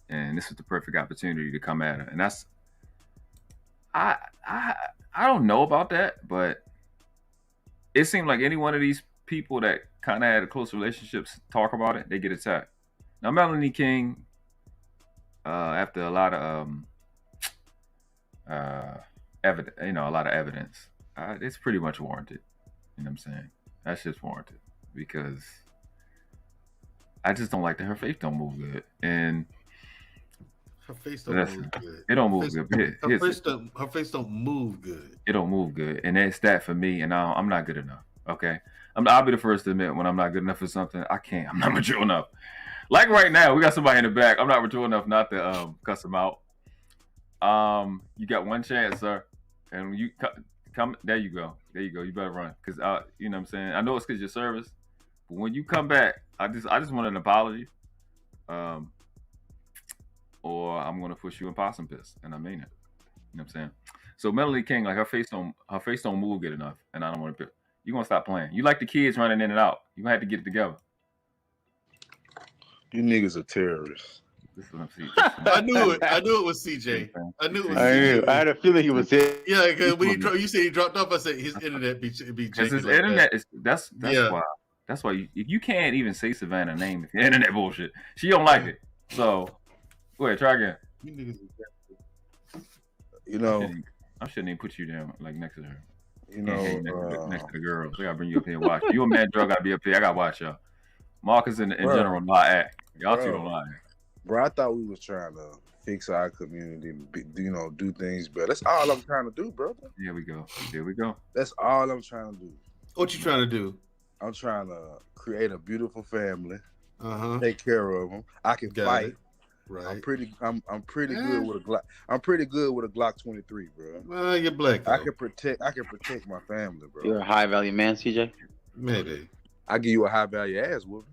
and this was the perfect opportunity to come at her. And that's I don't know about that, but it seemed like any one of these people that kind of had a close relationships talk about it, they get attacked. Now Melanie King, after a lot of evidence, a lot of evidence, it's pretty much warranted. You know what I'm saying? That's just warranted because I just don't like that her face don't move good, and her face don't move good. It don't move good. Her face don't move good. It don't move good, and that's that for me. And I'm not good enough. Okay, I'll be the first to admit when I'm not good enough for something. I'm not mature enough. Like right now, we got somebody in the back. I'm not mature enough not to cuss him out. You got one chance, sir, and when you come, there you go. You better run, cause you know what I'm saying. I know it's cause your service, but when you come back, I just want an apology, or I'm gonna push you in possum piss, and I mean it. You know what I'm saying. So Melanie King, like her face don't move good enough, and I don't want to. You gonna stop playing. You like the kids running in and out. You gonna have to get it together. You niggas are terrorists. This is what I'm seeing. I knew it was CJ. I knew it was CJ. I had a feeling he was here. Yeah, because when you said he dropped off, I said his internet be his internet is that's why. That's why you can't even say Savannah name if your internet bullshit. She don't like it. So go ahead, try again. You know, I shouldn't even put you down like next to her. You know, next to the girls. I gotta bring you up here and watch. You and Mad Drug gotta be up here. I gotta watch y'all. Marcus in general not act. Y'all two don't lie. Bro, I thought we was trying to fix our community, do things better. That's all I'm trying to do, brother. Here we go. That's all I'm trying to do. What you trying to do? I'm trying to create a beautiful family. Take care of them. I can fight. Right. I'm pretty good with a Glock. I'm pretty good with a Glock 23, bro. Well, you're black. Though. I can protect my family, bro. You're a high value man, CJ. Maybe. I give you a high value ass whooping.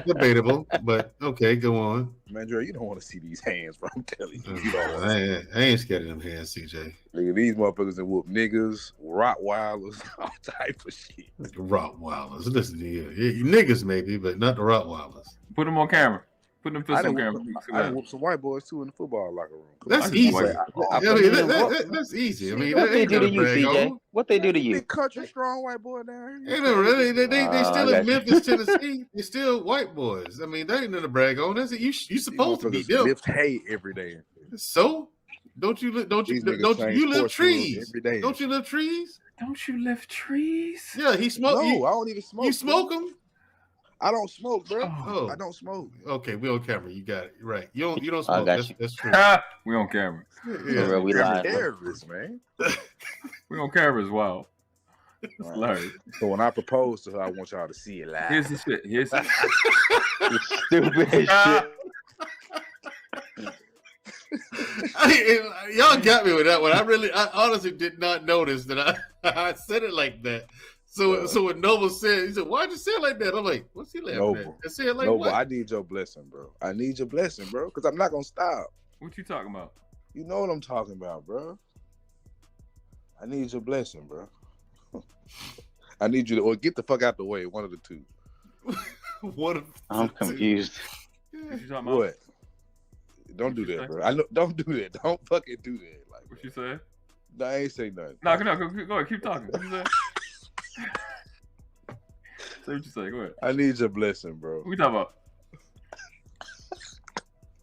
Debatable, but okay, go on. Man, Dre, you don't want to see these hands, bro. I'm telling you. You don't want to I ain't scared of them hands, CJ. Nigga, these motherfuckers that whoop niggas, Rottweilers, all type of shit. Rottweilers. Listen to you. Niggas maybe, but not the Rottweilers. Put them on camera. Put them fists on camera. I whooped some white boys too in the football locker room. That's easy. That's easy. I mean, what they do to you, CJ? What they do to you? Big country strong white boy down here. They still in Memphis, Tennessee. They still white boys. I mean, that ain't nothing to brag on. That's it. You supposed to be them. Lift hay every day. So don't you lift trees every day? Don't you lift trees? Don't you lift trees? Yeah, he smoked. No, I don't even smoke. You smoke them? I don't smoke, bro. Oh. I don't smoke. Okay, we on camera. You got it. Right. You don't smoke. That's true. We on camera. Yeah, we live. Terrorists, man. We on camera as well. Right. So when I propose to her, I want y'all to see it live. Here's the shit. Here's the stupid shit. Y'all got me with that one. I honestly did not notice that I said it like that. So when Noble said, he said, "Why'd you say it like that?" I'm like, "What's he laughing at?" I said like, Noble, what? I need your blessing, bro. I need your blessing, bro, because I'm not gonna stop. What you talking about? You know what I'm talking about, bro. I need your blessing, bro. I need you to, or get the fuck out the way. One of the two. I'm confused. What you talking about? What? Don't do that, bro. I know. Don't do that. Don't fucking do that. Like, what you say? No, I ain't say nothing. No, go ahead. Keep talking. What you say? Say what you say. Go ahead. I need your blessing, bro. What we talking about?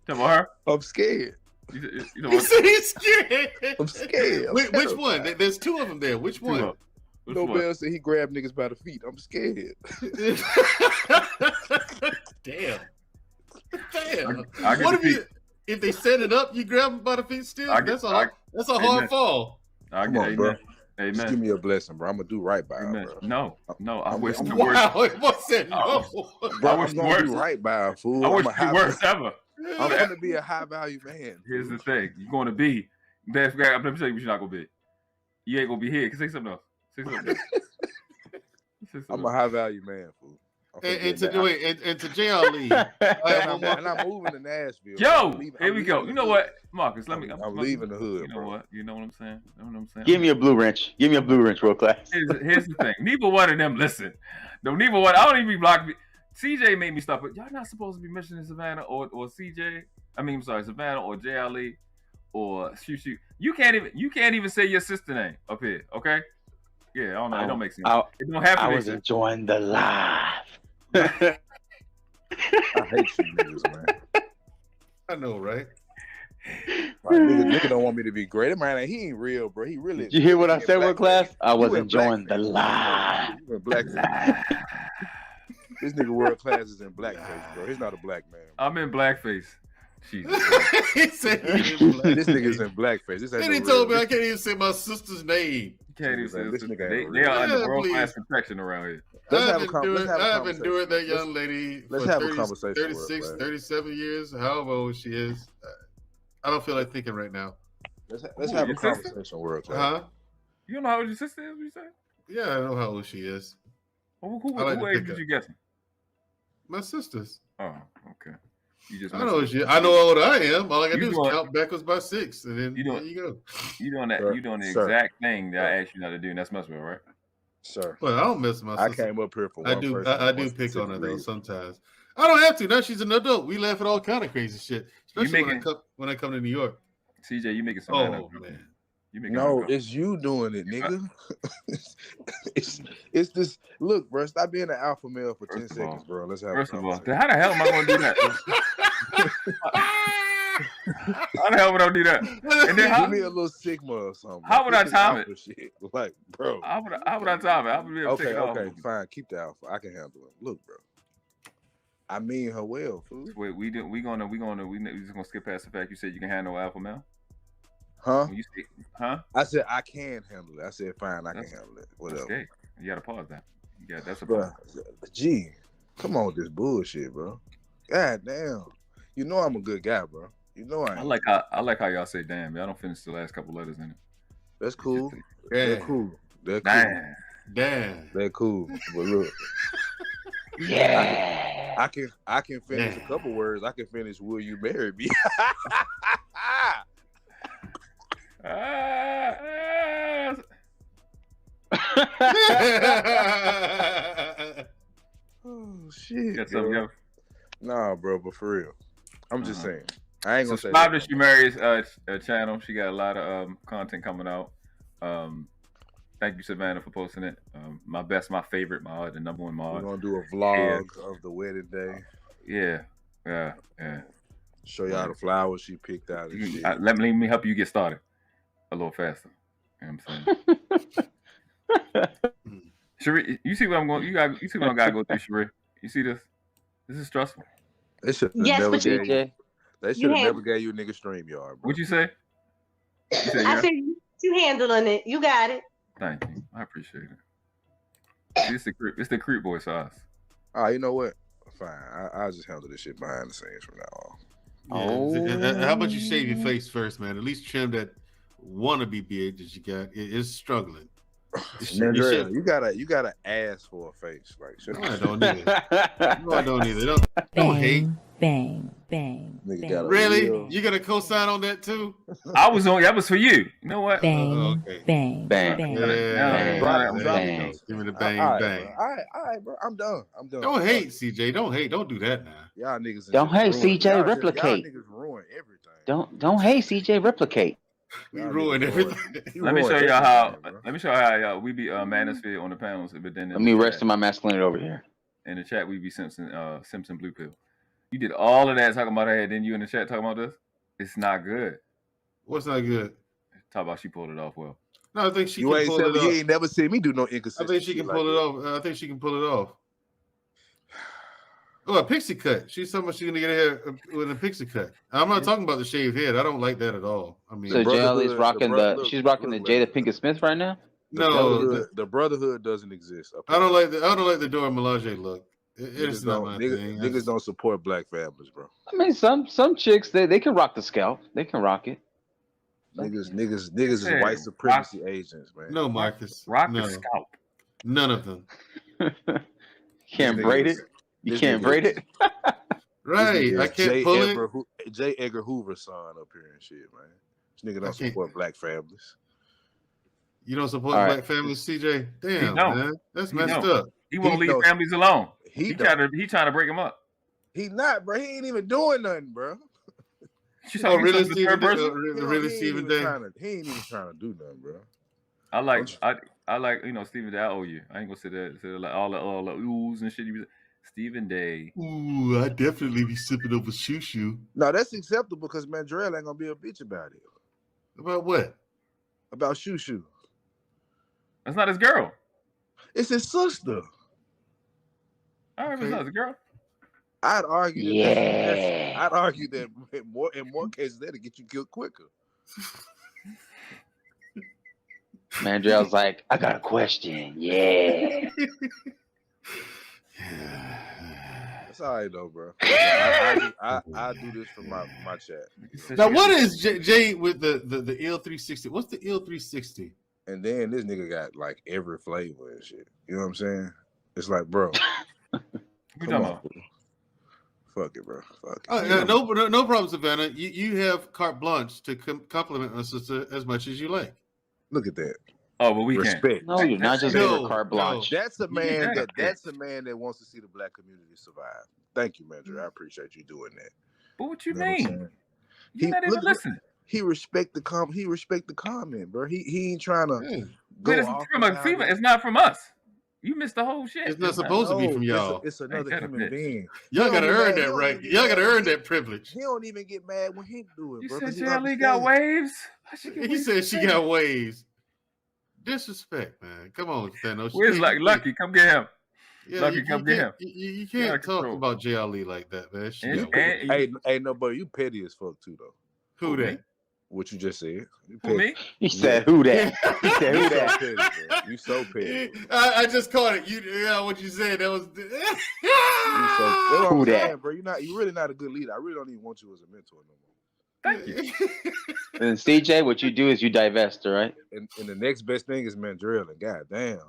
Talking about her? I'm scared. You know what? He's scared. I'm scared. Which one? There's two of them there. Which one? Nobel said he grabbed niggas by the feet. I'm scared. Damn. What if they set it up? You grab them by the feet still? That's a hard fall. Come on, bro. Amen. Just give me a blessing, bro. I'm gonna do right by her, bro. No. I wish the worst. What's that? No. Bro, I'm gonna do right by her, fool. I wish the worst ever. I'm gonna be a high value man. Here's the thing: you're gonna be. I'm gonna tell you what you're not gonna be. You ain't gonna be here. Say something else. Say something else. I'm a high value man, fool. And to jail leave. and I'm moving to Nashville. Yo, here we go. You know what, Marcus? I'm leaving the hood. You know what? You know what I'm saying? You know what I'm saying? Give me a blue wrench. Give me a blue wrench, real class. Here's the thing. Neither one of them listen. No, neither one. I don't even be blocking. CJ made me stop it. Y'all not supposed to be mentioning Savannah or CJ. I mean, I'm sorry, Savannah or JLE or shoot. You can't even say your sister name up here. Okay? Yeah, I don't know. It don't make sense. It don't have to. I was enjoying the live. I hate you niggas, man. I know, right? Nigga don't want me to be great. Man, he ain't real, bro. He really. Did you hear what I said, world class? I was enjoying the live. This nigga world class is in blackface, bro. He's not a black man. I'm in blackface. Jesus. He said this nigga's in blackface. And he told me I can't even say my sister's name. Can't even say this nigga. They are under world class protection around here. I've been doing that young lady for 36, 37 years, however old she is. I don't feel like thinking right now. Let's have a conversation, world class. Huh? You don't know how old your sister is? What you say? Yeah, I know how old she is. Well, who age did you guess? My sister's. Oh, okay. You just I know how old I am. All I gotta do is count backwards by 6, and then there you go. You doing that? You doing the exact thing that I asked you not to do, and that's Maxwell, right? Sir. Well, I don't mess with my sister. I came up here for I do pick on her though sometimes. I don't have to. Now she's an adult. We laugh at all kind of crazy shit, especially when I come to New York. CJ, you making some man. No, it's you doing it, nigga. it's this. Look, bro, stop being an alpha male for 10 seconds, bro. Let's have. First of all, how the hell am I going to do that? How the hell would I do that? And then give me a little Sigma or something. How would I time it? Shit. Like, bro. How would I time it? I would be able to take it off. Fine. Keep the alpha. I can handle it. Look, bro. I mean her well, fool. Wait, we just gonna skip past the fact you said you can handle alpha male. Huh? You say, huh? I said I can handle it. I said fine, I can handle it. Whatever. Okay. You gotta pause that. Yeah, that's a bro. Gee, come on with this bullshit, bro. God damn. You know I'm a good guy, bro. You know I am. I like how y'all say damn. Y'all don't finish the last couple letters in it. That's cool. They're cool. They're cool. Damn. They're cool. But look. Yeah. I can finish a couple words. I can finish. Will you marry me? Oh shit! Got something else? Nah, bro, but for real, I'm just saying. I ain't gonna say subscribe that. to Maree's channel. She got a lot of content coming out. Thank you, Savannah, for posting it. My favorite mod, the number one mod. We're gonna do a vlog of the wedding day. Yeah. Show y'all the flowers she picked out. And shit. Let me help you get started a little faster. You know what I'm saying? Sheree, you see what I'm going? You see what I gotta go through, Sheree? You see this? This is stressful. They should have never gave you. They should have never gave you a nigga StreamYard, bro. What'd you say? I said you handling it. You got it. Thank you. I appreciate it. It's the creep boy sauce. You know what? Fine. I'll just handle this shit behind the scenes from now on. How about you shave your face first, man? At least trim that wannabe beard that you got. It's struggling. Mandrell, you gotta ask for a face. Like, no, I don't need it. No, I don't either. Don't hate. Bang. Really? You gonna co-sign on that too? That was for you. You know what? Bang. Bang. Give me the bang. All right, bro. I'm done. Don't hate, CJ. Don't hate. Don't do that now. Y'all niggas. Don't hate, CJ. Replicate. Y'all niggas ruin everything. Don't hate, CJ. Replicate. We ruin everything. Let me show y'all how we be manosphere on the panels, but then let me rest in my masculinity over here. In the chat, we be Simpson Blue Pill. You did all of that talking about her head, then you in the chat talking about this. It's not good. What's not good? Talk about she pulled it off well. No, I think she can pull it off. You ain't never seen me do no inconsistent. I think she can pull it off. I think she can pull it off. Oh, a pixie cut. She's talking about she's gonna get her hair with a pixie cut. I'm not talking about the shaved head. I don't like that at all. I mean, so JL's rocking she's rocking the Jada Pinkett Smith right now. No, the brotherhood doesn't exist. I don't like the Dora Milaje look. It's not my thing. Niggas don't support black families, bro. I mean, some chicks they can rock the scalp. They can rock it. Niggas is white supremacy agents, man. No, Marcus. Rock the scalp. None of them. Can't braid it. You can't braid it. Right. I can't pull it. J. Edgar Hoover's son up here and shit, man. This nigga don't support black families. You don't support black families, CJ? Damn, man. That's messed up. He won't leave families alone. He trying to break them up. He not, bro. He ain't even doing nothing, bro. Really, Stephen Day? Really, Stephen Day? He ain't even trying to do nothing, bro. I like Stephen Day. I owe you. I ain't gonna say like all the oohs and shit. Stephen Day. Ooh, I definitely be sipping over shoo. No, that's acceptable because Mandrell ain't gonna be a bitch about it. About what? About shoo. That's not his girl. It's his sister. All right, it's not his girl. I'd argue that. I'd argue that in more cases that'll get you killed quicker. Mandrell's like, I got a question. Yeah. That's all right though, bro. I do this for my chat. Now, what is Jay with the ill 360? What's the ill 360? And then this nigga got like every flavor and shit. You know what I'm saying? It's like, bro. Come on. Fuck it, bro. Fuck it. No problem, Savannah. You have carte blanche to compliment my sister as much as you like. Look at that. Oh, but we respect. Can't. No, you're not just giving carte blanche. That's a man that's a man that wants to see the black community survive. Thank you, Mandrell. I appreciate you doing that. But what you mean? You're not even listening. He respect the comment, bro. He ain't trying to go off. It's not from us. You missed the whole shit. It's not supposed to be from y'all. It's another human being. Y'all gotta earn that right. Y'all gotta earn that privilege. He don't even get mad when he do it, you bro. You said JLE got waves? He said she got waves. Disrespect, man. Come on, Thanos. Where's Lucky? Come get him. Yeah, Lucky, come get him. You can't talk about JLE like that, man. Hey, no, but you petty as fuck too, though. Who that? What you just said. Who, me? He said, who that? He said, who that? Petty, you so petty. I just caught it. What you said. That was. Who that? Bro, you're really not a good leader. I really don't even want you as a mentor no more. Thank you. And CJ, what you do is you divest, all right? And the next best thing is Mandrell. And goddamn.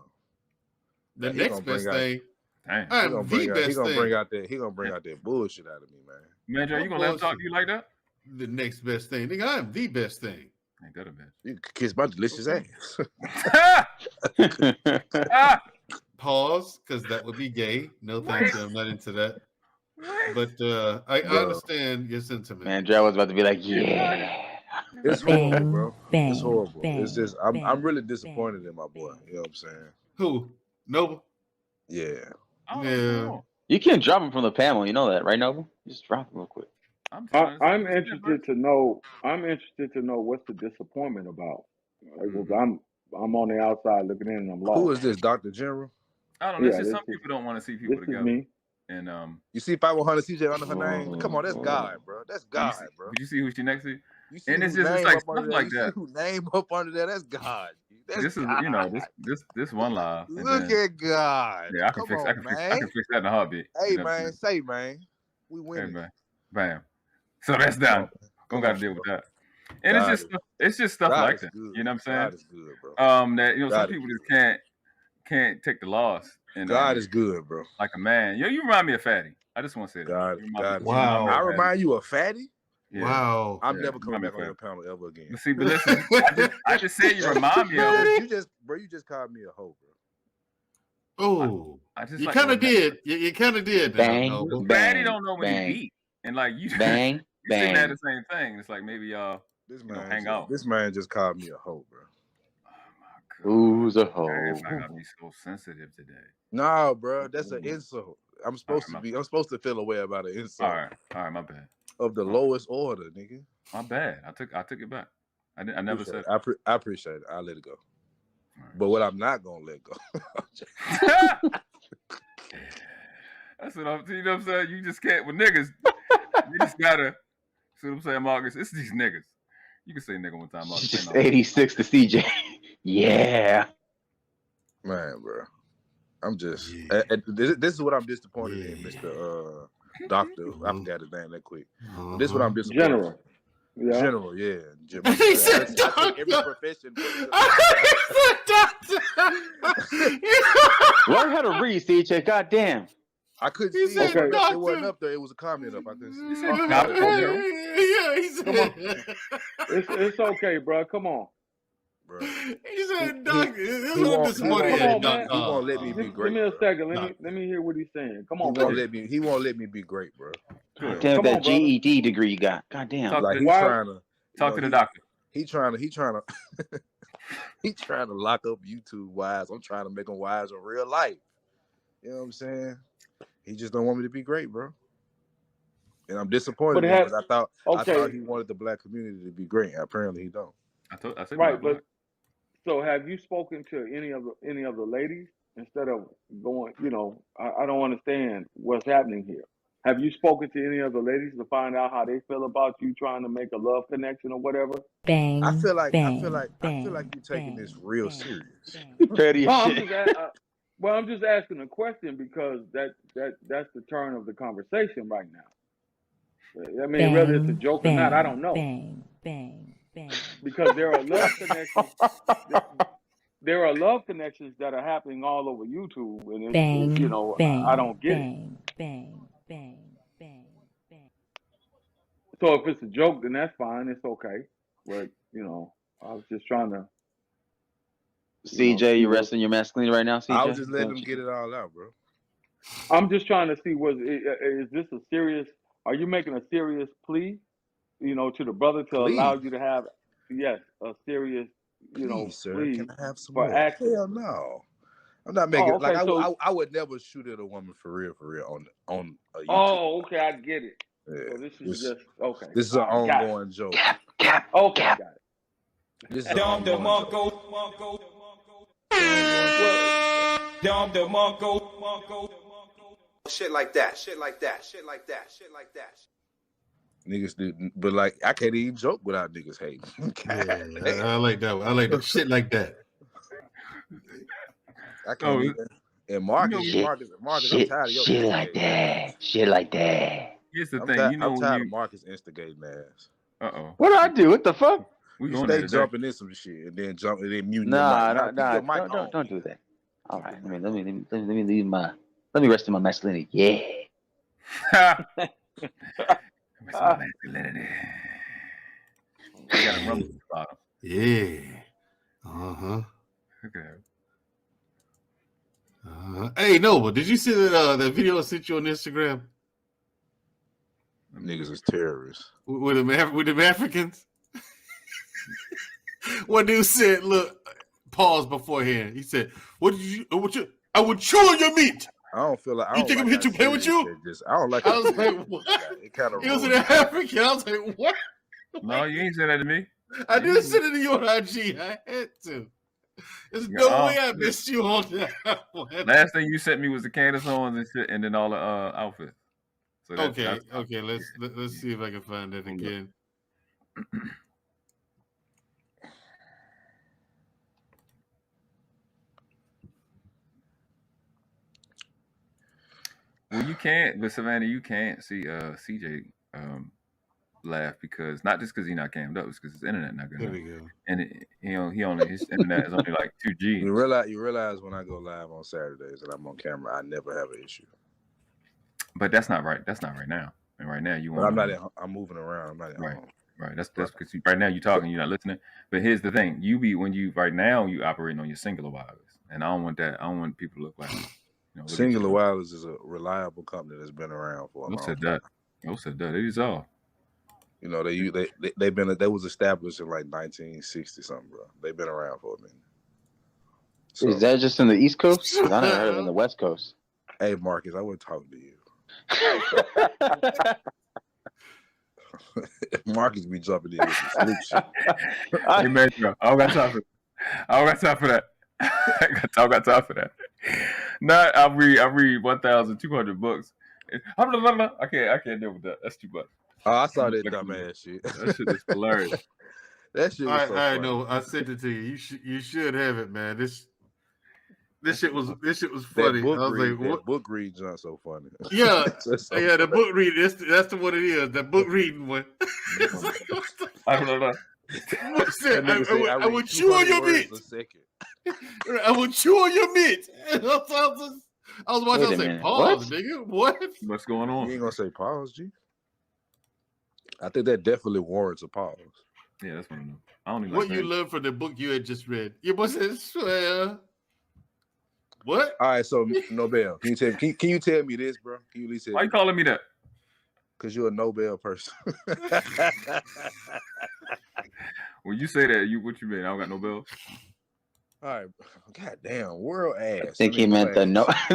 The next best thing Damn. I'm the best He gonna thing. bring out that bullshit out of me, man. Man, Joe, you gonna let him talk to you like that? The next best thing, nigga. I am the best thing. Ain't that a bitch? You can kiss my delicious ass. Pause, because that would be gay. No, thank you. I'm not into that. But I understand your sentiment. Man, Joe was about to be like, yeah. It's horrible, bro. It's horrible. It's just I'm really disappointed in my boy. You know what I'm saying? Who? Noble? Yeah. Yeah. You can't drop him from the panel. You know that, right, Noble? Just drop him real quick. I'm interested to know. I'm interested to know what's the disappointment about. I'm on the outside looking in, and I'm lost. Who is this, Dr. General? I don't know. It's just some people don't want to see people together. Me. And you see 500 CJ under her name? Come on, that's God, bro. That's God, bro. Did you see who she next to? And it's just like stuff like that. Who name up under there? That's God. This is this one live. Look at God. Yeah, I can fix that in a heartbeat. Hey man, we win. Hey man, bam. So that's done. Don't got to deal with that. And it's just stuff like that. Good. You know what I'm saying? God is good, bro. That some people just can't take the loss. And God is good, bro. Like a man. Yo, you remind me of Fatty. I just want to say that. God. Wow. I remind you of Fatty? Yeah. Wow. I'm never coming back on your panel ever again. But see, but listen, I just said you remind me of it. You just called me a hoe, bro. Oh, you kind of did. You kind of did. Fatty don't know when he beat. And like you bang, you saying that the same thing. It's like maybe y'all hang out. This man just called me a hoe, bro. Who's a hoe? I gotta be so sensitive today. No, bro, that's an insult. I'm supposed to feel a way about an insult. All right, my bad. Of the lowest order, nigga. My bad. I took it back. I never said. I appreciate it. I'll let it go. Right. But what I'm not gonna let go. That's what I'm. You know what I'm saying? You just can't with niggas. You just gotta. See what I'm saying, Marcus? It's these niggas. You can say nigga one time, Marcus. Just 86 to CJ. Yeah. Man, bro. I'm just. This is what I'm disappointed in, Mr. Doctor. I forgot his name that quick. This is what I'm disappointed. General. Yeah. General, yeah. He said doctor. Every profession. Learn how to read, CJ. Goddamn. I couldn't see it. It wasn't up there. It was a comment up. I couldn't see it. Yeah, he said. It's okay, bro. Come on. Bro. He said, "Doctor, it's a little disappointing." He won't let me be great. Give me a second. Let me hear what he's saying. Come on, He won't let me be great, bro. Damn, that GED degree you got. Goddamn. Like he's trying to talk to the doctor. He trying to he's trying to lock up YouTube wise. I'm trying to make him wise in real life. You know what I'm saying? He just don't want me to be great, bro. And I'm disappointed because I thought he wanted the black community to be great. Apparently he don't. I said right, but so have you spoken to any of the ladies instead of going? You know, I don't understand what's happening here. Have you spoken to any of the ladies to find out how they feel about you trying to make a love connection or whatever? I feel like you're taking this real serious. Petty I'm just asking a question because that's the turn of the conversation right now. I mean, whether it's a joke or not, I don't know. Because there are love connections. There are love connections that are happening all over YouTube, and I don't get it. So if it's a joke, then that's fine. It's okay. But I was just trying to. CJ, you resting your masculinity right now, CJ? I was just letting him get it all out, bro. I'm just trying to see, is this a serious, are you making a serious plea, to the brother to allow you to have, a serious, Please, sir, plea can I have some for more? action? Hell no. I'm not making, I would never shoot at a woman for real on a YouTube. Oh, okay, I get it. Yeah. So this is just, okay. This is an ongoing joke. Cap. Okay, got it. This is an ongoing joke. Shit like that. Niggas do, but like I can't even joke without niggas hating. Yeah, I like that one. I like that shit like that. I can't even. And Marcus, I'm tired of your shit like that. Shit like that. Here's the thing, I'm tired of Marcus instigating ass. What do I do? What the fuck? You stay jumping in some shit and then mute. Nah, don't do that. All right, let me leave my Let me rest in my masculinity. Yeah. Masculinity. You got a rumble bottom. Yeah. Uh-huh. Okay. Hey, Nova, did you see that video I sent you on Instagram? Niggas is terrorists. With them Africans? One dude said, look, pause beforehand. He said, I would chew on your meat. I don't feel like you think I'm hit you play with you? I don't like. I was like, what? It kind of. It was an African. I was like, what? No, you ain't said that to me. I didn't send it to you on IG. I had to. There's no way I missed you on that one. Last thing you sent me was the Candace Owens and shit, and then all the outfits. So okay. Let's see if I can find that again. Well, you can't, but Savannah, you can't see CJ laugh because not just because he's not cammed up, it's because his internet not good. There we go. And his internet is only like 2G. You realize when I go live on Saturdays and I'm on camera, I never have an issue. But that's not right. That's not right now. And right now you want. I'm moving around. I'm not at home. Right. That's because right now you're talking, you're not listening. But here's the thing: you operating on your singular wireless, and I don't want that. I don't want people to look like. Singular Wireless is a reliable company that's been around for a long time. Who said that? It is all. You know, they was established in like 1960 something, bro. They've been around for a minute. So, is that just in the East Coast? Because I never heard of it in the West Coast. Hey, Marcus, I wasn't talking to you. Marcus be jumping in with some sleep shit. Hey, man, I don't got time for that. I got time for that. Not I read 1,200 books. I can't deal with that. That's too much. Oh, I saw that dumbass shit. That shit is hilarious. That shit was so funny. I know. I sent it to you. You should have it, man. This shit was funny. That book read John so funny. Yeah, the book read. That's the one it is. The book reading one. I don't know. I would chew on your meat. I would chew on your meat. I was watching. I was like, pause, nigga. What? What's going on? You ain't gonna say pause, G? I think that definitely warrants a pause. Yeah, that's what I know. I don't even what you learned from the book you had just read. Your boy said, swear. What? All right, so Nobel, can you tell me this, bro? Can you at least why you calling me that? Because you're a Nobel person. When you say that, what you mean? I don't got Nobel. All right, goddamn, world ass. I think he meant the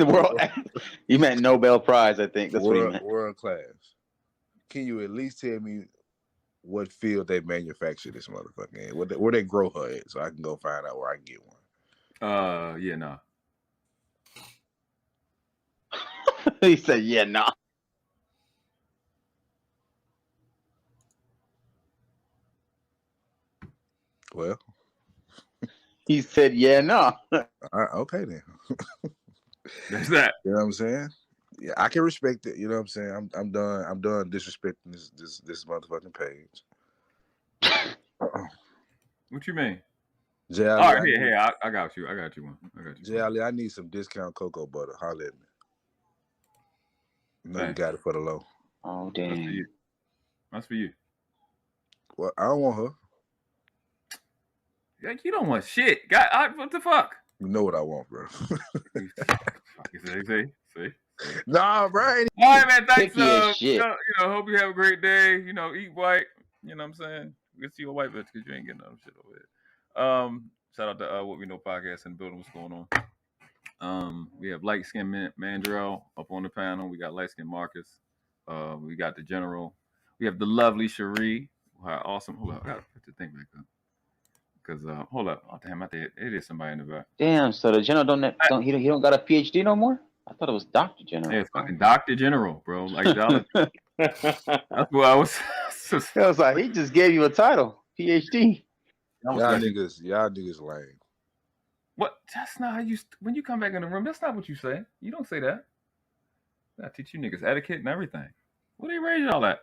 world. He meant Nobel Prize. I think that's what he meant. World class. Can you at least tell me what field they manufacture this motherfucker in? Where they grow her at, so I can go find out where I can get one. Yeah, nah. He said, yeah, nah. Well, he said, yeah, no. Okay, then. That's that. You know what I'm saying? Yeah, I can respect it. You know what I'm saying? I'm done disrespecting this motherfucking page. What you mean? Jay, all right, hey, I got you. I got you one. Jay, I need some discount cocoa butter. Holler at me. No, you got it for the low. Oh, damn. That's for you. Well, I don't want her. You don't want shit. What the fuck? You know what I want, bro. See? Nah, bro. All right, man. Thanks. Hope you have a great day. Eat white. You know what I'm saying? Get to your white bitch because you ain't getting no shit over here. Shout out to What We Know Podcast in the building. What's going on? We have light skinned Mandrell up on the panel. We got light skinned Marcus. We got the General. We have the lovely Cherie. Awesome. Hold on, I gotta put the thing back up. Because hold up, damn, I think it is somebody in the back. Damn, so the General he don't got a PhD no more? I thought it was Dr. General. Yeah, it's fucking Dr. General, bro. Like that's what I was. I was like, he just gave you a title, PhD. Y'all niggas lame. What? That's not how you. When you come back in the room, that's not what you say. You don't say that. I teach you niggas etiquette and everything. What do you raise y'all at?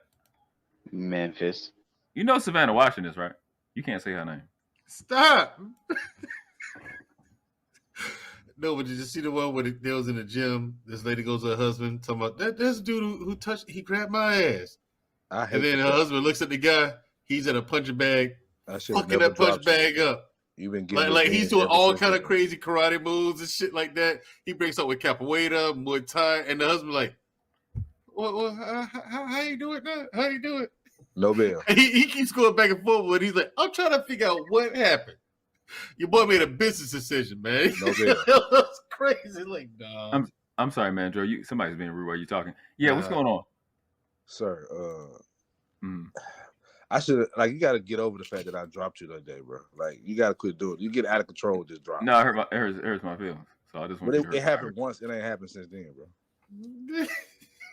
Memphis. You know Savannah watching this, right? You can't say her name. Stop. No, but did you see the one where they was in the gym? This lady goes to her husband, talking about that. This dude who he grabbed my ass. And then her husband looks at the guy. He's at a punching bag, fucking that punch bag up. You've been getting like he's doing all kind of crazy karate moves and shit like that. He breaks up with capoeira, Muay Thai, and the husband like, well how you do it now? How you do it? No bail. He keeps going back and forth, but he's like, I'm trying to figure out what happened. Your boy made a business decision, man. No bail. That's crazy. Like, nah. I'm sorry, man, Joe. Somebody's being rude while you talking. Yeah, what's going on, sir? I should you got to get over the fact that I dropped you that day, bro. Like, you got to quit doing it. You get out of control with this drop. No, it hurts my feelings. So I just want. But it happened once. It ain't happened since then, bro.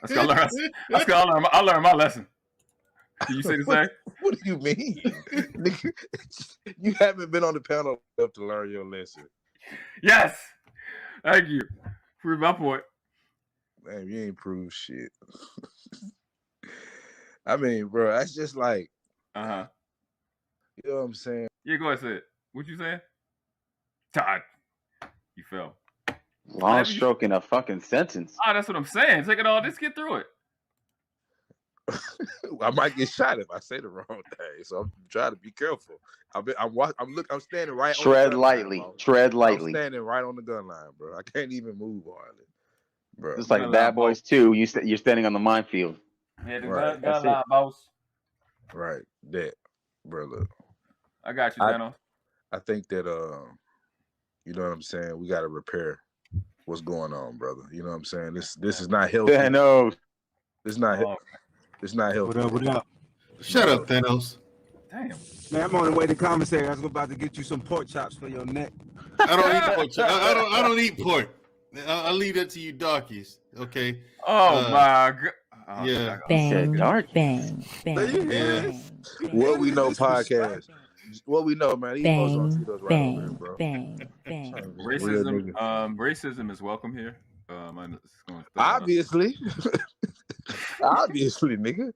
I learned my lesson. Can you say the same? What do you mean? You haven't been on the panel enough to learn your lesson. Yes. Thank you. Prove my point. Man, you ain't proved shit. I mean, bro, that's just like, you know what I'm saying? Yeah, go ahead, say it. What you saying? Todd, you fell. Long stroke in a fucking sentence. That's what I'm saying. Take it all. Just get through it. I might get shot if I say the wrong thing, so I'm trying to be careful. I'm standing right. Tread lightly. Line, Tread lightly. I'm standing right on the gun line, bro. I can't even move hardly, bro. It's like Bad Boys 2. You're standing on the minefield. Yeah, the gun line, boss. Right, that, bro. Look, I got you, Dano. I think that you know what I'm saying. We got to repair what's going on, brother. You know what I'm saying. This is not healthy. Thanos. It's not healthy. It's not healthy. What up? Shut up, Thanos. Damn. Man, I'm on the way to commissary. I was about to get you some pork chops for your neck. I don't eat pork. I don't eat pork. I'll leave that to you darkies. Okay. Oh my god. Oh, yeah. Bang, bang. Yeah. What we know podcast. What we know, man. These folks don't see those right over here, bro. Bang. Racism is welcome here. Obviously. Obviously, nigga.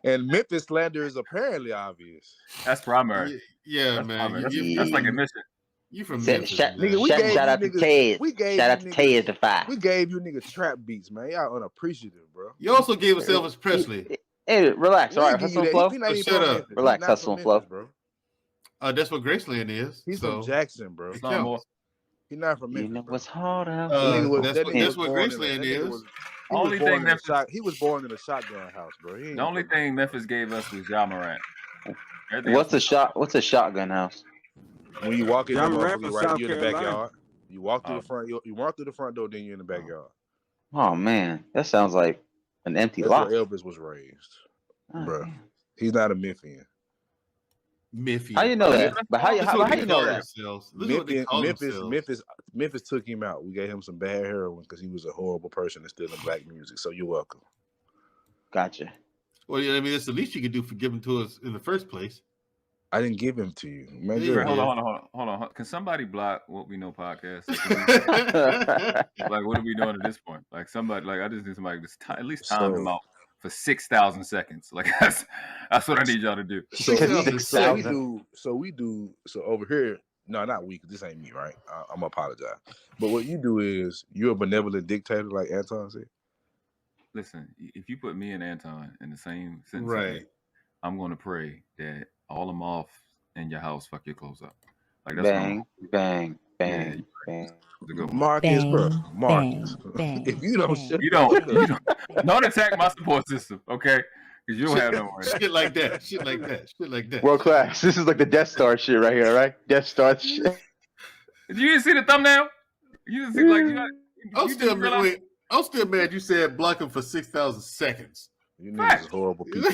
And Memphis slander is apparently obvious. That's primary. Yeah, that's man. That's like admission. You from Memphis? Shout out to Ted. Shout out to Ted the 5. We gave you niggas trap beats, man. Y'all unappreciative, bro. You also gave us Elvis Presley. Hey, relax. All right, hustle and flow. Shut up. Relax, hustle and flow, bro. That's what Graceland is. He's from Jackson, bro. He's not from Memphis. You know what's hard out. That's what Graceland is. He was born in a shotgun house, bro. The only thing Memphis gave us was Ja Morant. What's a shotgun house? When you walk in, you're right in the backyard. You walk through the front. You walk through the front door, then you're in the backyard. Oh man, that sounds like an empty That's lot. where Elvis was raised, bro. He's not a Memphian. How you know that? But how you know that? Memphis took him out. We gave him some bad heroin because he was a horrible person and stealing black music. So you're welcome. Gotcha. Well, yeah, I mean, that's the least you could do for giving to us in the first place. I didn't give him to you. Man, Hold on. Can somebody block What We Know podcast? Like, what are we doing at this point? Like, somebody, I just need somebody to at least time him out for 6,000 seconds. Like, that's what I need y'all to do. So we do. So over here, no, not we, because this ain't me, right? I'm gonna apologize. But what you do is you're a benevolent dictator, like Anton said. Listen, if you put me and Anton in the same sentence, right, I'm going to pray that all the moths in your house fuck your clothes up. Like, that's bang. Marcus, bro. Marcus. If you don't shut don't attack my support system, okay? Because you don't have no one. Shit like that. World class. This is like the Death Star shit right here, right? Death Star shit. Did you see the thumbnail? You didn't see I'm still mad you said block him for 6,000 seconds. You niggas horrible people.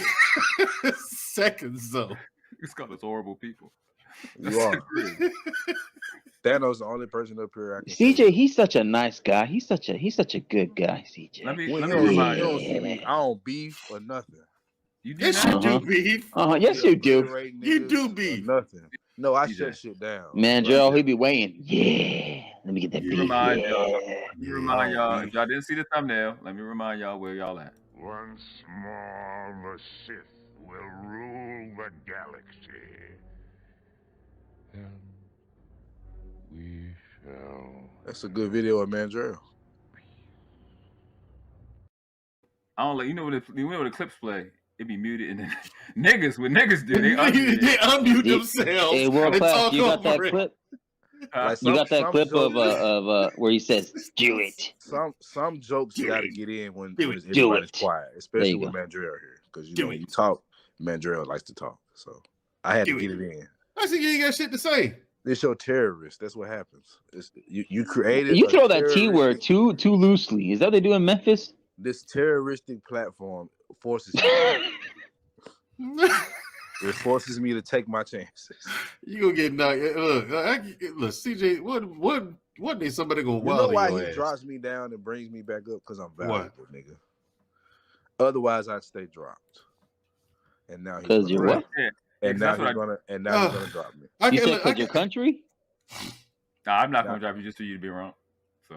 Seconds though. It's called us horrible people. You are. Thanos the only person up here. CJ, he's such a nice guy. He's such a good guy, CJ. Let me remind you. I don't beef or nothing. Yes, you do beef. Yes, you do. You do beef. Nothing. No, I shut shit down. Man, Joe, he be weighing. Yeah. Let me get that beef. Remind y'all. If y'all didn't see the thumbnail, let me remind y'all where y'all at. Once more, the Sith will rule the galaxy. And we shall That's a good video of Mandrell. I don't like, you know when the clips play, it be muted, and then niggas do they unmute themselves. Hey, world class, you got that clip? You got that clip of where he says, "Do it." Some jokes got to get in when everybody's quiet, especially with Mandrell here, because you talk. Mandrell likes to talk, so I had to get it in. I said you ain't got shit to say. It's your terrorist. That's what happens. You created. You throw that T word too loosely. Is that what they do in Memphis? This terroristic platform forces it forces me to take my chances. You gonna get knocked. Look, CJ. What day somebody gonna wild? You know why he drops me down and brings me back up? Because I'm valuable, nigga. Otherwise, I'd stay dropped. And now he's you're what? And now he's gonna drop me. You said because your country? Nah, I'm not gonna drop you just for you to be wrong. So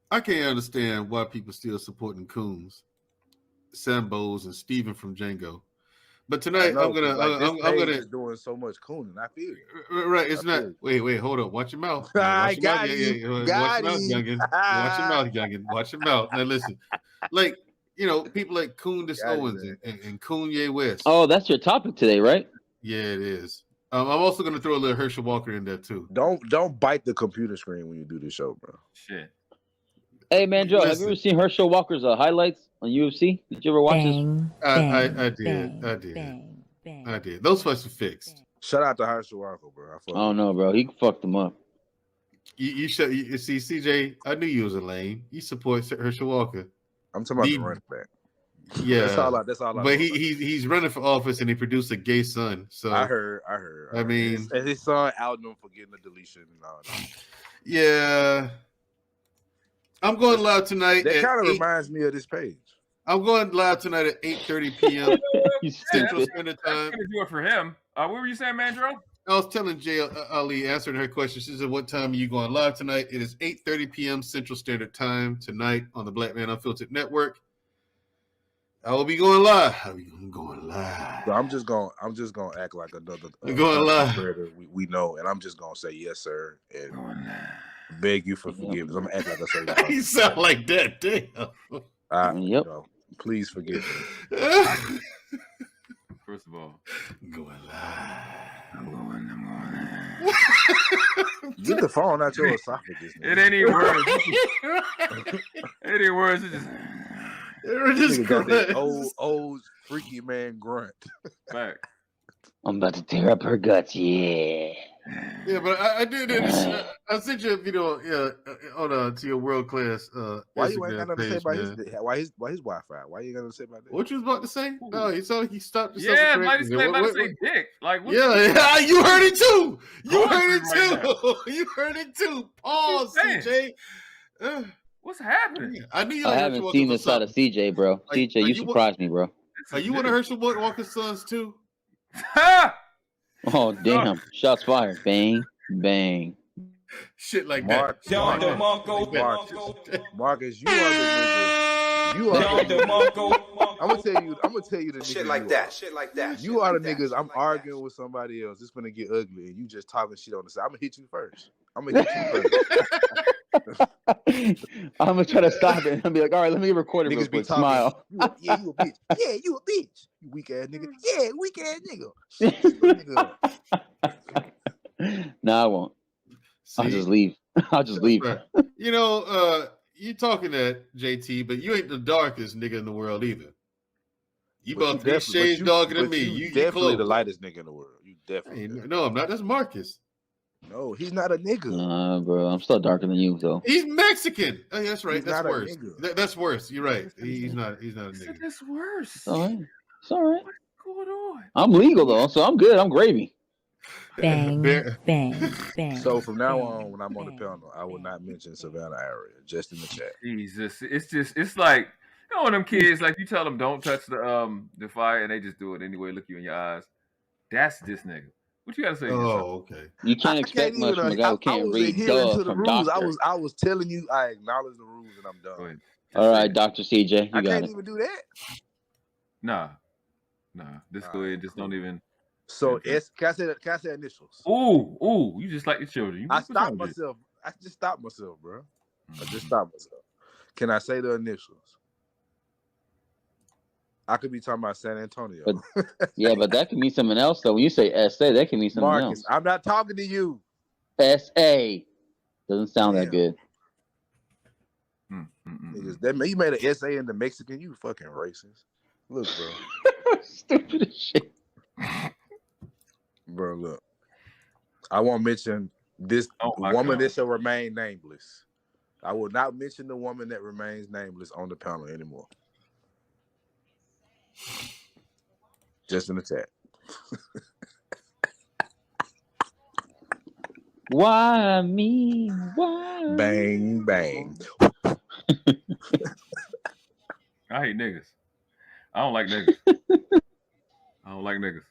I can't understand why people still supporting Coons, Sambos, and Steven from Django. But tonight I'm gonna doing so much cooning. I feel it. Right, it's not. Wait, hold up. Watch your mouth. I got you. Watch your mouth, youngin. Watch your mouth, youngin. Watch your mouth. Now listen, like people like Coondis Owens and Kanye West. Oh, that's your topic today, right? Yeah, it is. I'm also gonna throw a little Herschel Walker in there too. Don't bite the computer screen when you do this show, bro. Shit. Hey man, Joe, have you ever seen Herschel Walker's highlights on UFC? Did you ever watch this? I did. Those fights are fixed. Shout out to Herschel Walker, bro. I don't know, bro. He fucked them up. You see, CJ, I knew you was a lame. You support Herschel Walker. I'm talking about the running back. Yeah, that's all. But he's running for office and he produced a gay son. So I heard. I mean, and his son outed him for getting a deletion and all that. Yeah. I'm going live tonight. That kind of reminds me of this page. I'm going live tonight at 8:30 p.m. Central Standard Time. I'm gonna do it for him. What were you saying, Mandro? I was telling Jay Ali, answering her question. She said, "What time are you going live tonight?" It is 8:30 p.m. Central Standard Time tonight on the Black Man Unfiltered Network. I will be going live. So I'm just gonna act like another going live. We know, and I'm just gonna say yes, sir, and beg you for forgiveness. I'm gonna act like I say that. You sound like that, damn. Yep. Please forgive me. First of all, going live. I'm going. Get the phone out your esophagus. It ain't even worse. It ain't worse. It's just got that old freaky man grunt. Back. I'm about to tear up her guts. Yeah. Yeah, but I did it. I sent you a video to your world class. Why you ain't got nothing to say about his Wi-Fi? Why you ain't got nothing to say about that? What you was about to say? No, he stopped. Yeah, might say dick. Like yeah, you heard it too. You heard it too. You heard it too. Pause, CJ. What's happening? I haven't seen this side of CJ, bro. CJ, you surprised me, bro. Are you one of Herschel Walker's sons too? Oh damn! Shots fired! Bang, bang. Shit like that. Marcus, you are the nigga. You are the nigga. I'm gonna tell you the shit nigga like that. Shit like that. You are the niggas. I'm arguing with somebody else. It's gonna get ugly, and you just talking shit on the side. I'm gonna hit you first. I'm gonna try to stop it and be like, all right, let me record it. Niggas be talking. Smile. You a bitch. Yeah, you a bitch. You weak ass nigga. Yeah, weak ass nigga. No, I won't. See, I'll just leave. Right. You talking that JT, but you ain't the darkest nigga in the world either. You about 3 shades darker than me. You definitely the lightest nigga in the world. You definitely. No, I'm not. That's Marcus. No, he's not a nigga. Bro, I'm still darker than you, though. He's Mexican. Oh, that's right. That's worse. That's worse. You're right. He's not a nigga. That's worse. It's all right. What's going on? I'm legal though, so I'm good. I'm gravy. Bang, bang, bang. So from now on, when I'm on the panel, I will not mention Savannah Aria, just in the chat. Jesus, it's like them kids. Like you tell them don't touch the fire, and they just do it anyway. Look you in your eyes. That's this nigga. What you gotta say? Oh, okay. You can't expect much from a guy who can't read from doctor. I was telling you, I acknowledge the rules, and I'm done. All right, Dr. CJ, I can't even do that. Nah. Just go ahead. Just don't even. So can I say initials? Ooh, you just like the children. I stopped myself. I just stopped myself, bro. I just stopped myself. Can I say the initials? I could be talking about San Antonio. But that can mean something else, though. When you say SA, that can mean something Marcus, else. I'm not talking to you. SA doesn't sound that good. Niggas, you made an SA into Mexican. You fucking racist. Look, bro. Stupid as shit. Bro, look. I won't mention this woman that shall remain nameless. I will not mention the woman that remains nameless on the panel anymore. Just in the chat. Why me? Why? Bang, bang. I hate niggas. I don't like niggas. I don't like niggas.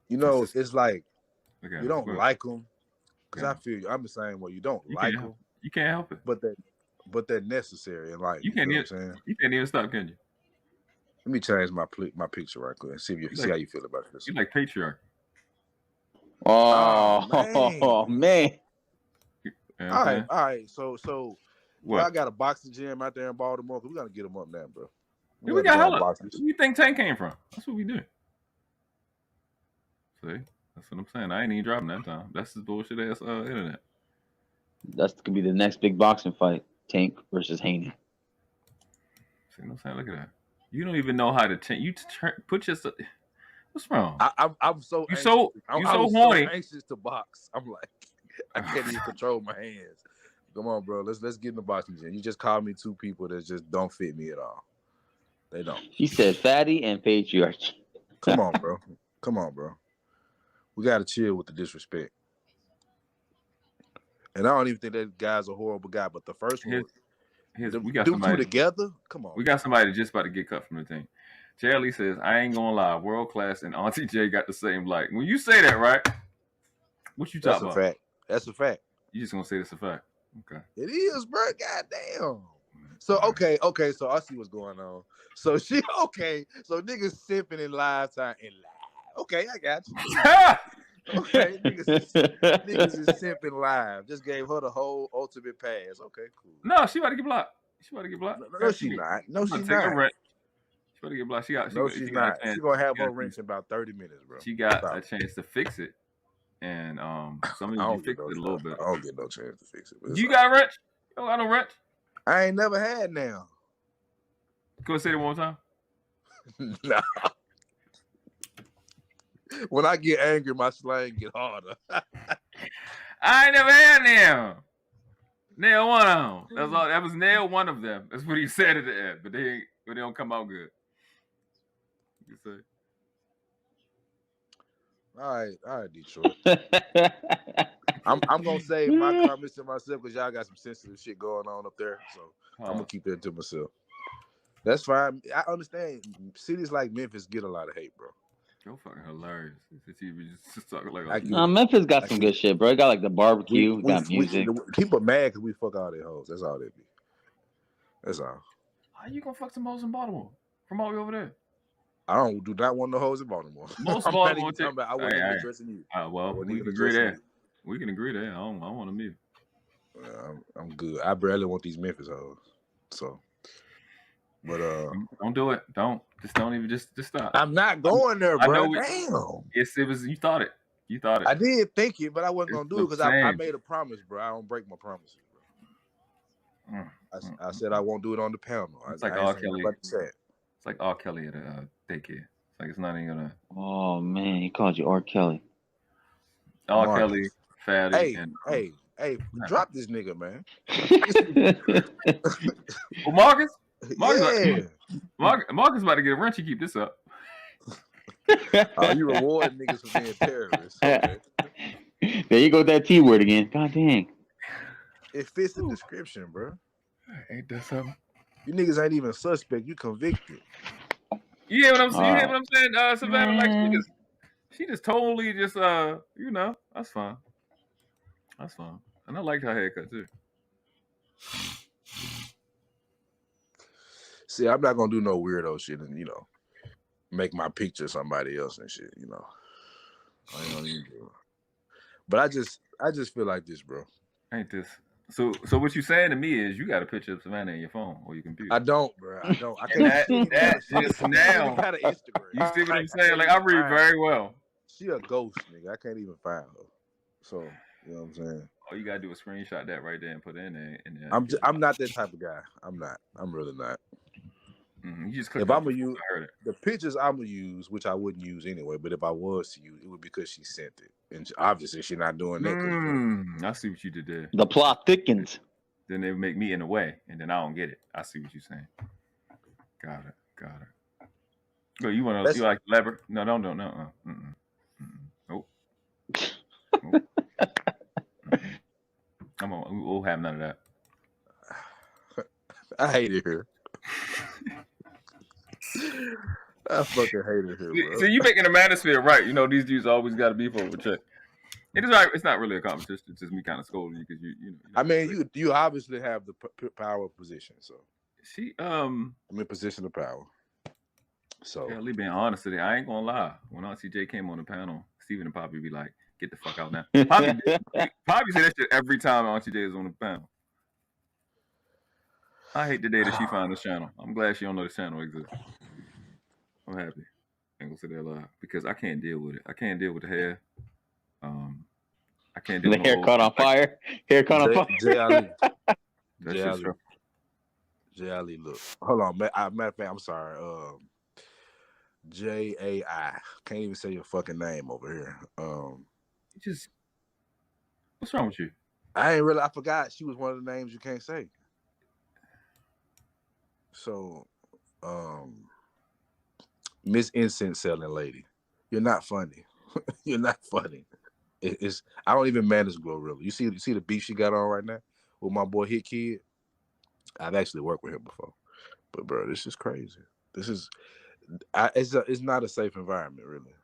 You know, it's like you don't like them. Because I feel you. I'm the same way. You don't like them. You can't help it. But they're necessary in life. You can't even stop, can you? Let me change my picture right quick and see how you feel about this. You like patriarchy. Oh man. All right. So I got a boxing gym out there in Baltimore. We gotta get them up now, bro. We got hella. Where do you think Tank came from? That's what we do. See, that's what I'm saying. I ain't even dropping that time. That's this bullshit ass internet. That's gonna be the next big boxing fight: Tank versus Haney. See what I'm saying? Look at that. You don't even know how to change. You put yourself. What's wrong? I'm so you anxious. so horny. So anxious to box. I'm like, I can't even control my hands. Come on, bro. Let's get in the boxing gym. You just called me two people that just don't fit me at all. They don't. He said fatty and patriarchy. Come on, bro. Come on, bro. We gotta chill with the disrespect. And I don't even think that guy's a horrible guy, but the first one, we got somebody two together. Come on. We got somebody just about to get cut from the team. Charlie says, I ain't gonna lie, world class and Auntie J got the same like. When you say that, right? What you talking about? That's a fact. That's a fact. You just gonna say that's a fact. Okay. It is, bro. Goddamn. So okay. So I see what's going on. So so niggas simping in live time and live. Okay, I got you. Okay, niggas is simping live. Just gave her the whole ultimate pass. Okay, cool. No, she about to get blocked. No, she's not. No, she's not. She about to get blocked. She's not. She's gonna have her wrench in about 30 minits, bro. She got a chance to fix it. And some of you fixed it a little bit. I don't get no chance to fix it. You got a wrench? You don't got no wrench? I ain't never had now. Go say it one more time. Nah. When I get angry, my slang get harder. I ain't never had nail. Nail one of them. That's all. That was nail one of them. That's what he said at the end. But they don't come out good. You say. All right, Detroit. I'm gonna save my comments to myself because y'all got some sensitive shit going on up there. So I'm gonna keep that to myself. That's fine. I understand. Cities like Memphis get a lot of hate, bro. You're fucking hilarious. Just talking like Memphis got some good shit, bro. It got like the barbecue, we got music. People mad because we fuck all their hoes. That's all they be. That's all. How you gonna fuck some hoes in Baltimore from all the way over there? I do not want no hoes in Baltimore. Most of Baltimore. I wasn't even addressing you. Well, we can agree there. We can agree there. I don't want to meet. I'm good. I barely want these Memphis hoes. So. But don't do it. Don't even just stop. I'm not going there, bro. Damn. It was you thought it. I did think it, but I wasn't gonna do it because I made a promise, bro. I don't break my promises, bro. I said I won't do it on the panel. It's like R. Kelly. It's like R. Kelly at a daycare. It's like it's not even gonna. Oh man, he called you R. Kelly. R. Kelly, fatty. Hey, drop this nigga, man. Well, Marcus. Yeah. Marcus about to get a wrench. You keep this up. You reward niggas for being terrorists. Okay. There you go with that T word again. God dang. It fits the description, bro. Ain't that something? You niggas ain't even suspect. You convicted. You hear what I'm saying? You hear what I'm saying? Savannah, like she just totally just that's fine. That's fine. And I liked her haircut too. See, I'm not gonna do no weirdo shit and make my picture somebody else and shit. I ain't gonna even do it. But I just feel like this, bro. Ain't this? So what you saying to me is you got a picture of Savannah in your phone or your computer? I don't, bro. I don't. I can't. That just now. Got an Instagram. You see what I'm saying? Like I read very well. She a ghost, nigga. I can't even find her. So you know what I'm saying? All you gotta do is screenshot that right there and put it in there. I'm not that type of guy. I'm not. I'm really not. Mm-hmm. You just click. If I'm gonna use the pictures, I'm gonna use, which I wouldn't use anyway. But if I was to use, it would be because she sent it, and obviously she's not doing that. I see what you did there. The plot thickens. Then they make me in the way, and then I don't get it. I see what you're saying. Got it. Go. You want to? You like lever? No. Nope. Come on, we'll have none of that. I hate it here. I fucking hate it here, bro. See, you making the manosphere right. You know, these dudes always got to be for a check. It is right. It's not really a competition. It's just me kind of scolding you because you know. I mean, you obviously have the power position, so. She I'm in position of power. So. Yeah, being honest today, I ain't gonna lie. When Auntie J came on the panel, Steven and Poppy be like, "Get the fuck out now." Poppy say that shit every time Auntie J is on the panel. I hate the day that she found this channel. I'm glad she don't know this channel exists. I'm happy. I ain't gonna say that live because I can't deal with it. I can't deal with the hair. I can't deal with the hair caught on fire. Hair caught on fire. J. Ali, look. Hold on. Matter of fact, I'm sorry. J-A-I. Can't even say your fucking name over here. What's wrong with you? I forgot she was one of the names you can't say. So, Miss Incense selling lady, you're not funny. You're not funny. I don't even manage Glorilla. You see the beef she got on right now with my boy Hit Kid. I've actually worked with him before, but bro, this is crazy. It's not a safe environment, really.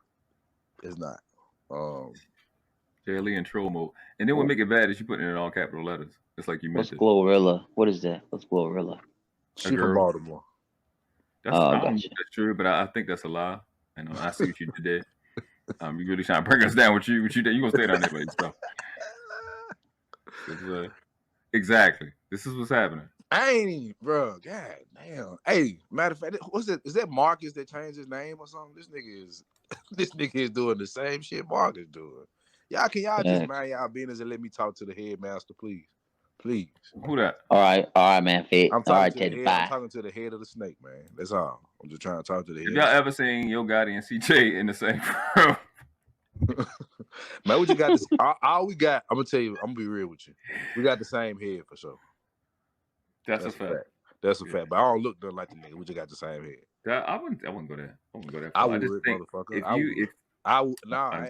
It's not. J.L.E. in troll mode, and then what make it bad is you put it in all capital letters. It's like you meant it. What's Glorilla? What is that? What's Glorilla? She from Baltimore. That's true, but I think that's a lie. And I see what you did there. You really trying to bring us down. What you did? You gonna stay down there by yourself? Exactly. This is what's happening. I ain't even, bro. God damn. Hey, matter of fact, what's it? Is that Marcus that changed his name or something? This nigga is doing the same shit Marcus doing. Y'all just mind y'all business and let me talk to the headmaster, please. Please. Who that? All right, man. I'm talking to the head of the snake, man. That's all. I'm just trying to talk to the head. Have y'all ever seen Yo Gotti and CJ in the same room? Man, what you got? All we got, I'm gonna tell you, I'm gonna be real with you. We got the same head for sure. That's a fact. That's a fact. But I don't look nothing like the nigga. We just got the same head. I wouldn't go there. I wouldn't go there. I would, motherfucker. I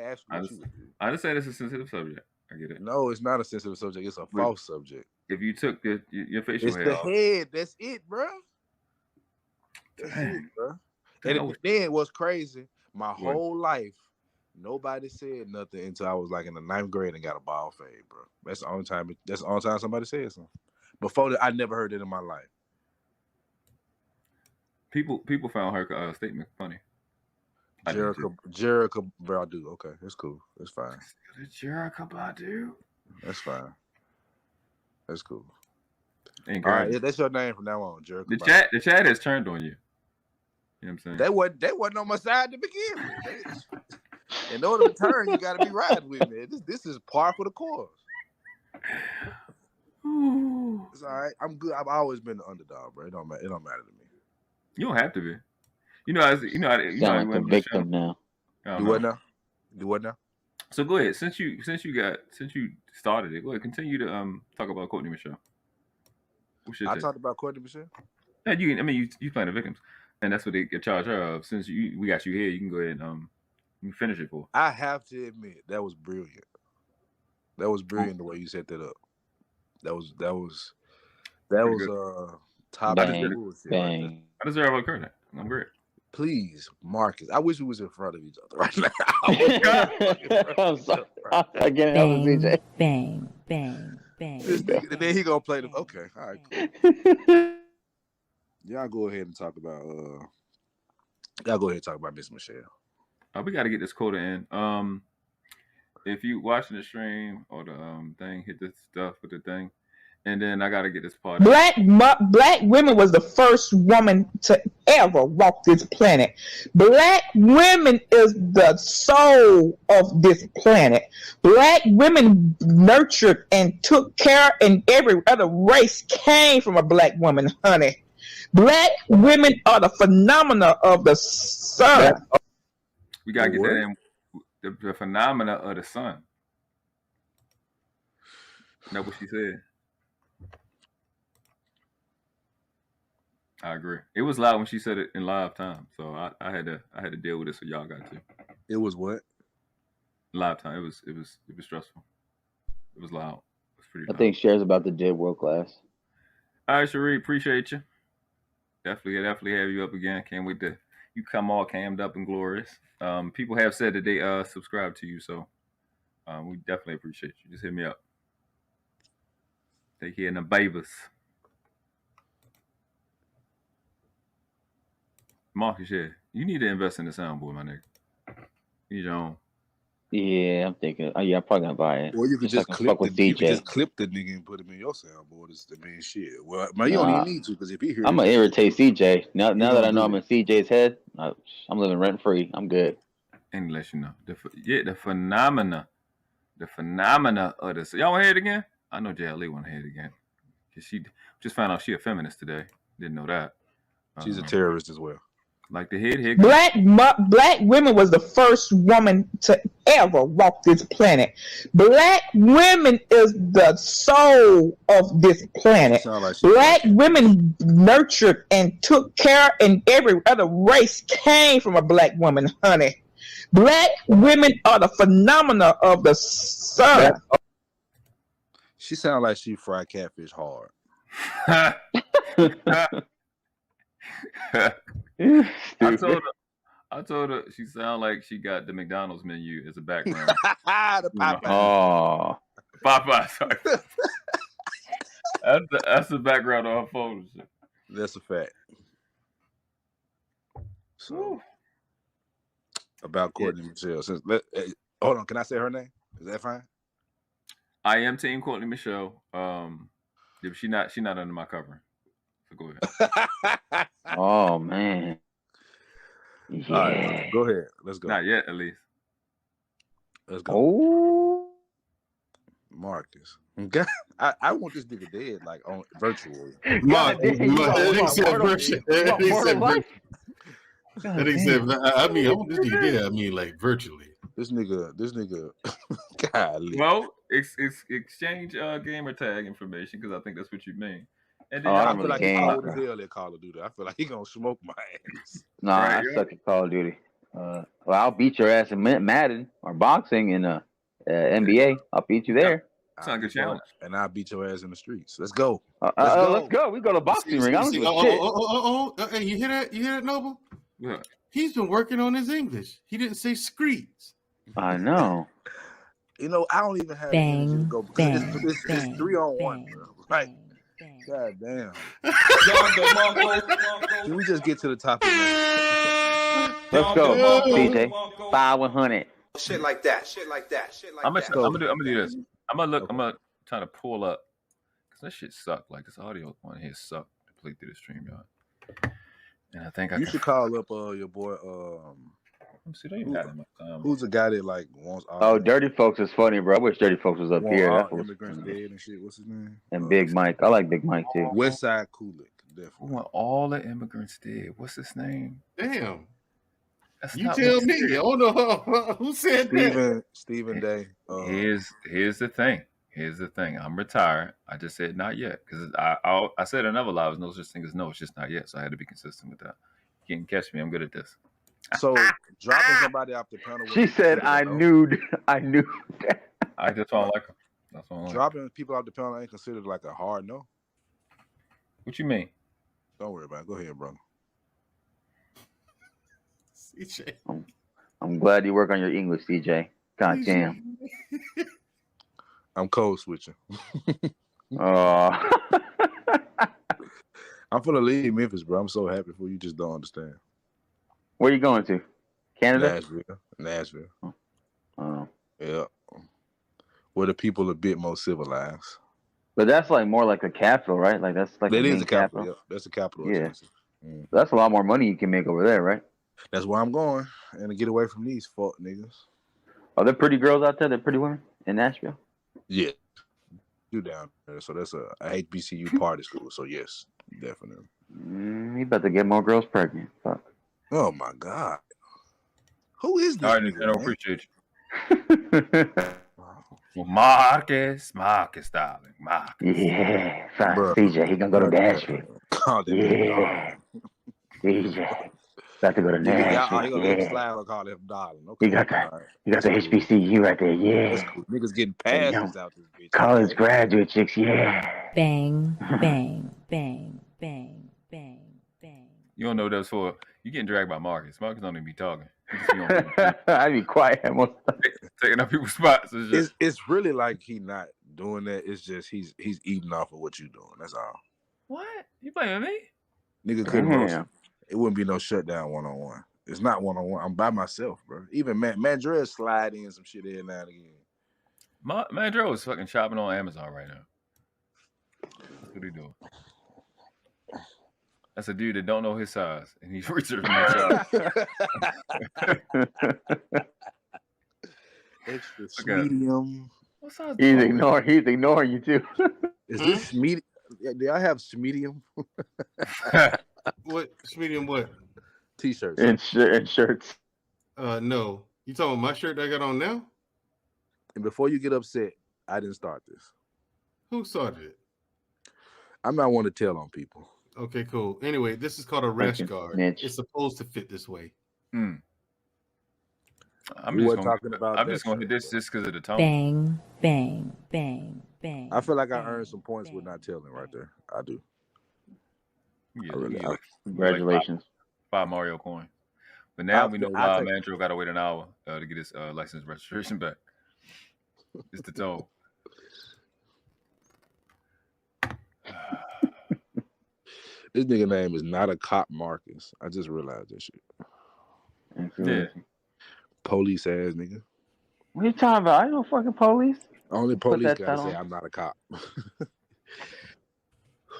asked you. I understand it's a sensitive subject. I get it. No, it's not a sensitive subject. It's a false subject. If you took your facial hair off. It's the head. That's it, bro. That's it, bro. And then what's crazy, my whole life, nobody said nothing until I was like in the 9th grade and got a bald fade, bro. That's the only time somebody said something. Before that, I never heard it in my life. People found her statement funny. Jerica Badu. Okay, that's cool. That's fine. Jerica Badu. That's fine. That's cool. All right, that's your name from now on, Jerica. The chat has turned on you. You know what I'm saying? They wasn't on my side to begin with. In order to turn, you got to be riding with me. This is par for the course. It's all right. I'm good. I've always been the underdog, bro. It don't matter to me. You don't have to be. You know like a victim now. Do what now? So go ahead. Since you started it, go ahead. Continue to talk about Courtney Michelle. I talked about Courtney Michelle. Yeah, you playing the victims, and that's what they get charged her of. Since we got you here, you can go ahead and you finish it for. I have to admit that was brilliant. That was brilliant the way you set that up. That was top bullshit. Bang. I deserve a credit. I'm great. Please, Marcus. I wish we was in front of each other right now. I'm sorry. I'm getting out of CJ. Bang, bang, bang. And then he gonna play the. Okay, all right, cool. Y'all go ahead and talk about. Y'all go ahead and talk about Miss Michelle. We got to get this quota in. if you watching the stream or the thing, hit the stuff with the thing, and then I gotta get this part. Black women was the first woman to ever walk this planet. Black women is the soul of this planet. Black women nurtured and took care, and every other race came from a black woman, honey. Black women are the phenomena of the sun. We gotta get that in. The phenomena of the sun. That's what she said. I agree. It was loud when she said it in live time, so I had to deal with it. So y'all got to. It was what? Live time. It was stressful. It was loud. It was pretty loud. I think shares about the dead world class. All right, Sheree, appreciate you. Definitely have you up again. Can't wait to you come all cammed up and glorious. People have said that they subscribe to you, so we definitely appreciate you. Just hit me up. Take care of the babies. Marcus, yeah, you need to invest in the soundboard, my nigga. You need your own. Yeah, I'm thinking. Oh, yeah, I'm probably gonna buy it. Or you could just clip the DJ. You could just clip the nigga and put him in your soundboard. It's the main shit. Well, man, you don't even need to, because if he hears, I'm gonna irritate CJ. Now that I know I'm in CJ's head, I'm living rent free. I'm good. And let you know the phenomena of this. Y'all want to hear it again? I know JLE want to hear it again because she just found out she a feminist today. Didn't know that. She's a terrorist as well. Like the head. Black women was the first woman to ever walk this planet. Black women is the soul of this planet. Black women nurtured and took care, and every other race came from a black woman, honey. Black women are the phenomena of the sun. She sounds like she fried catfish hard. I told her she sounded like she got the McDonald's menu as a background. The Popeye. Oh, Popeye. Sorry. that's the background on her phone. That's a fact. So about Courtney Michelle. Hold on, can I say her name? Is that fine? I am Team Courtney Michelle. She not under my covering. So go ahead. Oh man. Yeah. All right, go ahead. Let's go. Not yet, at least. Let's go. Oh, Marcus. Okay. I want this nigga dead, like on virtually. Marcus. I mean, I want this nigga dead. I mean, like virtually. This nigga. Golly. Well, it's exchange gamer tag information because I think that's what you mean. And then I feel like he's old as hell at Call of Duty. I feel like he gonna smoke my ass. Nah, I suck at Call of Duty. Well, I'll beat your ass in Madden or boxing in NBA. I'll beat you there. Sounds like a challenge. And I'll beat your ass in the streets. Let's go. Let's go. We go to boxing ring. I don't give a shit. Hey, you hear that, Noble? Yeah. He's been working on his English. He didn't say streets. I know. You know, I don't even have energy to go because it's 3-on-1. Right. God damn. Can we just get to the topic, man? Let's go, CJ. 5-100. Shit like that. I'm gonna do this. I'm gonna try to pull up because that shit sucked. Like this audio on here sucked completely through the stream, y'all. And I think you should call up your boy. Who's the guy that like wants? Dirty Folks is funny, bro. I wish Dirty Folks was up here. Immigrants dead and shit. What's his name? And Big Mike. I like Big Mike too. Westside Kulik, definitely. I want all the immigrants dead. What's his name? Damn. You tell me. I don't know who said that. Stephen Day. Here's the thing. I'm retired. I just said not yet because I said another lie. There's no such thing as no. It's just not yet. So I had to be consistent with that. You can't catch me. I'm good at this. So dropping somebody off the panel. She said, "I knew." I just don't like them. That's all. Dropping people off the panel ain't considered like a hard no. What you mean? Don't worry about it. Go ahead, brother. CJ. I'm glad you work on your English, CJ. God damn. I'm code switching. I'm finna leave Memphis, bro. I'm so happy for you. Just don't understand. Where you going to? Canada? Nashville. Oh. Yeah. where the people are a bit more civilized. But that's like more like a capital, right? Like that's like That the is main a capital. Yeah, that's a capital. Yeah, that's a lot more money you can make over there, right? That's where I'm going, and to get away from these fuck niggas. Are there pretty girls out there? They're pretty women in Nashville. Yeah, you down there? So that's a HBCU party school. So yes, definitely. You about to get more girls pregnant? Fuck. Oh my god, who is this? All right, nigga, I don't man? appreciate you. Well, Marcus, darling, Marcus. Yeah, fine. CJ, he gonna go to Nashville. Yeah, CJ. About to go to Nashville. He gonna let him slide or call him darling. Okay. You got the HBCU right there. Yeah. That's cool. Niggas getting passes out this bitch. College graduate chicks. Yeah. Bang, bang, bang, bang, bang, bang. You don't know what that's for. You getting dragged by Marcus. Marcus don't even be talking. I'd be quiet. Taking up people's spots. It's really like he not doing that. It's just he's eating off of what you doing. That's all. What? You playing with me? Nigga couldn't roast. It wouldn't be no shutdown one-on-one. It's not one-on-one. I'm by myself, bro. Even Mandrell slide in some shit every now and again. Mandrell is fucking shopping on Amazon right now. That's what he doing. That's a dude that don't know his size, and he's researching that size. Extra medium. What size? He's ignoring you too. Is this medium? Do I have medium? What medium? What? T-shirts and shirts. No. You talking about my shirt that I got on now? And before you get upset, I didn't start this. Who started it? I'm not one to tell on people. Okay, cool. Anyway, this is called a rash guard. It's supposed to fit this way. I'm just going to hit this just because of the tone. Bang, bang, bang, bang. I feel like I earned some points with not telling right there. I do. Yeah, congratulations. Like 5 Mario coin. But now we know why Mandrell got to wait an hour to get his license registration back. It's the tone. This nigga name is not a cop Marcus. I just realized this shit. Yeah. Police ass nigga. What are you talking about? I ain't no fucking police. Only police gotta say I'm not a cop.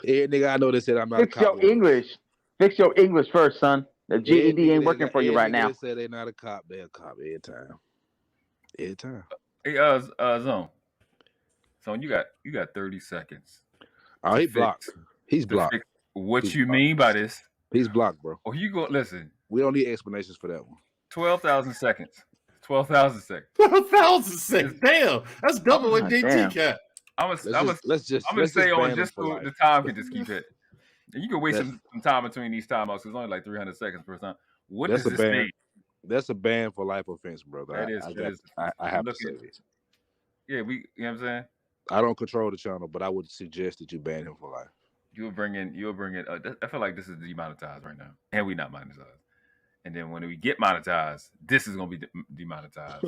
Yeah, nigga, I know they said I'm not a cop. Fix your English. Fix your English first, son. The GED ain't working for you right now. They said they're not a cop. They're a cop every time. Every time. Hey, Zone. So you got 30 seconds. Oh, he blocked. He's blocked. What you mean by this? He's blocked, bro. Oh, you go listen. We don't need explanations for that one. 12,000 seconds. 12,000 seconds. 12,000 seconds. Damn, that's double what JT got. Let's just stay on just so the time can just keep hitting. And you can waste some time between these timeouts. It's only like 300 seconds per time. What does this mean? That's a ban for life offense, brother. That is. I have to say this. Yeah, you know what I'm saying? I don't control the channel, but I would suggest that you ban him for life. You'll bring in. I feel like this is demonetized right now, and we not monetized. And then when we get monetized, this is gonna be demonetized.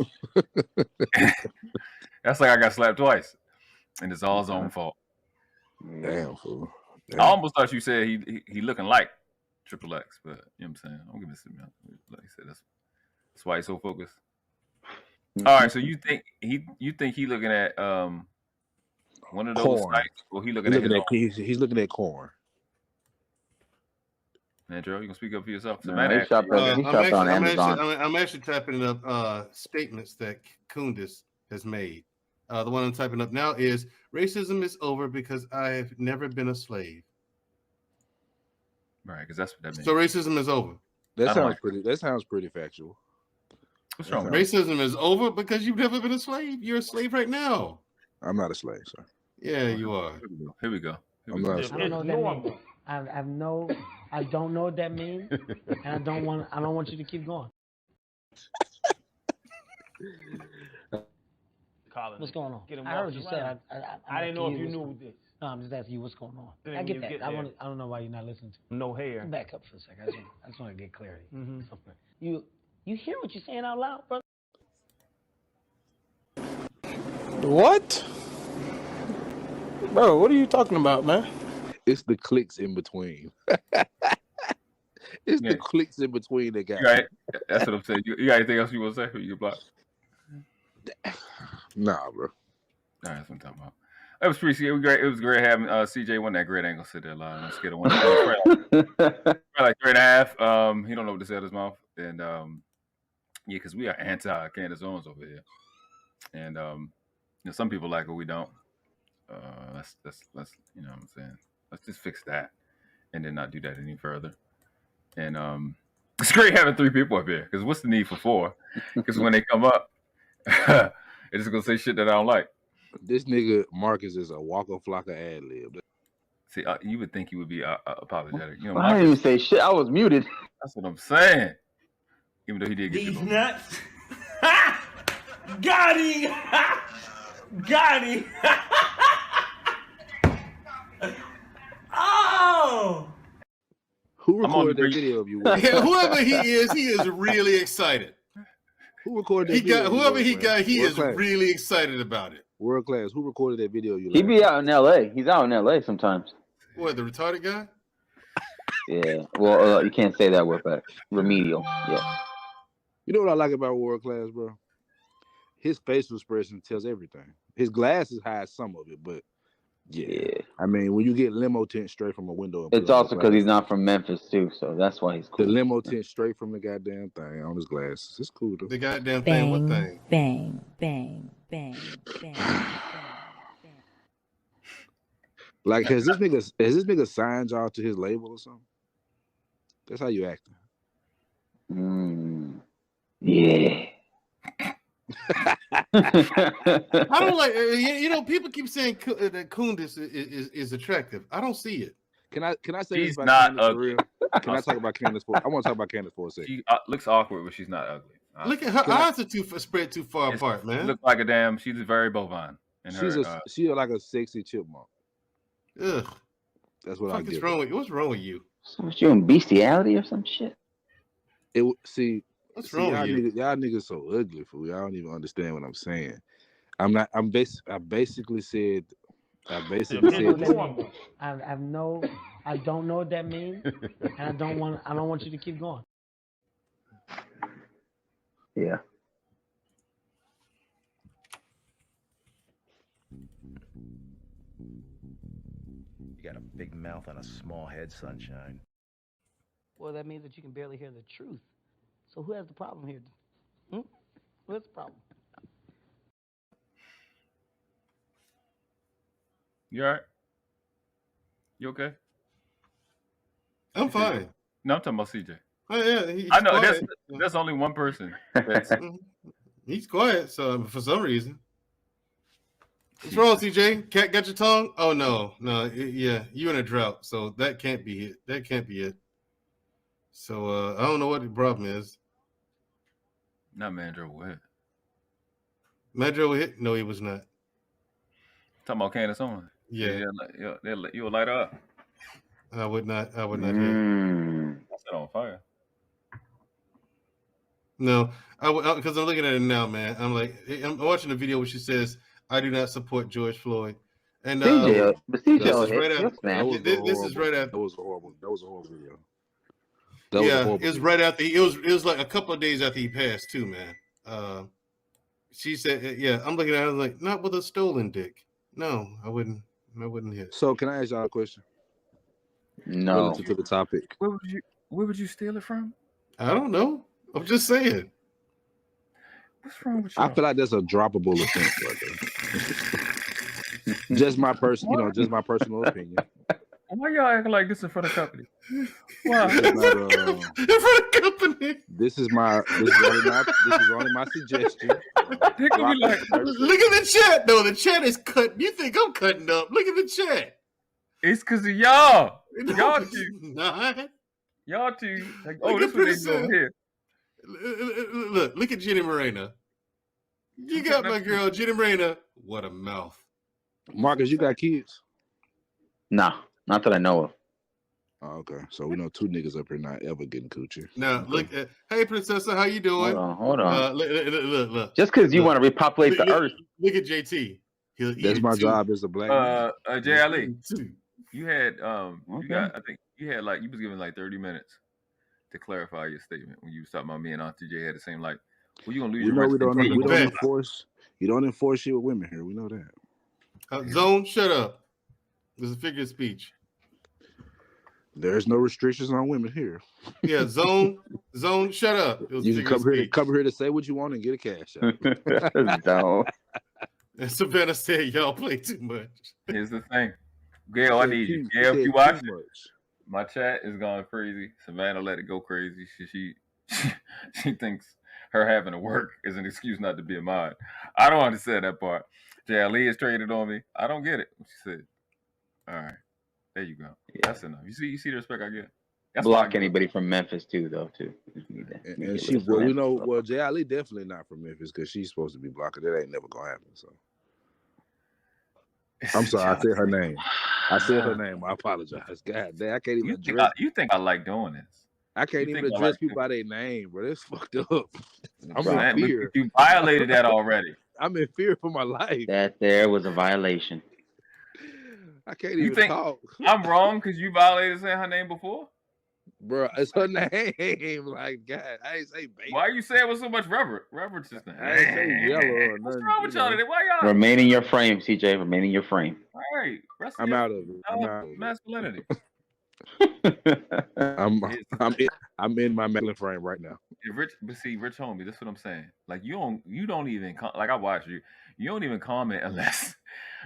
That's like I got slapped twice, and it's all his own fault. Damn fool. Damn. I almost thought you said he looking like Triple X, but you know what I'm saying. I'm giving this to him. Like I said, that's why he's so focused. All right, so you think he looking at one of those corn. sites, or he's looking at corn. Man, Joe, you gonna speak up for yourself? He shopped on Amazon. I'm actually typing up statements that Candid has made. The one I'm typing up now is racism is over because I've never been a slave. Right, because that's what that means. So racism is over. That sounds pretty factual. What's wrong? Racism is over because you've never been a slave. You're a slave right now. I'm not a slave, sir. Yeah, you are. Here we go. I'm not a slave. I don't know what that means. I don't know what that means, and I don't want you to keep going. Colin, what's going on? I heard you say. I didn't know if you knew this. No, I'm just asking you what's going on. I get that. I don't know why you're not listening to me. No hair. Back up for a second. I just want to get clarity. You hear what you're saying out loud, brother? What? Bro, what are you talking about, man? It's the clicks in between. It's the clicks in between that got. Right. That's what I'm saying. You got anything else you want to say? Or you block? Nah, bro. That's what I'm talking about. It was pretty. It was great. It was great having CJ. Wasn't that great? I ain't gonna sit there live. I'm scared of one. Probably like 3.5. He don't know what to say out his mouth. And yeah, because we are anti-Candace Owens over here. And some people like it, we don't. Let's you know what I'm saying. Let's just fix that, and then not do that any further. And it's great having 3 people up here. Because what's the need for 4? Because when they come up, they're just gonna say shit that I don't like. This nigga Marcus is a Waka Flocka ad lib. See, you would think he would be apologetic. You know, I didn't even say shit. I was muted. That's what I'm saying. Even though he did get These nuts. Got him. Got him. Oh. Who recorded that video of you? Whoever he is really excited. Who recorded that video? Whoever he got, he is really excited about it. World class. Who recorded that video? He be out in LA. He's out in LA sometimes. What, the retarded guy? Yeah. Well, you can't say that word, but remedial. Yeah. You know what I like about World Class, bro? His facial expression tells everything. His glasses hide some of it, but yeah. I mean, when you get limo tint straight from a window, It's also because he's not from Memphis too, so that's why he's cool. The limo tint straight from the goddamn thing on his glasses. It's cool though. The goddamn thing. What thing? Bang, bang, bang, bang, bang. Like, has this nigga signed y'all to his label or something? That's how you acting. Yeah. I don't like. People keep saying that Kundis is attractive. I don't see it. Can I say she's this about not Candace for ugly. real? Can I talk about Candace for? I want to talk about Candace for a second. She looks awkward, but she's not ugly. Look at her eyes are spread too far apart, man. She looks like a damn. She's very bovine. And she's like a sexy chipmunk. Ugh. That's what I get. What's wrong with you? So was you in bestiality or some shit? What's wrong with you? Y'all niggas so ugly, fool. Y'all don't even understand what I'm saying. I basically said. I don't know what that means, and I don't want you to keep going. Yeah. You got a big mouth and a small head, sunshine. Well, that means that you can barely hear the truth. So who has the problem here? Who has the problem? You all right? You okay? I'm fine. No, I'm talking about CJ. Oh yeah, I know. There's only one person. He's quiet. So for some reason, what's wrong, CJ? Cat got your tongue? Oh no. Yeah, you in a drought. So that can't be it. So I don't know what the problem is. Not Mandro Wet. Mandro hit? No, he was not. Talking about Candace Owens. Yeah. You would light her up. I would not hit. I set on fire. No, because I'm looking at it now, man. I'm watching the video where she says, "I do not support George Floyd." And this is right after. This is right after. That was a horrible video. It was right after. It was like a couple of days after he passed too, man. She said, "Yeah." I'm looking at it. I was like, "Not with a stolen dick." No, I wouldn't hit. So can I ask y'all a question? No. Relative to the topic. Where would you steal it from? I don't know. I'm just saying. What's wrong with you? I feel like that's a droppable offense right there. Just my personal opinion. Why y'all acting like this in front of company? Why? In front of company. This is only my suggestion. Look at the chat. No, the chat is cut. You think I'm cutting up? Look at the chat. It's because of y'all. No, Y'all two. Not. Y'all two. Like, oh, this what they doing here. Look at Jenny Morena. You got my girl, Jenny Morena. What a mouth. Marcus, you got kids? Nah, not that I know of. Oh, okay. So we know 2 niggas up here not ever getting coochie. Now, look at, hey, Princessa, how you doing? Hold on. Look. Just because you want to repopulate the earth. Look at JT. That's my job as a black man. Jay Ali, you had, I think you had you was given 30 minutes to clarify your statement when you was talking about me and Auntie J had the same, well, you going to lose your rights. You don't enforce shit with women here. We know that. Zone, shut up. There's a figure of speech. There's no restrictions on women here. Yeah, zone, shut up. You can come here to say what you want and get a cash out. Zone. And Savannah said, "Y'all play too much." Here's the thing, Gail. I need you. Gail, if you watch it, my chat is going crazy. Savannah let it go crazy. She thinks her having to work is an excuse not to be a mod. I don't understand that part. JLE is traded on me. I don't get it. She said, "All right, there you go. Yeah. That's enough. You see the respect I get." That's block anybody from Memphis too, though. And she, well, we know, well, JLE definitely not from Memphis because she's supposed to be blocking. That ain't never gonna happen. So I'm sorry, I said her name. I apologize. God damn, I can't even address. You think I like doing this? I can't even address people by their name, bro. That's fucked up. I'm in fear. You violated that already. I'm in fear for my life. That there was a violation. I can't even talk. I'm wrong because you violated saying her name before? Bro, it's her name. Like, God, I ain't say baby. Why you say it with so much reverence just now? I ain't say yellow or nothing. What's wrong with y'all today? Why y'all? Remain in your frame, CJ. Remain in your frame. All right. I'm out of it. Masculinity. I'm in my masculine frame right now. Rich homie, that's what I'm saying. Like you don't even like I watch you. You don't even comment unless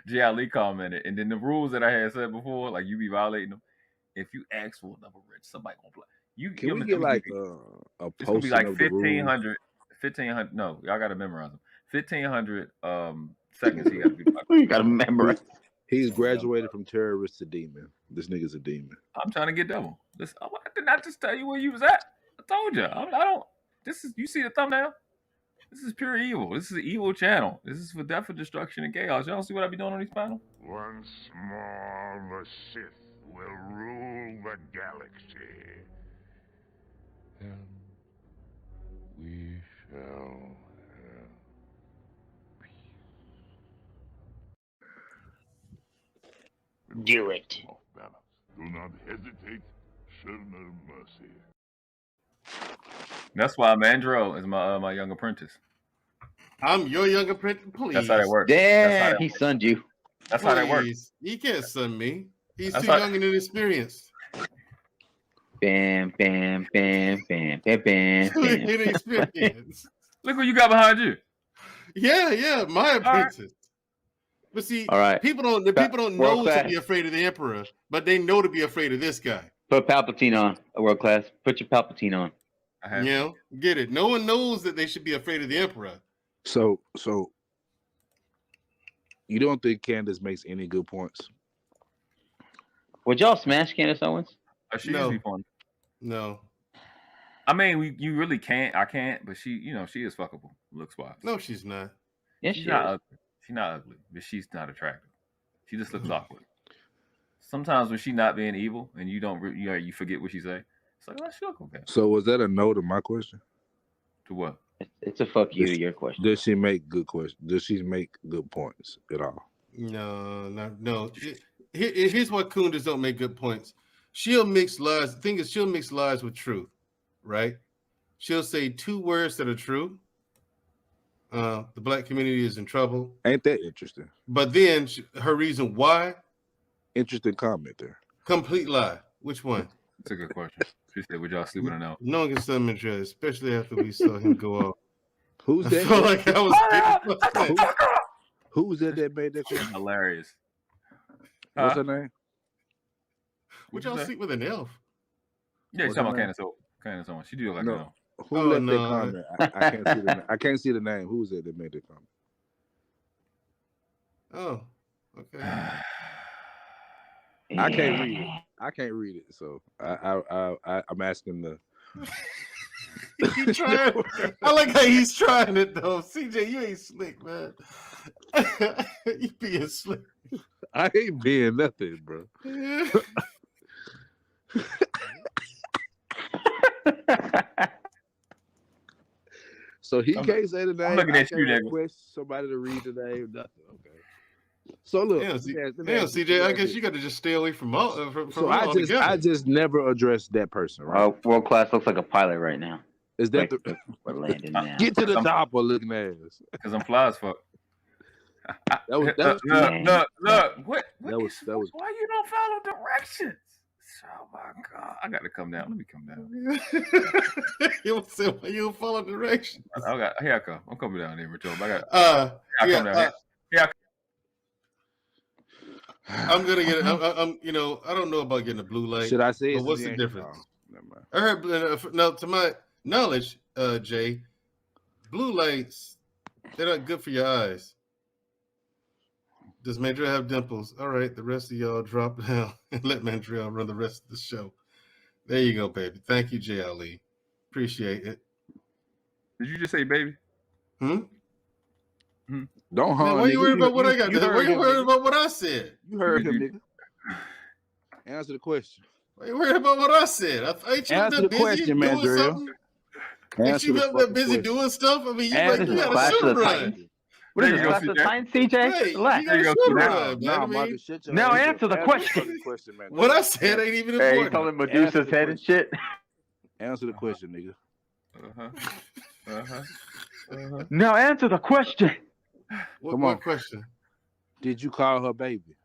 JLE commented, and then the rules that I had said before, like you be violating them. If you ask for a number, Rich, somebody gonna play. Can we get like a it's gonna be like 1500? 1500. No, y'all gotta memorize them. 1500 seconds. He gotta be. You gotta memorize. He's graduated from terrorist to demon. This nigga's a demon. I'm trying to get double. Listen, I did not just tell you where you was at. I told you. I don't. This is. You see the thumbnail? This is pure evil. This is an evil channel. This is for death and destruction and chaos. Y'all see what I be doing on these panels? Once more, the Sith will rule the galaxy. And we shall have peace. Do it. Do not hesitate. Show no mercy. That's why Mandro is my young apprentice. I'm your young apprentice. Please. That's how that works. Damn, he sunned you. That's how that works. He can't sun me. He's too young and inexperienced. Bam, bam, bam, bam, bam, bam. Inexperienced. Look what you got behind you. Yeah, my apprentice. Right. But see, people don't know to be afraid of the Emperor, but they know to be afraid of this guy. Put Palpatine on, a world class. Put your Palpatine on. You know, get it. No one knows that they should be afraid of the Emperor. So you don't think Candace makes any good points? Would y'all smash Candace Owens? No. I mean, you really can't. I can't, but she is fuckable looks wise. No, she's not. Yes, she's not ugly. She's not ugly, but she's not attractive. She just looks awkward. Sometimes when she's not being evil and you forget what she say, it's like, she look okay. So was that a no to my question? To what? It's a fuck you to your question. Does she make good questions? Does she make good points at all? No. Here's why Kundas don't make good points. She'll mix lies. The thing is, she'll mix lies with truth, right? She'll say two words that are true. The black community is in trouble. Ain't that interesting? But then her reason why. Interesting comment there. Complete lie. Which one? That's a good question. She said, "Would y'all sleep with an elf?" No one gets some interest, especially after we saw him go off. Who's that? I felt like I was. Who was that made that question? Hilarious. What's her name? Would y'all sleep with an elf? Yeah, you're talking about Candace Owens. She do look like an elf. Who left that comment? I can't see the. I can't see the name. Who was it that made that comment? Oh, okay. I can't read it. I can't read it. So I'm asking the. He trying. I like how he's trying it though. CJ, you ain't slick, man. You being slick. I ain't being nothing, bro. So he can't say the name. I'm looking at you, request somebody to read the name. Nothing. Okay. So look, CJ, I guess you got to just stay away from all. So I just never addressed that person, right? World Class looks like a pilot right now. Is that we're landing now? Get to the top or looking ass? Because I'm fly as fuck. Look. What that was. Why you don't follow directions? Oh my God! I got to come down. Let me come down. You said why you don't follow directions? Here I come. I'm coming down there, Richard. I got. I'm gonna get. I'm. You know, I don't know about getting a blue light. Should I say it? But what's the difference? I heard. Now, to my knowledge, Jay, blue lights, they're not good for your eyes. Does Mandrill have dimples? All right, the rest of y'all drop down and let Mandrill run the rest of the show. There you go, baby. Thank you, J. Ali. Appreciate it. Did you just say baby? Don't man, why you worried about what I got? Why you worried about what I said? You heard him, nigga. Answer the question. Why you worried about what I said? Ain't you Answer the question, man, Drill. Ain't you up there busy doing stuff? I mean, you got a shoot run. What is this, class of science, CJ? Now answer the question. What I said ain't even important. Hey, you calling Medusa's head and shit? Answer the question, nigga. Now answer the question. What question? Did you call her baby?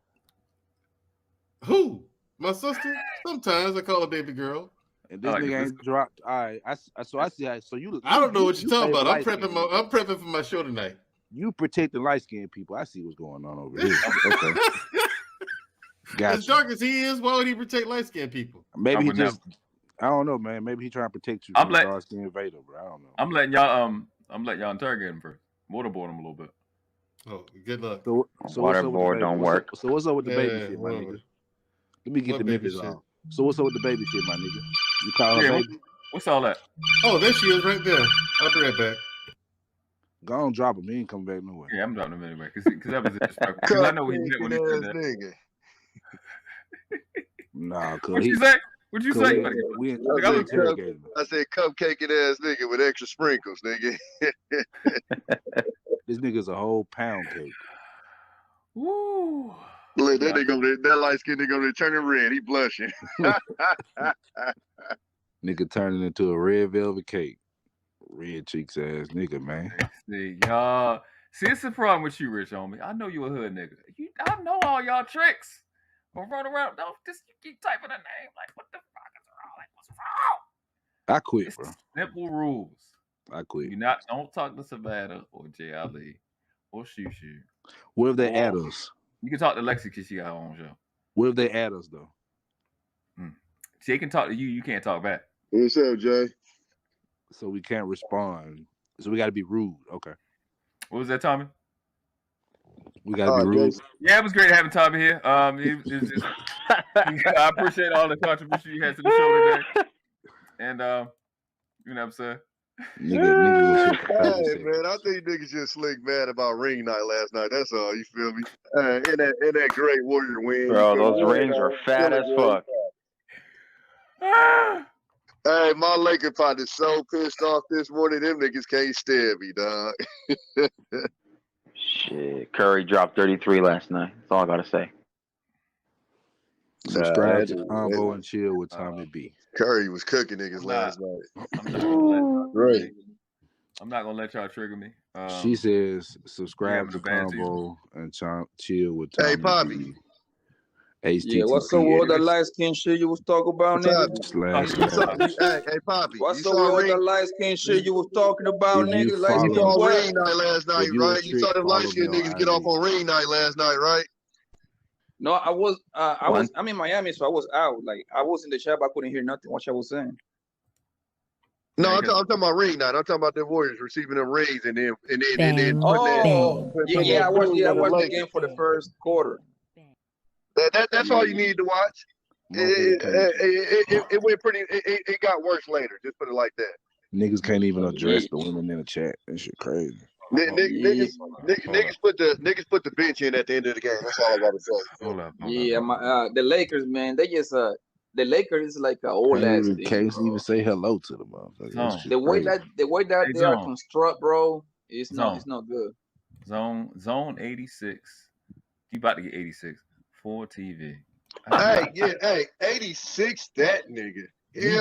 Who? My sister? Sometimes I call her baby girl. And this nigga ain't dropped. All right. So I see how. So you. I don't know what you're talking about. I'm prepping for my show tonight. You protect the light skinned people. I see what's going on over here. Okay. As dark as he is, why would he protect light skinned people? Maybe he just. I don't know, man. Maybe he trying to protect you from dark skinned invader, bro. I don't know. I'm letting y'all interrogate him first. Waterboard him a little bit. Oh, good luck. So waterboard don't work. So what's up with the baby shit, my nigga? Let me get the niggas on. So what's up with the baby shit, my nigga? You call her baby? What's all that? Oh, there she is right there. I'll be right back. Go on, drop him. He ain't come back nowhere. Yeah, I'm dropping him anyway. Because that was disrespectful. Because I know what he meant when he said that. Nah, cause what you say? What you say? We interrogating. I said cupcaking ass nigga with extra sprinkles, nigga. This nigga's a whole pound cake. Woo. Look, that light skin nigga over there turning red. He blushing. Nigga turning into a red velvet cake. Red cheeks ass nigga, man. See, y'all. See, it's the problem with you, Rich, homie. I know you a hood nigga. I know all y'all tricks. But run around, don't just keep typing a name. Like, what the fuck is wrong? Like, what's wrong? I quit, bro. Simple rules. I quit. Don't talk to Savannah or J. Ali or Shoo. What if they add us? You can talk to Lexi because she got her own show. What if they add us though? She can talk to you. You can't talk back. What's up, Jay? So we can't respond. So we got to be rude. Okay. What was that, Tommy? We got to be rude. Yeah, it was great having Tommy here. I appreciate all the contribution you had to the show today. And you know what I'm saying? Nigga hey man, I think niggas just slick mad about ring night last night. That's all. You feel me? In that great Warrior win. Bro, those rings are fat as fuck. Hey, my Laker pot is so pissed off this morning. Them niggas can't stand me, dog. Shit, Curry dropped 33 last night. That's all I gotta say. Subscribe to Combo and Chill with Tommy B. Curry was cooking niggas last night. Great. I'm not gonna let y'all trigger me. She says subscribe to Combo and Chill with Tommy B. Poppy. Yeah, what's up with the light skin shit you was talking about, nigga? Hey, Poppy. What's up with the light skin shit you was talking about, nigga? You saw ring night last night, right? You saw them light skin niggas get off on ring night last night, right? No, I'm in Miami, so I was out. Like I was in the chat, but I couldn't hear nothing what I was saying. No, I'm talking about ring night. I'm talking about the Warriors receiving them rings and then yeah, I watched the game for the first quarter. That's all you need to watch. It went pretty. It got worse later. Just put it like that. Niggas can't even address the women in the chat. That shit crazy. Niggas put the bench in at the end of the game. That's all I gotta say. Hold up. Yeah, the Lakers, man, they just the Lakers is like an old ass team. Can't even say hello to the motherfuckers. The way that they are construct, bro, it's not good. Zone 86. You about to get 86 for TV. Hey, 86. That nigga. Hey.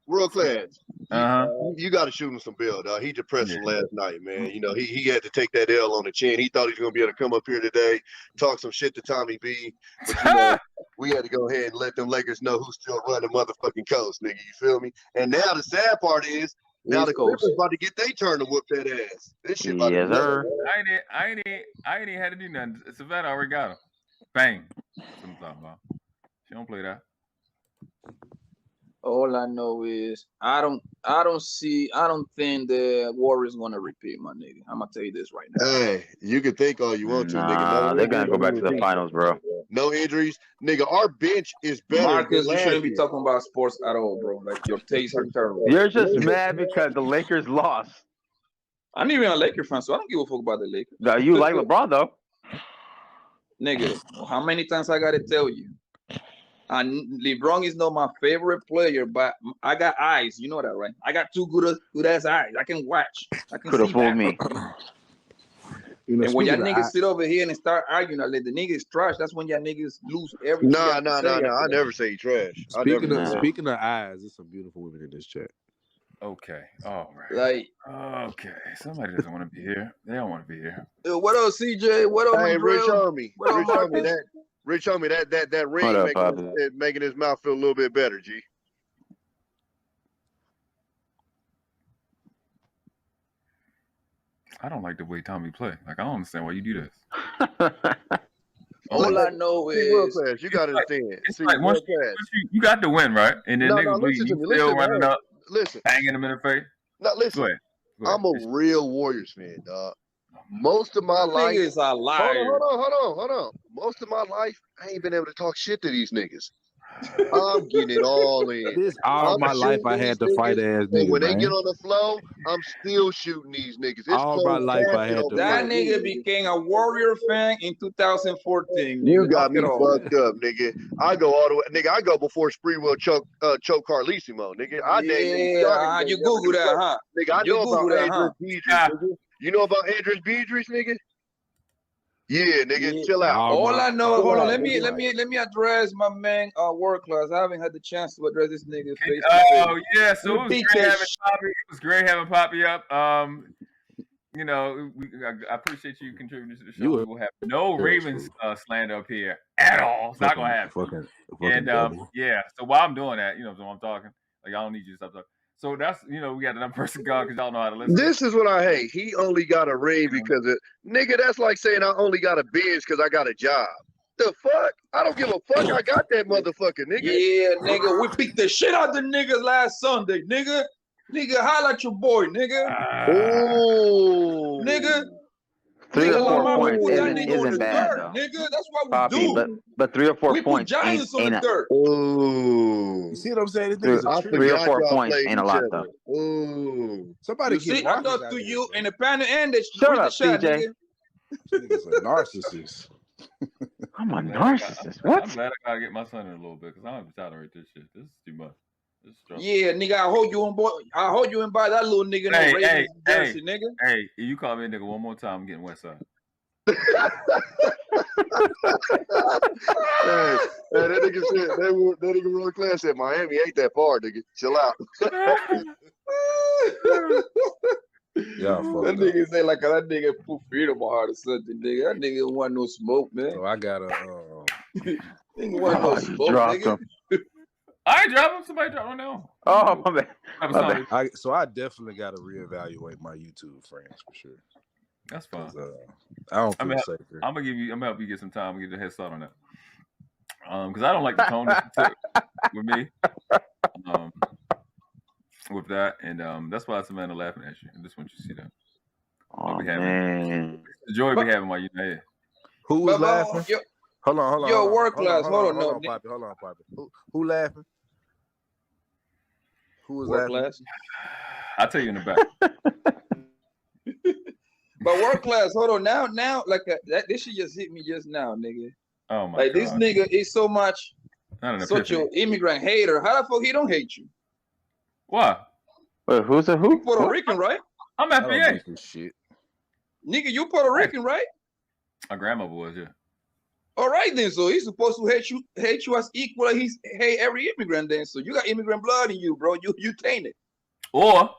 World Class. Uh-huh. You got to shoot him some bail, dog. He depressed him last night, man. You know, he had to take that L on the chin. He thought he was going to be able to come up here today, talk some shit to Tommy B. But, you know, we had to go ahead and let them Lakers know who's still running the motherfucking coast, nigga. You feel me? And now the sad part is, now the Clippers about to get their turn to whoop that ass. This shit about to be I ain't even had to do nothing. Savannah already got him. Bang. That's what I'm talking about. She don't play that. All I know is I don't think the Warriors gonna repeat, my nigga. I'm gonna tell you this right now. Hey, you can think all you want to, nigga. No, they're gonna go back to the finals, bro. No injuries, nigga. Our bench is better. Marcus, you shouldn't be talking about sports at all, bro. Like your tastes are terrible. You're just mad because the Lakers lost. I'm not even a Laker fan, so I don't give a fuck about the Lakers. No, you like LeBron though, nigga. How many times I gotta tell you? And LeBron is not my favorite player, but I got eyes. You know that, right? I got two good ass eyes. I can watch. I can could have see fooled back. me. And when y'all niggas sit over here and start arguing, like the niggas trash, that's when y'all niggas lose everything. No. I never say trash. Speaking of eyes, there's some beautiful women in this chat. Okay. All right. Like, okay. Somebody doesn't want to be here. They don't want to be here. What up, CJ? What up, hey, Rich Army? Rich Army, that ring making his mouth feel a little bit better, G. I don't like the way Tommy play. Like, I don't understand why you do this. All I know is you got to understand. It's like once you got the win, right? And then niggas still running up, banging them in the face. No, listen. Go ahead. I'm a real Warriors fan, dog. Most of my life, niggas are liars. Hold on. Most of my life, I ain't been able to talk shit to these niggas. I'm getting it all in. All my life, I had to fight ass niggas. When they get on the flow, I'm still shooting these niggas. It's all my life, I had to. That nigga became a Warrior fan in 2014. You got me fucked up, nigga. I go all the way, nigga. I go before Spreewell choke Carlissimo, nigga. You Google that, huh? Nigga, I know about Andres Beedris, nigga. You know about Andres Beedris, nigga? Yeah, nigga, chill out. All I know, hold on, let me address my man, World Class. I haven't had the chance to address this nigga face. Oh yeah, so it was great having Poppy up. You know, I appreciate you contributing to the show. We'll have no Ravens slander up here at all. It's not gonna happen. Yeah. So while I'm doing that, you know, so I'm talking, like I don't need you to stop talking. So that's, you know, we got another person gone because y'all know how to listen. This is what I hate. He only got a ring because of, nigga, that's like saying I only got a Benz because I got a job. The fuck? I don't give a fuck. I got that motherfucker, nigga. Yeah, nigga, we beat the shit out the niggas last Sunday, nigga. Nigga, holla at your boy, nigga. Oh. Nigga. 3 or 4 points isn't bad, though. Nigga, that's what we Poppy, do. But 3 or 4 we points put giants on the dirt. Oh. You see what I'm saying? 3 or 4 points ain't a lot, though. Oh. Somebody see, I talked to you in the panel and the shut up, shot, CJ. Niggas a narcissist. I'm a narcissist. What? I'm glad I gotta get my son in a little bit because I don't have to tolerate this shit. This is too much. Yeah, nigga, I hold you in by that little nigga. Jersey, nigga. Hey, you call me a nigga one more time, I'm getting West Side. Hey, that nigga said that nigga World Class at Miami ain't that far, nigga. Chill out. Yeah, that nigga say like that nigga put freedom on heart or something, nigga. That nigga don't want no smoke, man. So I got a nigga want no smoke, nigga. I ain't dropping. Somebody drop one now. Oh, my bad. So I definitely got to reevaluate my YouTube friends for sure. That's fine. I don't feel safe. I'm gonna help you get some time. I'm gonna get the head start on that. Because I don't like the tone that you took with me. With that, and that's why Savannah laughing at you. I just want you to see that. Oh, man. The joy we having while you're not here. Who was laughing? Hold on. Yo, World Class. Hold on, Poppy. Hold on, Poppy. Who laughing? Who was World laughing? Class. I'll tell you in the back. But World Class, hold on. Now, like this shit just hit me just now, nigga. Oh my like God. This nigga is so much such an immigrant hater. How the fuck he don't hate you? Why? Wait, who's a who? You Puerto Rican, right? I'm FBA. Shit. Nigga, you Puerto Rican, right? My grandma was, yeah. All right then. So he's supposed to hate you as equal as he's hate every immigrant then. So you got immigrant blood in you, bro. You tainted. Or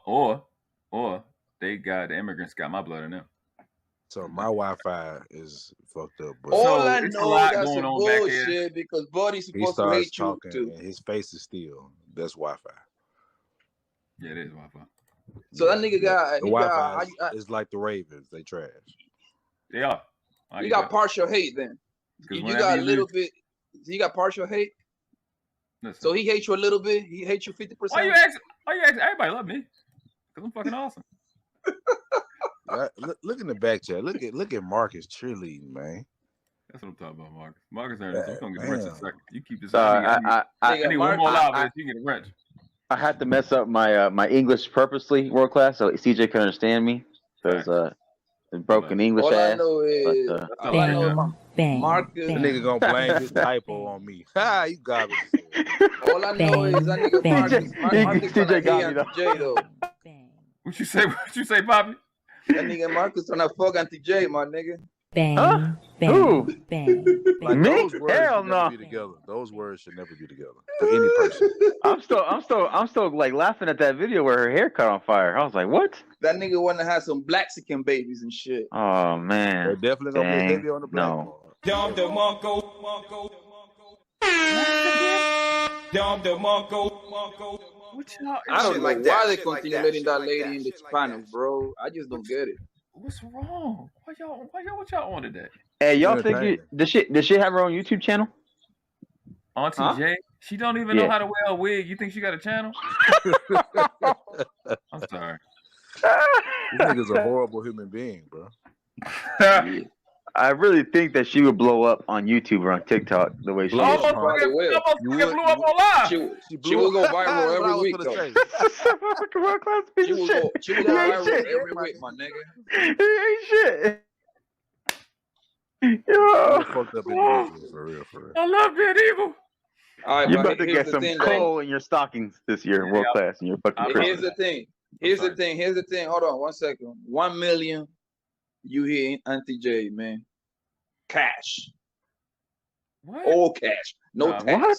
the immigrants got my blood in them. So my Wi-Fi is fucked up. But All I know that's some bullshit because Buddy's supposed to hate you too. And his face is still. That's Wi-Fi. Yeah, it is Wi-Fi. So that nigga got the Wi-Fi is like the Ravens. They trash. They are. You got partial hate then. You got a little bit. You got partial hate. Listen. So he hates you a little bit. He hates you 50%. Why you ask? Everybody love me because I'm fucking awesome. Look in the back chat. Look at Marcus cheerleading, man. That's what I'm talking about, Marcus. Marcus earned this. We're gonna get a wrench in a second. You keep this. I need one more live, but you get a wrench. I had to mess up my my English purposely, world class, so CJ can understand me because broken English all ass. I know is, Marcus. The nigga gonna blame his typo on me. Ha, you garbage. All I know is that nigga Marcus CJ got me though. What you say? What you say, Bobby? That nigga Marcus trying to fuck Auntie J, my nigga. Bang, huh? bang, Who? Bang, like me? Those words Hell should no. never be together. Those words should never be together for any person. I'm still like laughing at that video where her hair caught on fire. I was like, what? That nigga want to have some Blaxican babies and shit. Oh man. They're definitely gonna be heavy on the black part. Dom the Monko. I don't know why they continue letting that lady in the Spanish, bro. I just don't get it. What's wrong? Why what y'all on today? Hey, y'all think does she have her own YouTube channel? Auntie J? She don't even know how to wear a wig. You think she got a channel? I'm sorry. This nigga's a horrible human being, bro. I really think that she would blow up on YouTube or on TikTok the way she is. Almost blew up on live. She will go viral every week, though. World class piece of shit. She will go viral every week, my nigga. He ain't shit. Yo. Fucked up individual, for real. I love being evil. All right, you about to get some coal in your stockings this year, world class, in your fucking Here's the thing. Here's the thing. Hold on 1 second. 1 million. You hear Auntie J, man. Cash. What? All cash. No tax. What?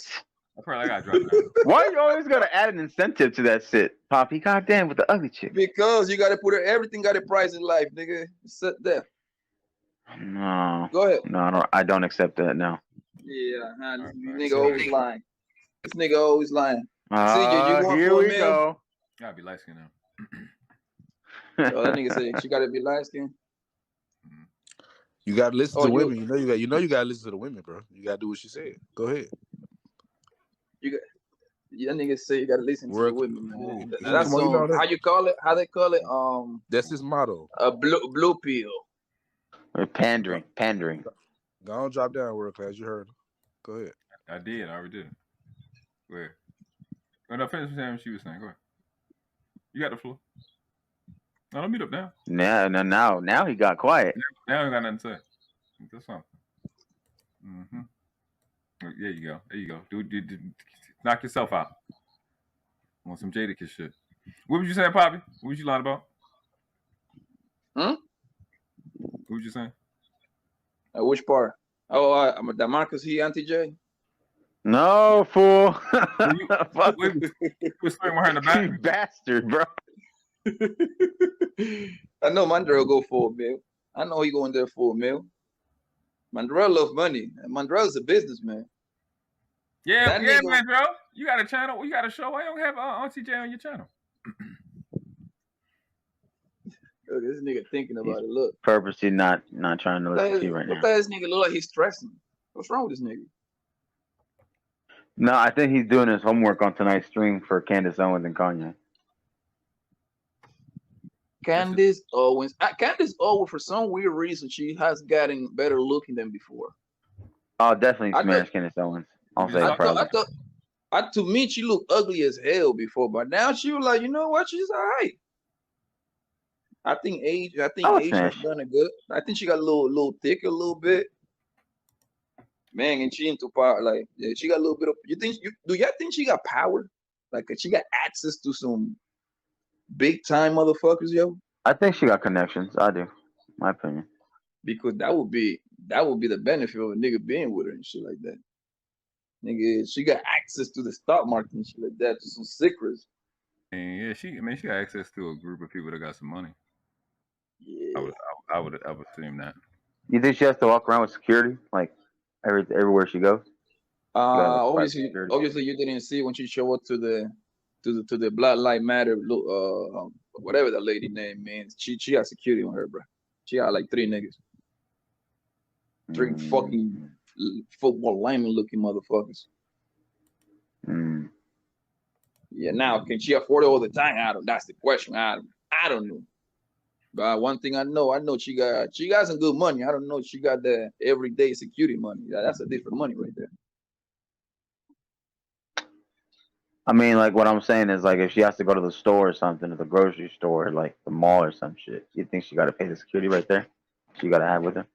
I probably got dropped down. Why you always gotta add an incentive to that shit, Poppy? Goddamn, with the ugly chick. Because you gotta put everything got a price in life, nigga. Sit there. No. Go ahead. No, I don't accept that now. Yeah, this nigga always lying. This nigga always lying. CJ, you going here for we a meal? go. Gotta be light skinned now. Oh, that nigga said she gotta be light skinned. You gotta listen to women. You know you gotta listen to the women, bro. You gotta do what she said. Go ahead. That nigga say you gotta listen to the women, man. That's on, how you call it? How they call it? That's his motto. A blue pill. Or pandering. Go on, drop down, world class. You heard him. Go ahead. I did. I already did. Where? No, finish saying what she was saying. Go ahead. You got the floor. No, don't meet up now. Now he got quiet. Now he got nothing to say. That's something. Mm-hmm. There you go. Dude, knock yourself out. Want some Jadakiss shit. What was you saying, Poppy? What was you lying about? Huh? What was you saying? Which part? Oh, that Marcus, he Auntie J? No, fool. We was playing with her in the back. You bastard, bro. I know Mandrell go for a meal. I know he going there for a meal. Mandrell love money. Mandrell's a businessman. Yeah, Mandrell. You got a channel. You got a show. Why you don't have Auntie J on your channel? Look, this nigga thinking about it. Look. Purposely not trying to listen to you right now. Look at this nigga look like he's stressing. What's wrong with this nigga? No, I think he's doing his homework on tonight's stream for Candace Owens and Kanye. Candace Owens, for some weird reason, she has gotten better looking than before. Oh, definitely smash Candace Owens. To me, she looked ugly as hell before, but now she was like, you know what? She's all right. I think age has done it good. I think she got a little thicker a little bit. Man, and she into power. Like, yeah, she got a little bit of. Do y'all think she got power? Like, she got access to some big time motherfuckers, yo? I think she got connections. I do, my opinion. Because that would be that would be the benefit of a nigga being with her and shit like that. Nigga, she got access to the stock market and shit like that, to some secrets. And yeah, she got access to a group of people that got some money. Yeah, I would assume that. You think she has to walk around with security, like everywhere she goes? Obviously, you didn't see when she showed up to the Black Lives Matter, whatever the lady name means. She got security on her, bro. She got like 3 niggas, 3 fucking football lineman looking motherfuckers. Yeah, now can she afford it all the time? That's the question. I don't know. But one thing I know she got some good money. I don't know if she got the everyday security money. That's a different money right there. I mean, like what I'm saying is, like, if she has to go to the store or something, to the grocery store, like the mall or some shit, you think she got to pay the security right there? She got to have with her.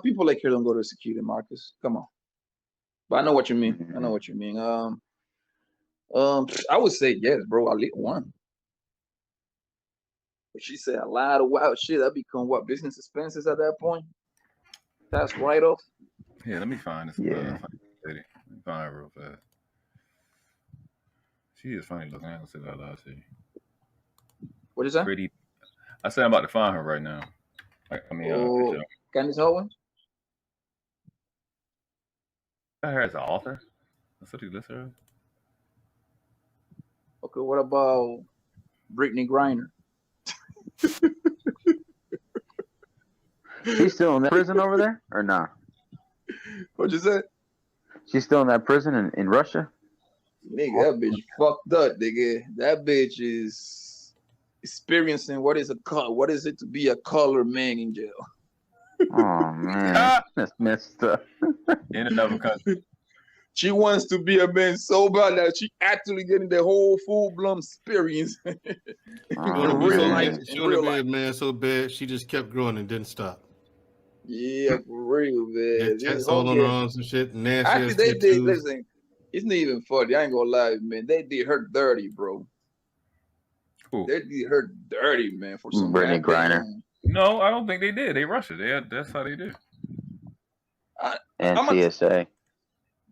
People like her don't go to security, Marcus. Come on. But I know what you mean. I know what you mean. I would say yes, bro. At least one. But she said a lot of wild shit. That become what, business expenses at that point? That's right off. Yeah, let me find this. Yeah. Let me find her real fast. She is funny looking. I ain't gonna say that loud to you. What is that? Pretty. I said I'm about to find her right now. Candice Owens? Her as an author? That's what you listed her. Okay, what about Brittany Griner? She's still in that prison over there, or not? What'd you say? She's still in that prison in Russia? Nigga, that bitch fucked up, nigga. That bitch is experiencing what is it to be a colored man in jail. Oh man, that's messed up. In another country. She wants to be a man so bad that she actually getting the whole full-blown experience. She wanted to be a man so bad, she just kept growing and didn't stop. Yeah, for real, man. Yeah, tats all on her arms and shit. Nasty. Actually, they did. Listen, it's not even funny. I ain't gonna lie, man. They did her dirty, bro. Cool. They did her dirty, man. For some Brittany Griner. No, I don't think they did. They rushed it. That's how they do. And TSA.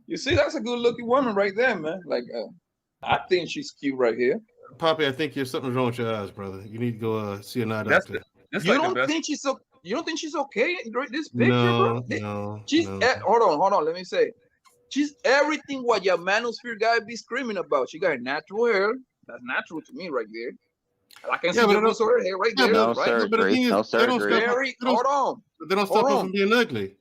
You see, that's a good-looking woman right there, man. Like, I think she's cute right here. Poppy, I think something's wrong with your eyes, brother. You need to go see an eye doctor. You don't think she's okay in this picture, bro? No. Hold on. Let me say, she's everything what your manosphere guy be screaming about. She got natural hair. That's natural to me right there. I can see the most of her hair right there. No right? surgery. No surgery. Hold on. They don't stop her from being ugly.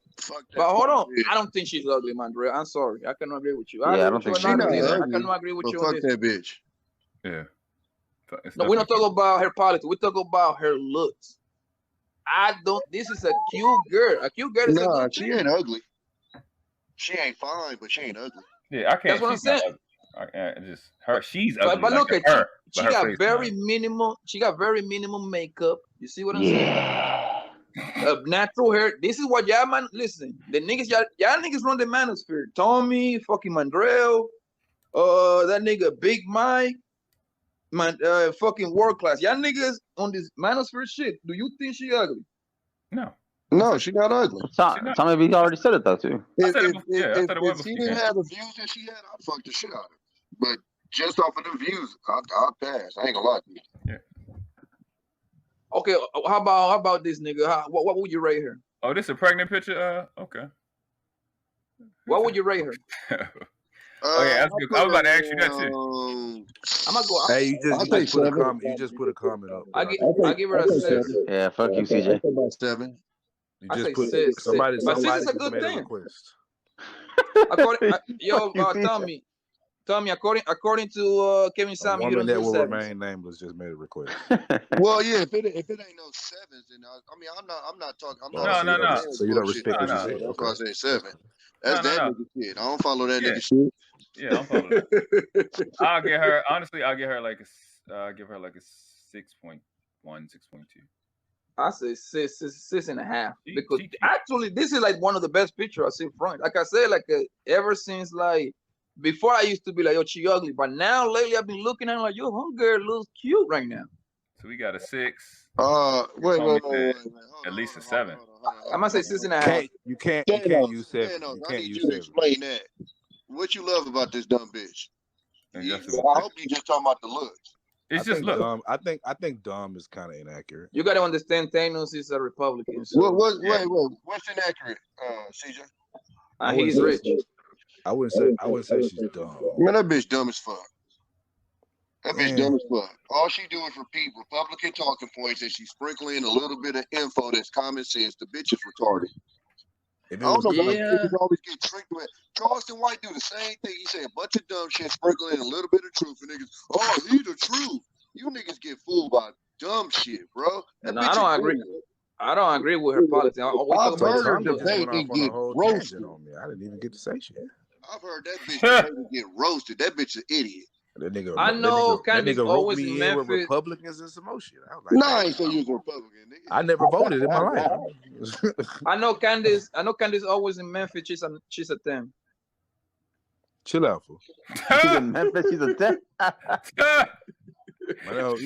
But hold on, I don't think she's ugly, Mandre. I'm sorry, I cannot agree with you. I don't think she's ugly. I cannot agree with you. Fuck that bitch. Yeah. No, we don't talk about her politics. We talk about her looks. This is a cute girl. A cute girl is a good she thing. ain't ugly. She ain't fine, but she ain't ugly. Yeah, I can't. That's what I'm saying. She's ugly. But look at her. She got very nice. minimal. She got very minimal makeup. You see what I'm saying? Natural hair. This is what y'all man. Listen, the niggas, y'all niggas run the manosphere. Tommy, fucking Mandrell, that nigga Big Mike, fucking world class. Y'all niggas on this manosphere shit. Do you think she ugly? No, she not ugly. Tommy B already said it though too. If she didn't have the views that she had, I'd fuck the shit out of her. But just off of the views, I'll pass. I ain't gonna lie to you. Yeah. Okay, how about this nigga? What would you rate her? Oh, this is a pregnant picture? Okay. What would you rate her? Oh yeah, that's good. I was about to ask you that too. I'm gonna go. Hey, you just put a comment up. I give her a 6. Yeah, fuck you, CJ. About 7. You I just say put 6. somebody. But 6 is a just good made a thing. request. Tommy, according to Kevin Sam, you woman don't that do will 7. remain nameless just made a request. Well, yeah, if it ain't no 7s, then I'm not talking. I'm not. No. So you don't respect what you said. That's why I say 7. That's that nigga shit. I don't follow that nigga shit. Yeah, I don't follow that. I'll give her like a 6.1, 6.2. I say 6.5. Because actually, this is like one of the best pictures I see front. Like I said, ever since before I used to be like, yo, she ugly, but now lately I've been looking at her like, yo, her girl looks cute right now. So we got a 6. Wait. At least a 7. I'm gonna say 6.5. You can't use 7. You I can't need use you to 7. explain that. What you love about this dumb bitch? I hope you just talking about the looks. I think dumb. I think dumb is kind of inaccurate. You gotta understand Thanos is a Republican. So, Wait. What's inaccurate, CJ? He's rich. I wouldn't say she's dumb. Man, that bitch dumb as fuck. That bitch dumb as fuck. All she do is repeat Republican talking points, and she's sprinkling a little bit of info that's common sense. The bitch is retarded. I don't know why niggas always get tricked with. Charleston White do the same thing. He say a bunch of dumb shit, sprinkling a little bit of truth, and niggas, oh, he the truth. You niggas get fooled by dumb shit, bro. No, I don't agree. I don't agree with her politics. I've heard her debate and get roasted. On me. I didn't even get to say shit. I've heard that bitch get roasted. That bitch an idiot. That nigga, I know Candid always me in Memphis. with Republicans and some more shit. I was like, nah, I ain't say you was a Republican, nigga. I never voted in my life. I know Candice always in Memphis. She's a 10. Chill out, fool. She's in Memphis. She's a 10.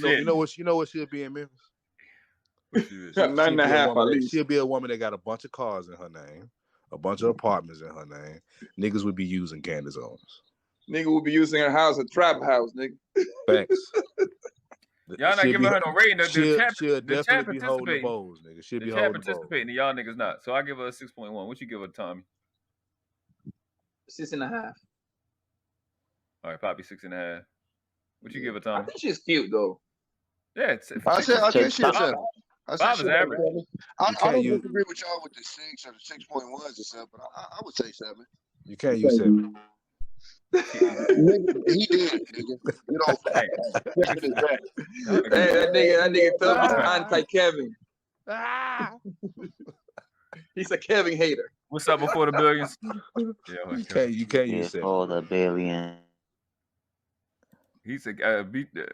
You know what she'll be in Memphis? 9.5 at least. She'll be a woman that got a bunch of cars in her name, a bunch of apartments in her name. Niggas would be using Candace on us. Nigga will be using her house a trap house, nigga. Thanks. Y'all not giving her no rating. She'll definitely be holding the bowls, nigga. She'll be holding the bowls. Participating, and y'all niggas not. So I give her a 6.1. What you give her, Tommy? 6.5. All right, Poppy 6.5. What you give her, Tommy? I think she's cute though. Yeah, I think she's 7. I Five is average. I don't disagree with y'all with the 6 or the 6.1s and stuff, but I would say 7. You can't use 7. Nigga, he did, nigga. You know, Hey, that nigga tough is anti-Kevin. He's a Kevin hater. What's up before the billions? You can't use 7. Before the billion. He said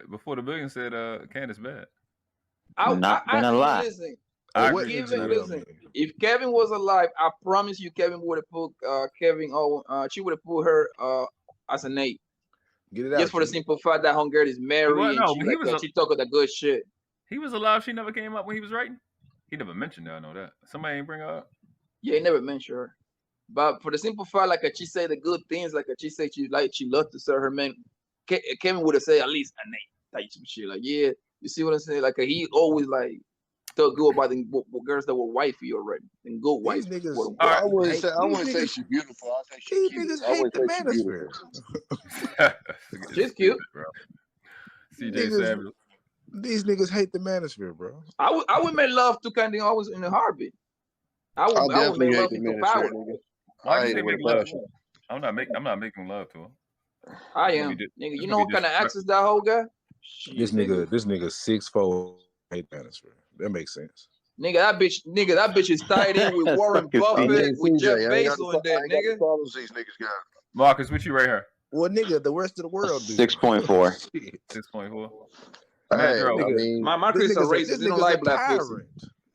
before the billion said Candace bad. Not gonna lie. Listen, if Kevin was alive, I promise you, Kevin would have put Kevin. She would have put her as an 8. Get it out. Just for the simple fact that Hungary is married. She talking the good shit. He was alive. She never came up when he was writing. He never mentioned her. I know that. Somebody ain't bring her up. Yeah, he never mentioned her. But for the simple fact, like she say the good things, like she say she loved to serve her man. Kevin would have said at least an 8 type some shit. Like, yeah, you see what I'm saying? Like he always like talk good about the girls that were wifey already and good wife. I wouldn't say she's beautiful. I think she's cute. Niggas hate the manosphere. She's cute, bro. CJ Samuel. These niggas hate the manosphere, bro. I would make love to Candid always in a heartbeat. I would make love to power. Why you say make love? I'm not making love to her. I am, nigga. You know what kind of access that whole guy? This nigga 6'4" hate manosphere. That makes sense. Nigga, that bitch is tied in with Warren Buffett, with Jeff Bezos and that, nigga. These niggas got. Marcus, what you right here? Well, nigga, the rest of the world do. 6.4. 6.4. Hey, my Marcus is a racist. They don't like black pussy.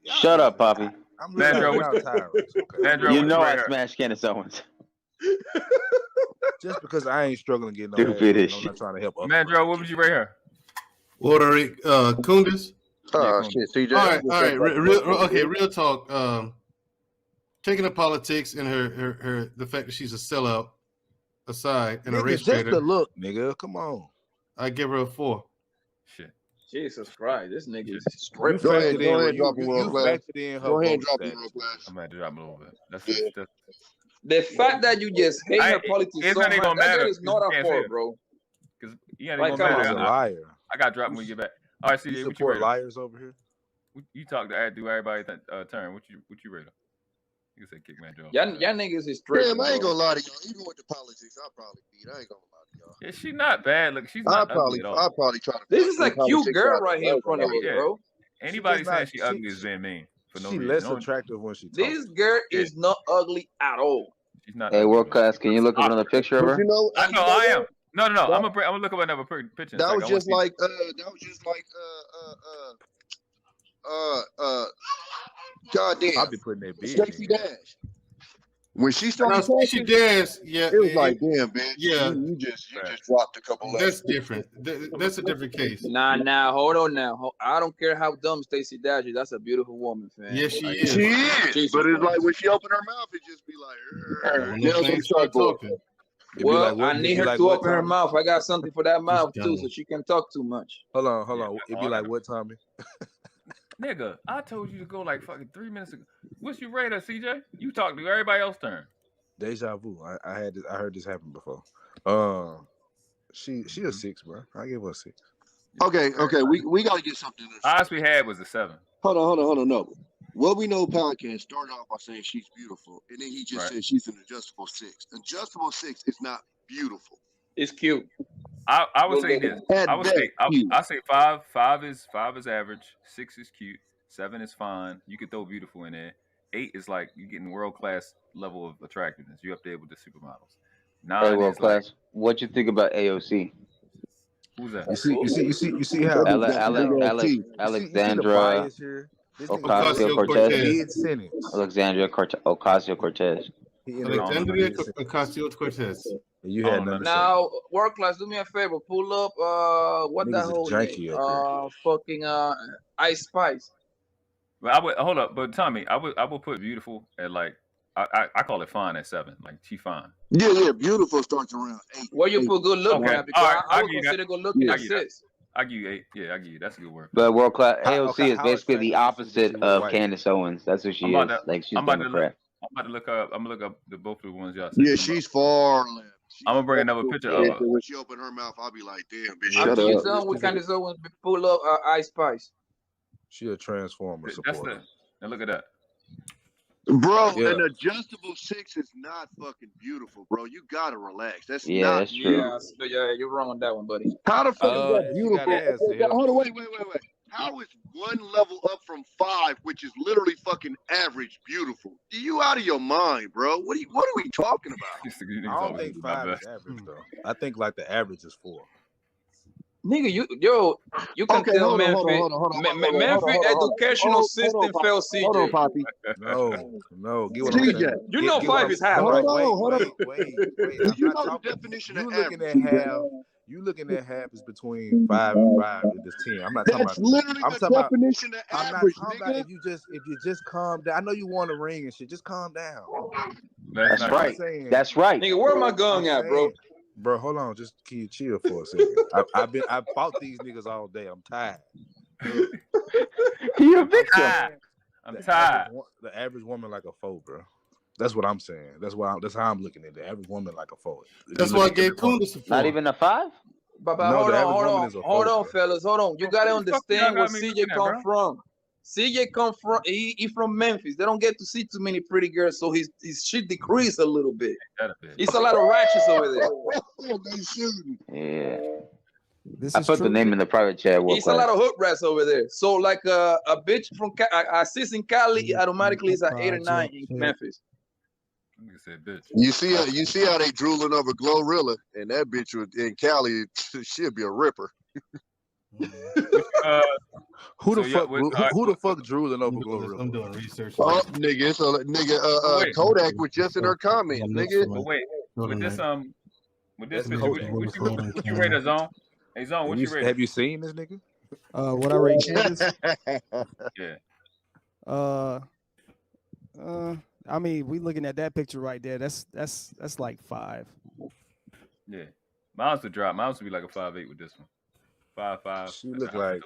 Shut up, Poppy. You know I smashed Candace Owens. Just because I ain't struggling to get no Stupid ass, I'm not trying to help. Mandro, what would you right here? What are Kundis? Shit, CJ. All right. Real talk. Taking the politics and her the fact that she's a sellout aside and a race just the look, nigga. Come on. I give her a 4. Shit. Jesus Christ, this nigga is straight. Go ahead and drop it real fast. Go ahead and drop it real fast. I'm gonna drop it a little bit. That's the fact that you just hate her politics it's so not even much, gonna matter. that is not a fault, bro. Because he ain't Like, gonna come matter. on. Liar. I got dropped when we get back. All right, CJ, You what you support rate? liars over here? You talk to do everybody turn. What you rate? You can say kick man Joe. Y'all niggas is straight. Damn, I ain't gonna lie to y'all. Even with the politics, I'll probably beat. I ain't gonna lie to y'all. Yeah, she's not bad. Look, she's not ugly at all. I'll probably try to. This is a cute girl right here in front of us, bro. Anybody saying she ugly is being mean for no reason. She's less attractive when she talks. This girl is not ugly at all. She's not. Hey, world class, can you look up another picture of her? You know, I am. No. I'm gonna look up another picture. That was just like goddamn. I'll be putting that bitch. Stacey Dash. When she started talking, dance, it was like, damn, bitch. Yeah, you just dropped a couple. That's different. That's a different case. Nah, hold on now. I don't care how dumb Stacey Dash is. That's a beautiful woman, fam. Yes, she is. She is. Jesus but it's Christ. like when she opened her mouth, it just be like, talking. Well, I need her to open her mouth. I got something for that mouth too, so she can talk too much. Hold on. It'd be like what, Tommy? Nigga, I told you to go like fucking 3 minutes ago. What's your radar, CJ? You talk to everybody else's turn. Deja vu. I heard this happen before. She a 6, bro. I give her a 6. Okay. We gotta get something. Highest we had was a 7. Hold on. No. What We Know podcast started off by saying she's beautiful, and then he just said she's an adjustable 6. Adjustable 6 is not beautiful. It's cute. I would say this. I say 5. 5 is average. 6 is cute. 7 is fine. You could throw beautiful in there. 8 is like you're getting world class level of attractiveness. You're up there with the supermodels. 9 world is class. Like, what you think about AOC? Who's that? You see how Alexandra Ocasio-Cortez. Alexandria Ocasio-Cortez. Alexandria Ocasio-Cortez. You had now, world class. Do me a favor. Pull up what the whole name? Fucking Ice Spice. Well, I would hold up, but Tommy, I would put beautiful at like I call it fine at 7. Like she fine. Yeah. Beautiful starts around 8. Where you put good looking at? Because I would consider good looking at 6. I give you 8. Yeah, I give you. That's a good word. But world class AOC is basically the opposite of Candace Owens. That's what she is. Like she's Democrat. I'm about to look up. I'm gonna look up both of the ones y'all said. Yeah, she's far left. I'm gonna bring another picture of her. When she opened her mouth, I'll be like, "Damn, bitch, shut up." We Candace Owens pull up Ice Spice. She a transformer supporter. Now look at that. Bro, an adjustable 6 is not fucking beautiful, bro. You gotta relax. That's not that's true. Yeah, you're wrong on that one, buddy. How the fuck is that beautiful? Hold on, wait. How is one level up from 5, which is literally fucking average, beautiful? You out of your mind, bro? What are we talking about? I don't think 5 is average though. I think like the average is 4. Nigga, you can tell Memphis educational system fell CJ. Hold on, Poppy. No. Get what I'm saying. You know 5 is half. Hold on. Wait. You know the definition of average. You looking at half is between 5 and 5 is 10. I'm not talking about. Literally the definition of average, I'm not talking about if you just calm down. I know you want a ring and shit. Just calm down. That's right. That's right. Nigga, where am I going at, bro? Bro, hold on. Just can you chill for a second? I've fought these niggas all day. I'm tired. You're a victim. I'm tired. The average woman like a 4, bro. That's what I'm saying. That's how I'm looking at it. The average woman like a 4. That's why I gave Kundus a 4. Not even a 5? But hold on, fellas. Hold on. You gotta understand where CJ come from. CJ come from he from Memphis. They don't get to see too many pretty girls, so his shit decreased a little bit. It's a lot of ratchets over Yeah. there. I put the name in the private chat. It's a lot of hood rats over there. So like a bitch from a sis in Cali automatically is an 8 or 9 in Memphis. Bitch. You see how they drooling over Glorilla, and that bitch in Cali, she'll be a ripper. Who the fuck drooling over Glorilla? I'm doing research. Oh, nigga, Kodak was just in her comments, nigga. But wait, with this bitch, what you rate her, Zone? Hey, Zone, what you rate? Have you seen this nigga? What I rate Candace? Yeah. I mean, we looking at that picture right there. That's like 5. Yeah, mine's would drop. Mine's would be like a 5.8 with this one. 5.5. She look like.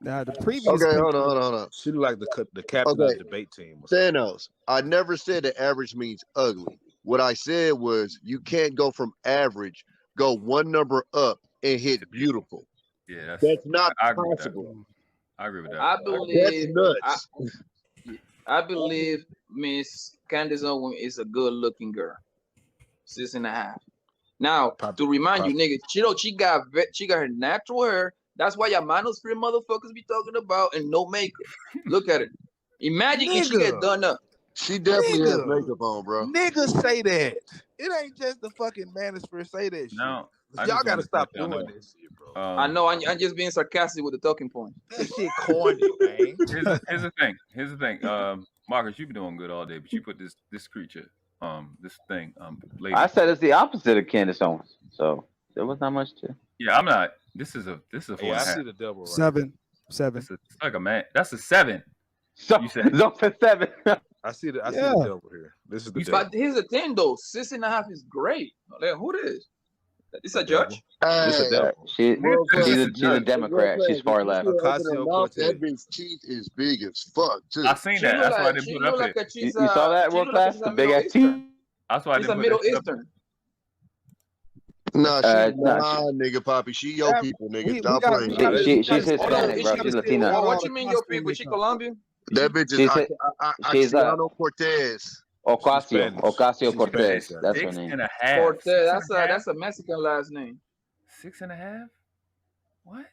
Now the previous. Okay, hold on. She look like the captain of the debate team. Thanos. I never said that average means ugly. What I said was you can't go from average, go one number up and hit beautiful. Yeah, that's not possible. I agree with that. I believe. That's nuts. I believe Miss Candace Owens is a good-looking girl. 6.5. Now, to remind you, nigga, she got her natural hair. That's why your manosphere motherfuckers be talking about and no makeup. Look at it. Imagine if she get done up. She definitely has makeup on, bro. Niggas say that. It ain't just the fucking manosphere say that shit. No. Y'all gotta stop doing this shit, bro. I know. I'm just being sarcastic with the talking point. That shit corny, man. Here's the thing. Marcus, you've been doing good all day, but you put this creature this thing. Lady. I said it's the opposite of Candace Owens, so there was not much to. Yeah, I'm not. This is a 4.5. I see the double. Right 7. It's like a man. That's a 7. So you said so for 7. I see the double here. This is the double. But here's the thing, though. 6.5 is great. Like, who this? Is a judge? This a double. She's a Democrat. She's far left. That bitch teeth is big as fuck too. I seen that. That's why I didn't put it up there. You saw that, World Class? The big ass teeth. That's why I didn't put it up there. Eastern. Nah, nigga, Poppy. She your people, nigga. Stop playing. She's Hispanic, bro. She's Latina. What you mean your people? She Colombian? That bitch is Axiano Cortez. Ocasio Cortez. That's her name. 6.5. Cortez. That's a Mexican last name. 6.5. What?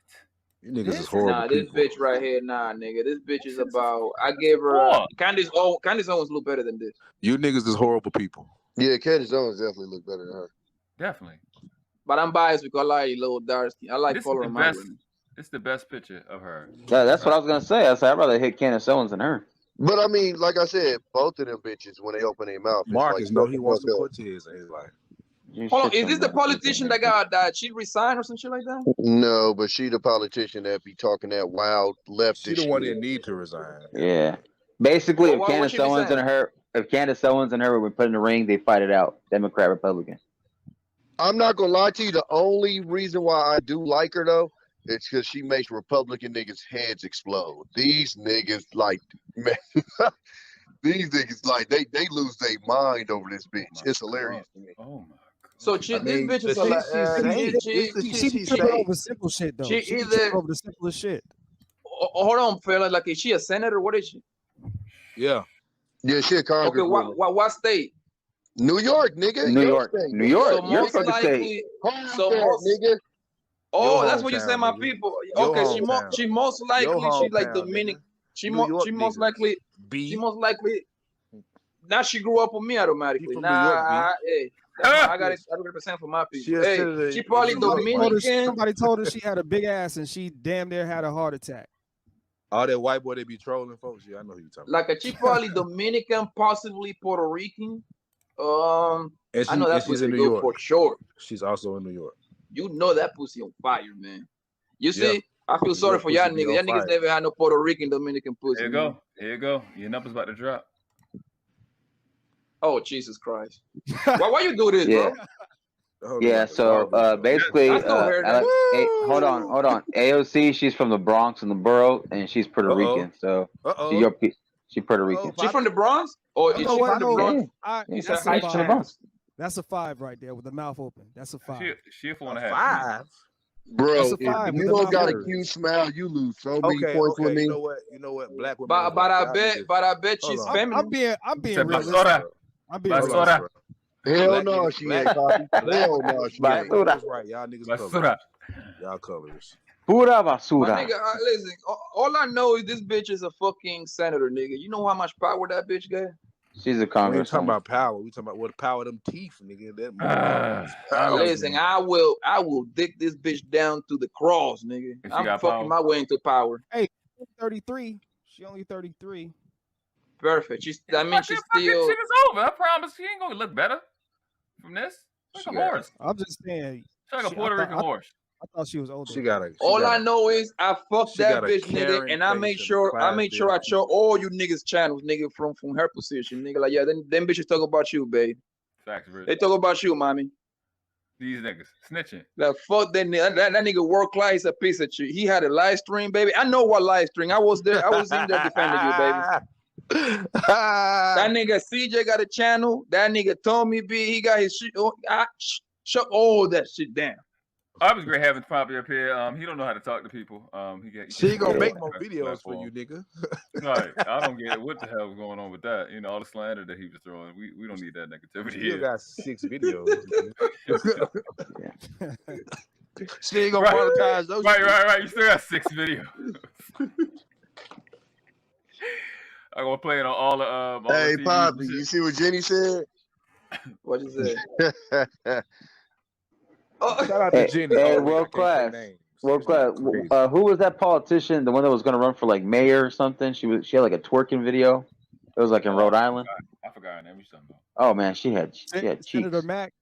You niggas is horrible. Nah, this bitch right here, nigga. This bitch is about. I gave her. Candace Owens look better than this. You niggas is horrible people. Yeah, Candace Owens definitely look better than her. Definitely. But I'm biased because I like little dark skin. I like color in my women. It's the best picture of her. That's what I was gonna say. I said I'd rather hit Candace Owens than her. But I mean, like I said, both of them bitches when they open their mouth. Marcus, no, he wants to Cortez in his life. Hold on, is this the politician that she resigned or some shit like that? No, but she the politician that be talking that wild leftist. She the one that need to resign. Yeah. Basically, Well, if Candace Owens and her were put in the ring, they fight it out. Democrat, Republican. I'm not gonna lie to you. The only reason why I do like her though, it's because she makes Republican niggas' heads explode. These niggas like, man, these niggas like they lose their mind over this bitch. It's hilarious to me. Oh my. So this bitch is a She tripping over simple shit though. She tripping over the simplest shit. Hold on, fella. Like, is she a senator? What is she? Yeah. Yeah, she a Okay, congresswoman. what state? New York, nigga. New York. State. New York. So You're most fucking likely, state. Nigga. Oh, Your that's what you hometown, say, my nigga. people. Your Okay, hometown. she most likely she like hometown, Dominican. She New York most niggas. likely B. she most likely. Now she grew up with me automatically. She from New York, Hey, I got to represent for my people. She a Hey, senator she in probably New York. Dominican. Somebody told her she had a big ass and she damn near had a heart attack. All that white boy they be trolling folks. Yeah, I know who you talking Like she probably Dominican, possibly Puerto Rican. And I know that she's pussy in New good York. for sure. She's also in New York. You know that pussy on fire, man. You see, Yeah. I feel sorry for y'all pussy be niggas. Y'all on niggas fire. never had no Puerto Rican Dominican pussy. Here you man. go. Here you go. Your number's about to drop. Oh Jesus Christ! Why you do this, Yeah. bro? Yeah, so basically, That's no hair, hold on. AOC, she's from the Bronx and the borough, and she's Puerto Rican. So she's Puerto Rican. She from the Bronx, or is she from the Bronx? That's a 5 right there with the mouth open. That's a 5. She a 4.5. 5. Bro, That's a if 5 you with don't the got a mouth cute smile, you lose so many Okay, points with me. You know what? Black women. But I bet she's Hold on. feminine. I'm being Said realistic. basura. I'm being Basura. realistic. Hell Black no, niggas- she black- ain't, Poppy. Hell no, she Black ain't. women's right. Y'all niggas Basura. colors. Y'all colors. Pura My basura. nigga, listen. All I know is this bitch is a fucking senator, nigga. You know how much power that bitch got? She's a We ain't congresswoman. talking about power. We talking about what the power of them teeth, nigga. That Listen, I will dick this bitch down to the cross, nigga. If she I'm got fucking power. my way into power. Hey, 33. She only 33. Perfect. She's still. Shit is over. I promise she ain't gonna look better from this. Like a horse. I'm just saying. She's like a Puerto Rican horse. I thought she was older. She got a. All I know is I fucked she that got a bitch, nigga, Karen and I face made and a sure I class show all you niggas channels, nigga, from her position, nigga. Like, yeah, them bitches talk about you, babe. Facts, Rich. They talk about you, mommy. These niggas snitching. Like, fuck that nigga. That nigga world class is a piece of shit. He had a live stream, baby. I know what live stream. I was there. I was in there defending you, baby. That nigga CJ got a channel. That nigga told me he got his shit. Shut all that shit down. I was great having Poppy up here. He don't know how to talk to people. She ain't gonna make more videos for you, nigga. Right. I don't get what the hell was going on with that. You know, all the slander that he was throwing. We don't need that negativity You here. got 6 videos. She ain't gonna monetize those. Right. You still got 6 videos. I'm gonna play it on all the. All Hey, the Poppy, you see what Jenny said? What you say? Shout out to Jenny. Hey, world class. World class. Who was that politician? The one that was gonna run for like mayor or something? She had like a twerking video. It was like in Rhode Island. I forgot her name. What you talking about? Oh man, she had cheeks. Senator Mack.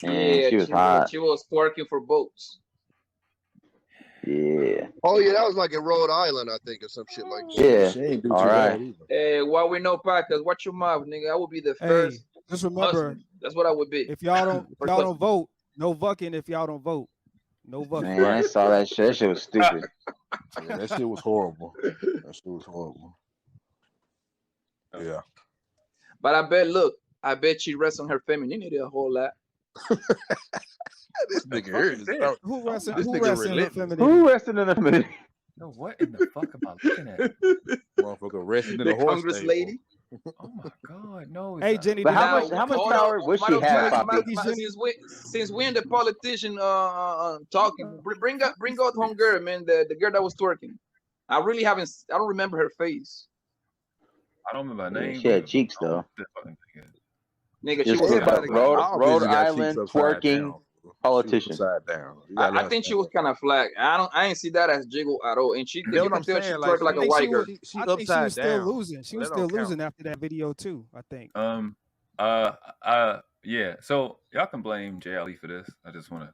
Man, she was hot. She was twerking for boats. Yeah. Oh yeah, that was like in Rhode Island, I think, or some shit like that. Yeah. She ain't do All too right. bad either. Hey, why we know podcast? Watch your mouth, nigga. I would be the first. Just remember, husband. That's what I would be. if y'all don't vote, no fucking. If y'all don't vote, no fucking. Man, I saw that shit. That shit was stupid. Yeah, that shit was horrible. Yeah. But I bet she rests on her femininity a whole lot. This nigga here is Who resting in the femininity? No, what in the fuck am I looking at? Motherfucker resting in The a horse Congress stable. lady. Oh my god, no. Hey, Jenny, But how much power would she have, Poppy? Since we and the politician talking, bring out homegirl, man, the girl that was twerking. I don't remember her face. I don't remember her name. She had cheeks though. Nigga, she Just was put Rhode Island twerking politician. I think she was kind of flag. I ain't see that as jiggle at all. And she, you can tell she twerked like a white girl. I think she was still losing. She was still losing after that video too, I think. Yeah. So y'all can blame Jay Ali for this. I just want to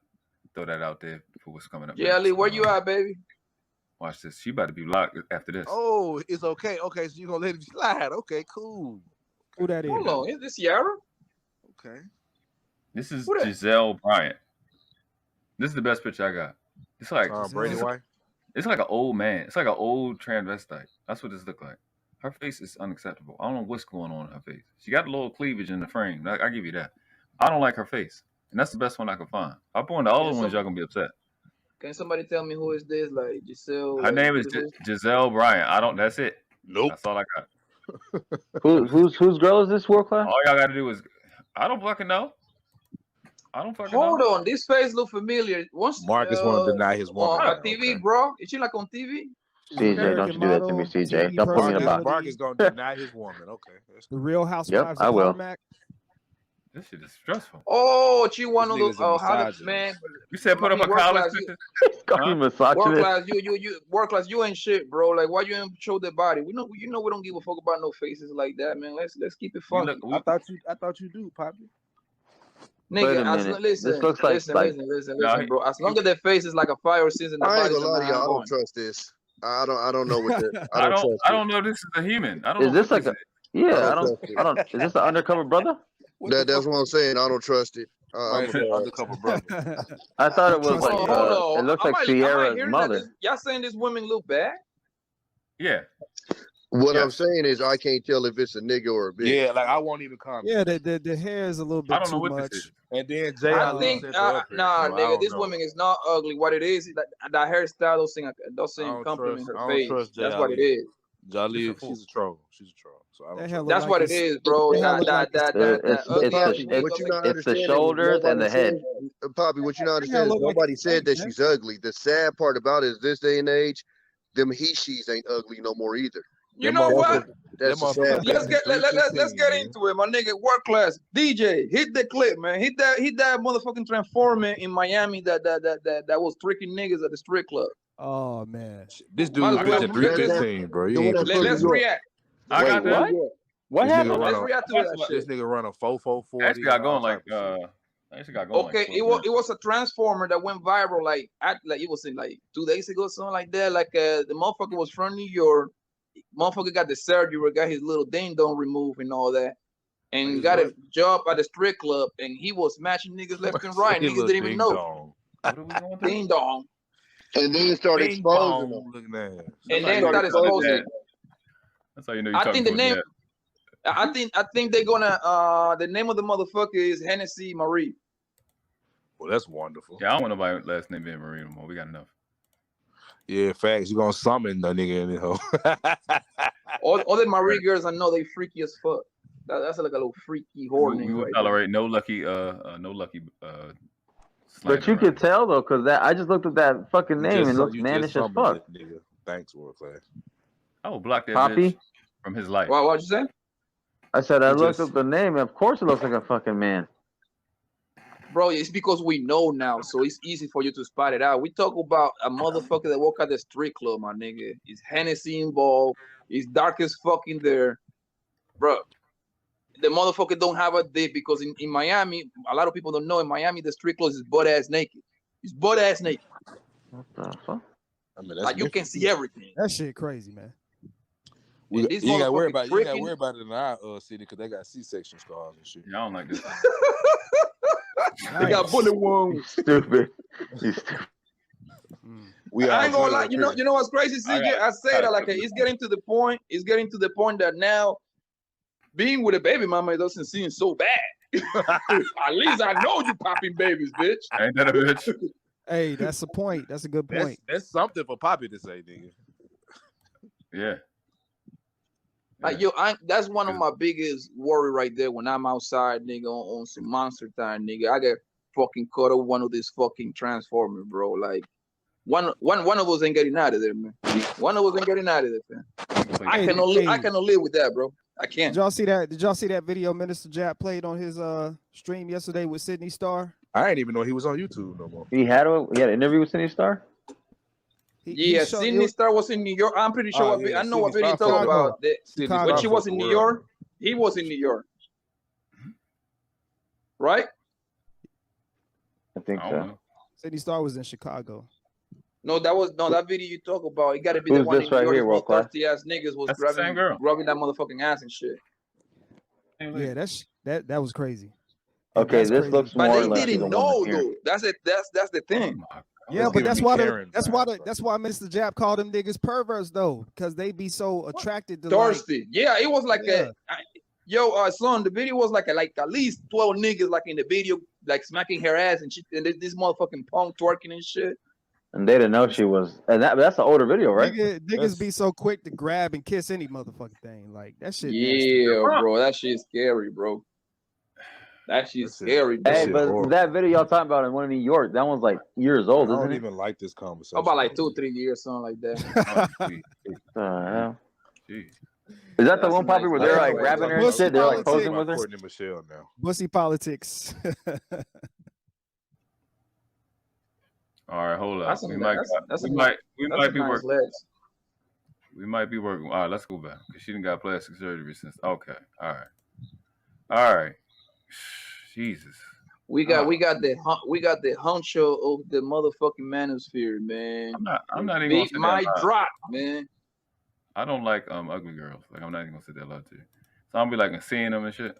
throw that out there for what's coming up. Jay Ali, where you at, baby? Watch this. She about to be locked after this. Oh, it's okay. Okay, so you gonna let it slide? Okay, cool. Who that is? Hold on, is this Yara? Okay. This is Giselle Bryant. This is the best picture I got. It's like Brady White. It's like an old man. It's like an old transvestite. That's what this look like. Her face is unacceptable. I don't know what's going on in her face. She got a little cleavage in the frame. I give you that. I don't like her face, and that's the best one I can find. If I point the other ones, y'all gonna be upset. Can somebody tell me who is this? Like Giselle. Her name is Giselle Bryant. I don't. That's it. Nope. That's all I got. Whose girl is this, World Class? All y'all got to do is. I don't fucking know. Hold on, this face look familiar. Marcus want to deny his woman. On TV, bro. Is she like on TV? CJ, don't you do that to me, CJ. Don't put me in a box. Marcus gonna deny his woman. Okay. The Real Housewives I of will. Carmack. This shit is stressful. Oh, she one of those. How man? You said put up a college picture. Work class. You ain't shit, bro. Like, why you ain't show the body? We know we don't give a fuck about no faces like that, man. Let's keep it fun. I thought you do, Poppy. Nigga, listen, this looks like listen, bro. As long as their face is like a fire season, I ain't gonna lie to y'all. I don't trust this. I don't know what that. I don't know. This is a human. I don't. Is know this like a? Yeah, I don't. Is this an undercover brother? That's what I'm saying. I don't trust it. Undercover brother. I thought it was like. It looks like Sierra's mother. Y'all saying this woman look bad? Yeah. What I'm saying is, I can't tell if it's a nigga or a bitch. Yeah, like I won't even comment. Yeah, the hair is a little bit too much. And then Jay, I think nigga, this woman is not ugly. What it is that hairstyle, those things compliment her face. That's what it is. Jolly, she's a troll. She's a troll. So that's what it is, bro. It's the shoulders and the head. Poppy, what you not understand is nobody said that she's ugly. The sad part about it is this day and age, them he/she's ain't ugly no more either. You know what? That's sad. Let's get into it, my nigga. Work class DJ, hit the clip, man. Hit that motherfucking transformer in Miami that was tricking niggas at the strip club. Oh man, this dude was pitching 315, bro. Let's react. I got that. What happened? Let's react to that shit. This nigga run a 440. Actually got going like Okay, it was a transformer that went viral like it was in like 2 days ago, something like that. Like the motherfucker was from New York. Motherfucker got the surgery, got his little ding dong removed and all that, and got a job at the strip club, and he was matching niggas left and right. Niggas didn't even know. Ding dong. And then started exposing them. And then started exposing. That's how you know. I think the name. I think they're gonna. The name of the motherfucker is Hennessy Maree. Well, that's wonderful. Yeah, I don't want nobody last name being Maree anymore. We got enough. Yeah, facts. You gonna summon the nigga in the hole. all the Maree girls I know they freaky as fuck. That's like a little freaky whore name. We would tolerate no lucky. But you could tell though, cause I just looked at that fucking name and it looks mannish as fuck. Nigga. Thanks, World Class. I will block that Poppy bitch from his life. What'd you say? I said I looked up the name and of course it looks like a fucking man. Bro, it's because we know now, so it's easy for you to spot it out. We talk about a motherfucker that walk at the street club, my nigga. It's Hennessy involved. It's dark as fucking there, bro. The motherfucker don't have a dip because in Miami, a lot of people don't know. In Miami, the street club is butt ass naked. It's butt ass naked. What the fuck? I mean, like you can see everything. That shit crazy, man. You ain't gotta worry about it in our city because they got C-section scars and shit. Yeah, I don't like this. They got bullet wounds. Stupid. I ain't gonna lie. You know what's crazy, CJ? I say that like it's getting to the point. It's getting to the point that now being with a baby mama doesn't seem so bad. At least I know you popping babies, bitch. Ain't that a bitch? Hey, that's the point. That's a good point. That's something for Poppy to say, nigga. Yeah. Like that's one of my biggest worry right there when I'm outside, nigga, on some monster time, nigga. I get fucking caught up one of these fucking transformers, bro. Like one of us ain't getting out of there, man. One of us ain't getting out of there, man. I cannot live with that, bro. I can't. Did y'all see that video Minister Jap played on his stream yesterday with Sydney Star? I didn't even know he was on YouTube no more. He had an interview with Sydney Star? Sydney Star was in New York. I'm pretty sure. I know what video you talk about. When she was in New York, he was in New York, right? I think so. Sydney Star was in Chicago. No, that video you talk about. It got to be the one in New York. World thirsty ass niggas was grabbing that motherfucking ass and shit. Yeah, that was crazy. Okay, this crazy. Looks more. But they didn't know though. That's it. That's the thing. Yeah, but that's why Mr. Jap called them niggas perverts though, because they be so attracted to thirsty. Like, yeah, it was like son, the video was like at least 12 niggas like in the video, like smacking her ass and shit, and this motherfucking punk twerking and shit. And they didn't know she was, and that's an older video, right? Niggas be so quick to grab and kiss any motherfucking thing, like that shit. Yeah, bro, that shit's scary, bro. That shit's scary, bro. Hey, but that video y'all talking about in one in New York, that one's like years old, isn't it? I don't even like this conversation. About like 2-3 years, something like that. Hell? Is that the one Poppy where they're like grabbing her and shit? They're like posing with her. Michelle now. Bussy politics. All right, hold up. We might be working. We might be working. All right, let's go back because she didn't got plastic surgery since. Okay, all right. Jesus. We got the honcho of the motherfucking manosphere, man. I'm not even gonna say my drop, man. I don't like ugly girls. Like I'm not even gonna say that loud to you. So I'm be like seeing them and shit.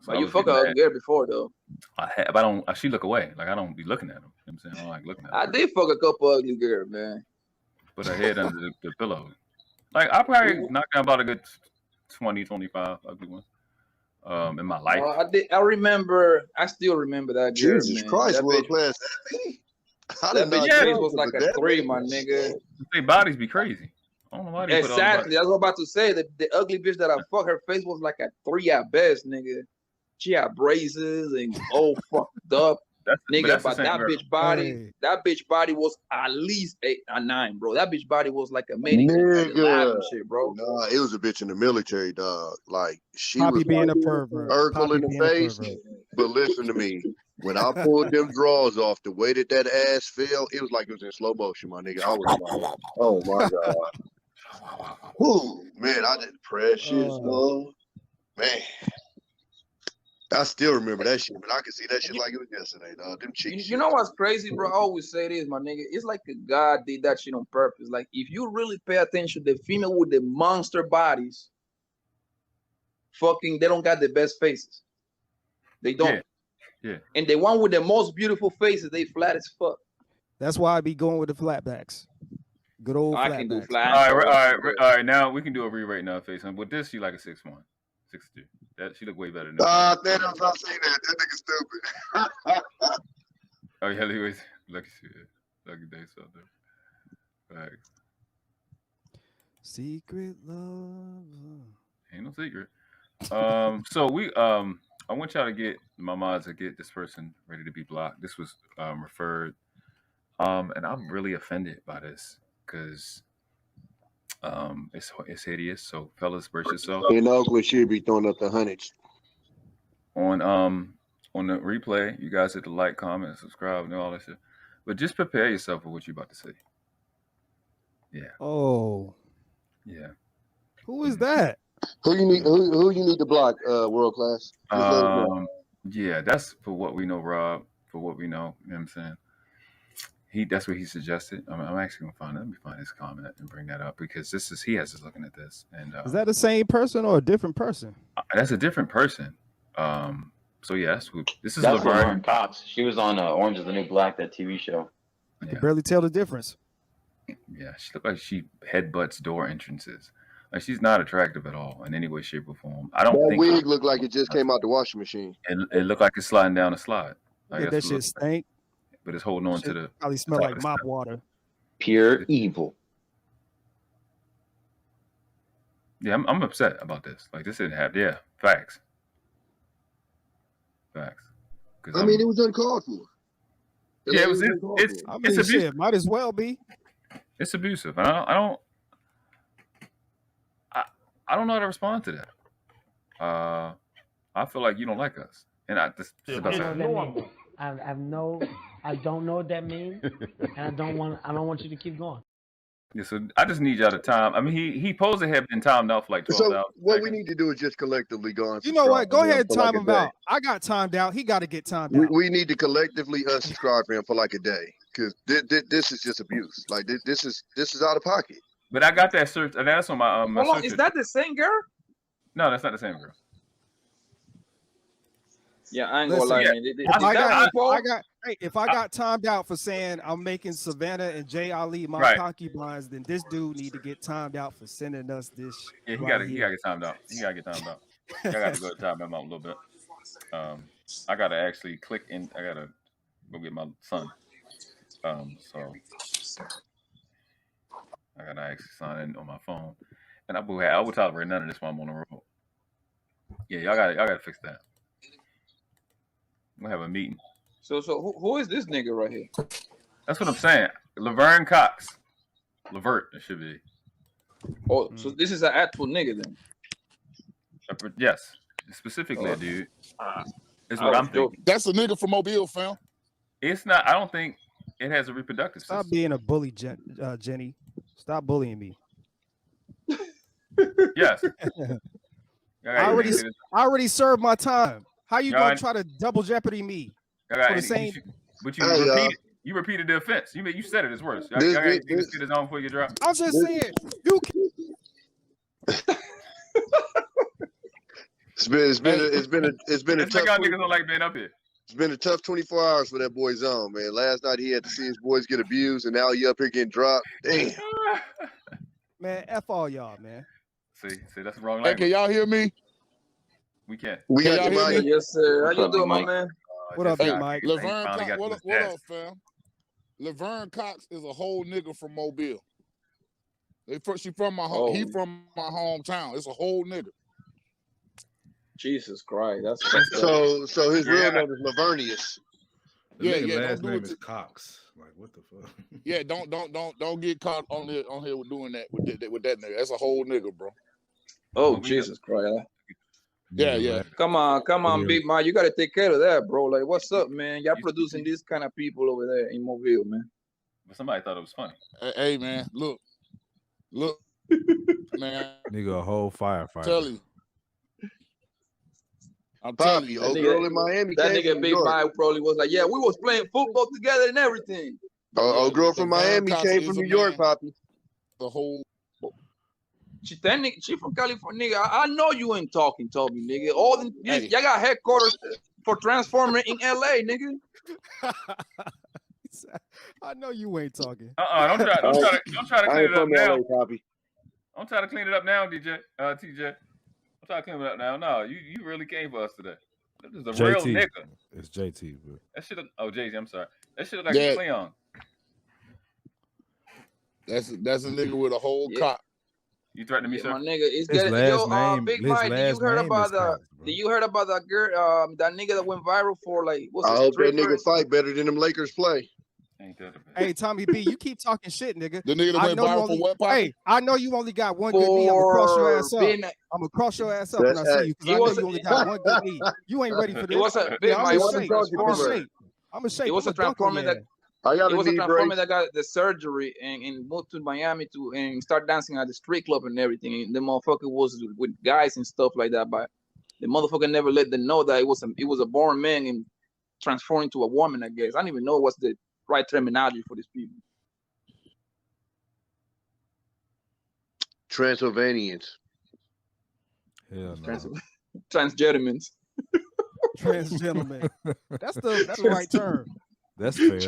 So you fuck ugly girl before though. But I don't. She look away. Like I don't be looking at them. You know what I'm saying? I don't like looking at them. I did fuck a couple ugly girls, man. Put her head under the pillow. Like I probably knocked down about a good 20, 25 ugly ones. In my life. I still remember that girl. Jesus Christ, world class. That bitch was like a 3, my nigga. Their bodies be crazy. I don't know why they exactly. I was about to say that the ugly bitch that I fucked, her face was like a 3 at best, nigga. She had braces and all fucked up. Nigga, but that bitch body was at least 8 or 9, bro. That bitch body was like a mannequin shit, bro. Nah, it was a bitch in the military, dog. Like she Poppy was being a pervert. Urkel in the face. But listen to me. When I pulled them drawers off, the way that ass fell, it was like it was in slow motion, my nigga. I was like, oh my God. Whoo, man, I did precious, dog. Man. I still remember that shit, but I can see that shit like it was yesterday, dog. Them cheeks. You know what's crazy, bro? I always say this, my nigga. It's like a God did that shit on purpose. Like, if you really pay attention, the female with the monster bodies, fucking, they don't got the best faces. They don't. Yeah. And the one with the most beautiful faces, they flat as fuck. That's why I be going with the flatbacks. Good old flatbacks. I can do flat. All right. Now we can do a re-rate now, face. With this, she like a 6'1", 6'2". That she look way better than that. That was not saying that. That nigga stupid. Oh yeah, anyways, lucky shit. Lucky day something. Thanks. Secret love. Ain't no secret. So we I want y'all to get my mods to get this person ready to be blocked. This was referred. And I'm really offended by this because it's hideous. So fellas, brace yourself. In Oakland should be throwing up the hundreds. On on the replay, you guys hit the like, comment, subscribe, and all that shit. But just prepare yourself for what you're about to see. Yeah. Oh. Yeah. Who is that? Who you need? Who you need to block? World class. Yeah, that's for what we know, Rob. For what we know, you know what I'm saying? That's what he suggested. I'm actually gonna find it. Let me find his comment and bring that up because he has us looking at this. And is that the same person or a different person? That's a different person. So yes, this is that's Laverne Cox. She was on Orange Is the New Black, that TV show. I can barely tell the difference. Yeah, she looked like she headbutts door entrances. Like she's not attractive at all in any way, shape, or form. I don't think that wig looked like it just came out the washing machine. It looked like it's sliding down a slide. Yeah, that shit stink. But it's holding on to the. Probably smell like mop water. Pure evil. Yeah, I'm upset about this. Like this didn't happen. Yeah, facts. I mean, it was uncalled for. Yeah, it was. It's abusive. Shit, might as well be. It's abusive. I don't know how to respond to that. I feel like you don't like us, and I don't know what that means, and I don't want you to keep going. Yeah, so I just need y'all to time. I mean, he supposed to have been timed out for like 12 hours. What we need to do is just collectively go on. You know what? Go ahead and time him out. I got timed out. He got to get timed out. We need to collectively unsubscribe for him for like a day because this is just abuse. Like this is out of pocket. But I got that search, and that's on my. Hold on, is that the same girl? No, that's not the same girl. Yeah, I ain't gonna lie. If I got timed out for saying I'm making Savannah and Jay Ali my concubines, then this dude need to get timed out for sending us this. Yeah, he gotta get timed out. I gotta go time him out a little bit. I gotta actually click in. I gotta go get my son. So I gotta actually sign in on my phone, and I will tolerate none of this while I'm on the road. Yeah, y'all gotta fix that. We'll have a meeting. So who is this nigga right here? That's what I'm saying. Laverne Cox. Lavert, it should be. Oh, so this is an actual nigga then? Yes. Specifically, dude. Is what I'm thinking. That's a nigga from Mobile, fam. It's not. I don't think it has a reproductive system. Stop being a bully, Jenny. Stop bullying me. Yes. I already served my time. How you gonna try to double jeopardy me? For the same... But you repeated the offense. You said it. It's worse. Y'all got anything to sit on before you drop? I'm just saying. You. It's been a tough. Y'all niggas don't like being up here. It's been a tough 24 hours for that boy Zone, man. Last night he had to see his boys get abused, and now he up here getting dropped. Damn. Man, F all y'all, man. See, that's the wrong Hey, language. can y'all hear me? We can't. We got you, Mike. Yes, sir. How you doing, my man? What up, Big Mike? Laverne Cox, what up, fam? Laverne Cox is a whole nigga from Mobile. She from my home. He from my hometown. It's a whole nigga. Jesus Christ, that's so his real name is Lavernius. Yeah. Last name is Cox. Like what the fuck? Yeah, don't get caught on here with doing that with that nigga. That's a whole nigga, bro. Oh Jesus Christ. Yeah. Come on, Big Man. You gotta take care of that, bro. Like, what's up, man? Y'all producing these kind of people over there in Mobile, man. But somebody thought it was funny. Hey, man, look, man. Nigga, a whole firefighter. Tell you. I'm telling you, old girl in Miami. That nigga Big Man probably was like, yeah, we was playing football together and everything. Old girl from Miami came from New York, Poppy. The whole. She from California. Nigga, I know you ain't talking, Toby, nigga. Y'all got headquarters for Transformer in LA, nigga. I know you ain't talking. Don't try to clean it up now. Don't try to clean it up now, TJ. I'm trying to clean it up now. No, you really came for us today. This is a real nigga. It's JT, bro. That shit. JT, I'm sorry. That shit look like a Cleon. That's a nigga with a whole cock. You threatening me, sir? My nigga, it's getting Big Mike. Did you heard about that girl? That nigga that went viral for like? I hope that nigga fight better than them Lakers play. Ain't that a Hey, Tommy B, you keep talking shit, nigga. The nigga that went viral for what, Poppy? Hey, I know you only got one good knee. I'm gonna cross your ass up. I'm gonna cross your ass up when I see you, because I know you only got one good knee. You ain't ready for this. It was a yeah, I'm it a shape. It was a transformer that got the surgery and moved to Miami and start dancing at the street club and everything. And the motherfucker was with guys and stuff like that, but the motherfucker never let them know that it was a born man and transformed into a woman. I guess I don't even know what's the right terminology for these people. Transylvanians. Hell no. Transgentlemans. Transgentleman. That's the right term. That's fair.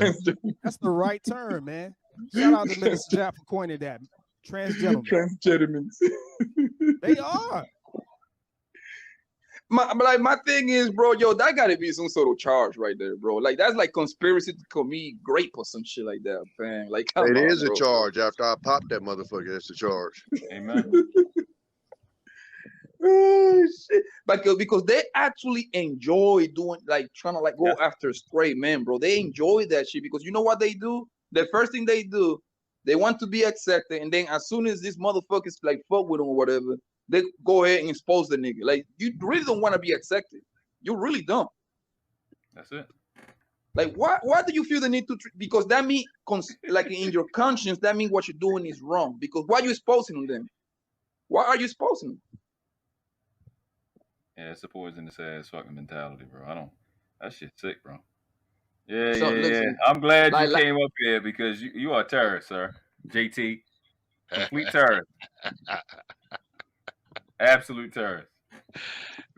That's the right term, man. Shout out to Minister Japp for coining that. Transgentlemen. They are. My thing is, bro, yo, that gotta be some sort of charge right there, bro. Like that's like conspiracy to commit rape or some shit like that, man. Like it is a charge. After I popped that motherfucker, that's a charge. Amen. Oh shit! Because they actually enjoy doing, like, trying to like go after straight men, bro. They enjoy that shit because you know what they do? The first thing they do, they want to be accepted, and then as soon as this motherfuckers like fuck with them or whatever, they go ahead and expose the nigga. Like, you really don't want to be accepted. You really don't. That's it. Like, why do you feel the need to? Because that means, like, in your conscience, that means what you're doing is wrong. Because why are you exposing them? Why are you exposing them? Yeah, it's a poisonous ass fucking mentality, bro. That shit's sick, bro. Yeah, So, yeah. listen, I'm glad you came up here because you are a terrorist, sir. JT. Complete terrorist. Absolute terrorist.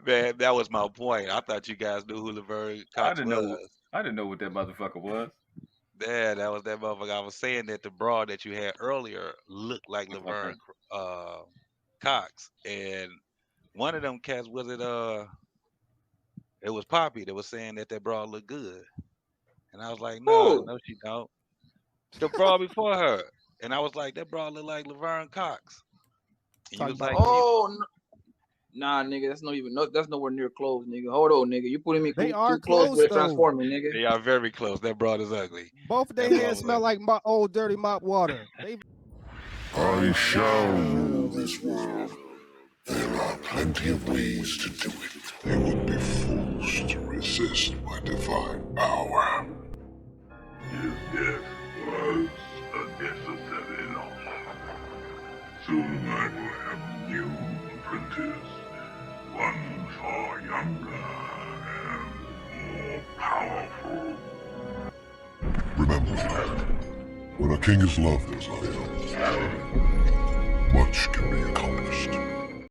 Man, that was my point. I thought you guys knew who Laverne Cox was. I didn't know what that motherfucker was. Yeah, that was that motherfucker. I was saying that the broad that you had earlier looked like Laverne Cox, and one of them cats was it was Poppy that was saying that broad looked good, and I was like, no, she don't. The broad before her, and I was like, that broad look like Laverne Cox. And you was like, no. Nah, nigga, that's nowhere near close, nigga. Hold on, nigga. You putting me too close with transforming, nigga. They are very close. That broad is ugly. Both of their hands smell like my old dirty mop water. I shall rule this world. There are plenty of ways to do it. They would be fools to resist my divine power. His death was a necessary loss. Soon I will have a new apprentice, one far younger and more powerful. Remember, when a king is loved as I am, much can be accomplished.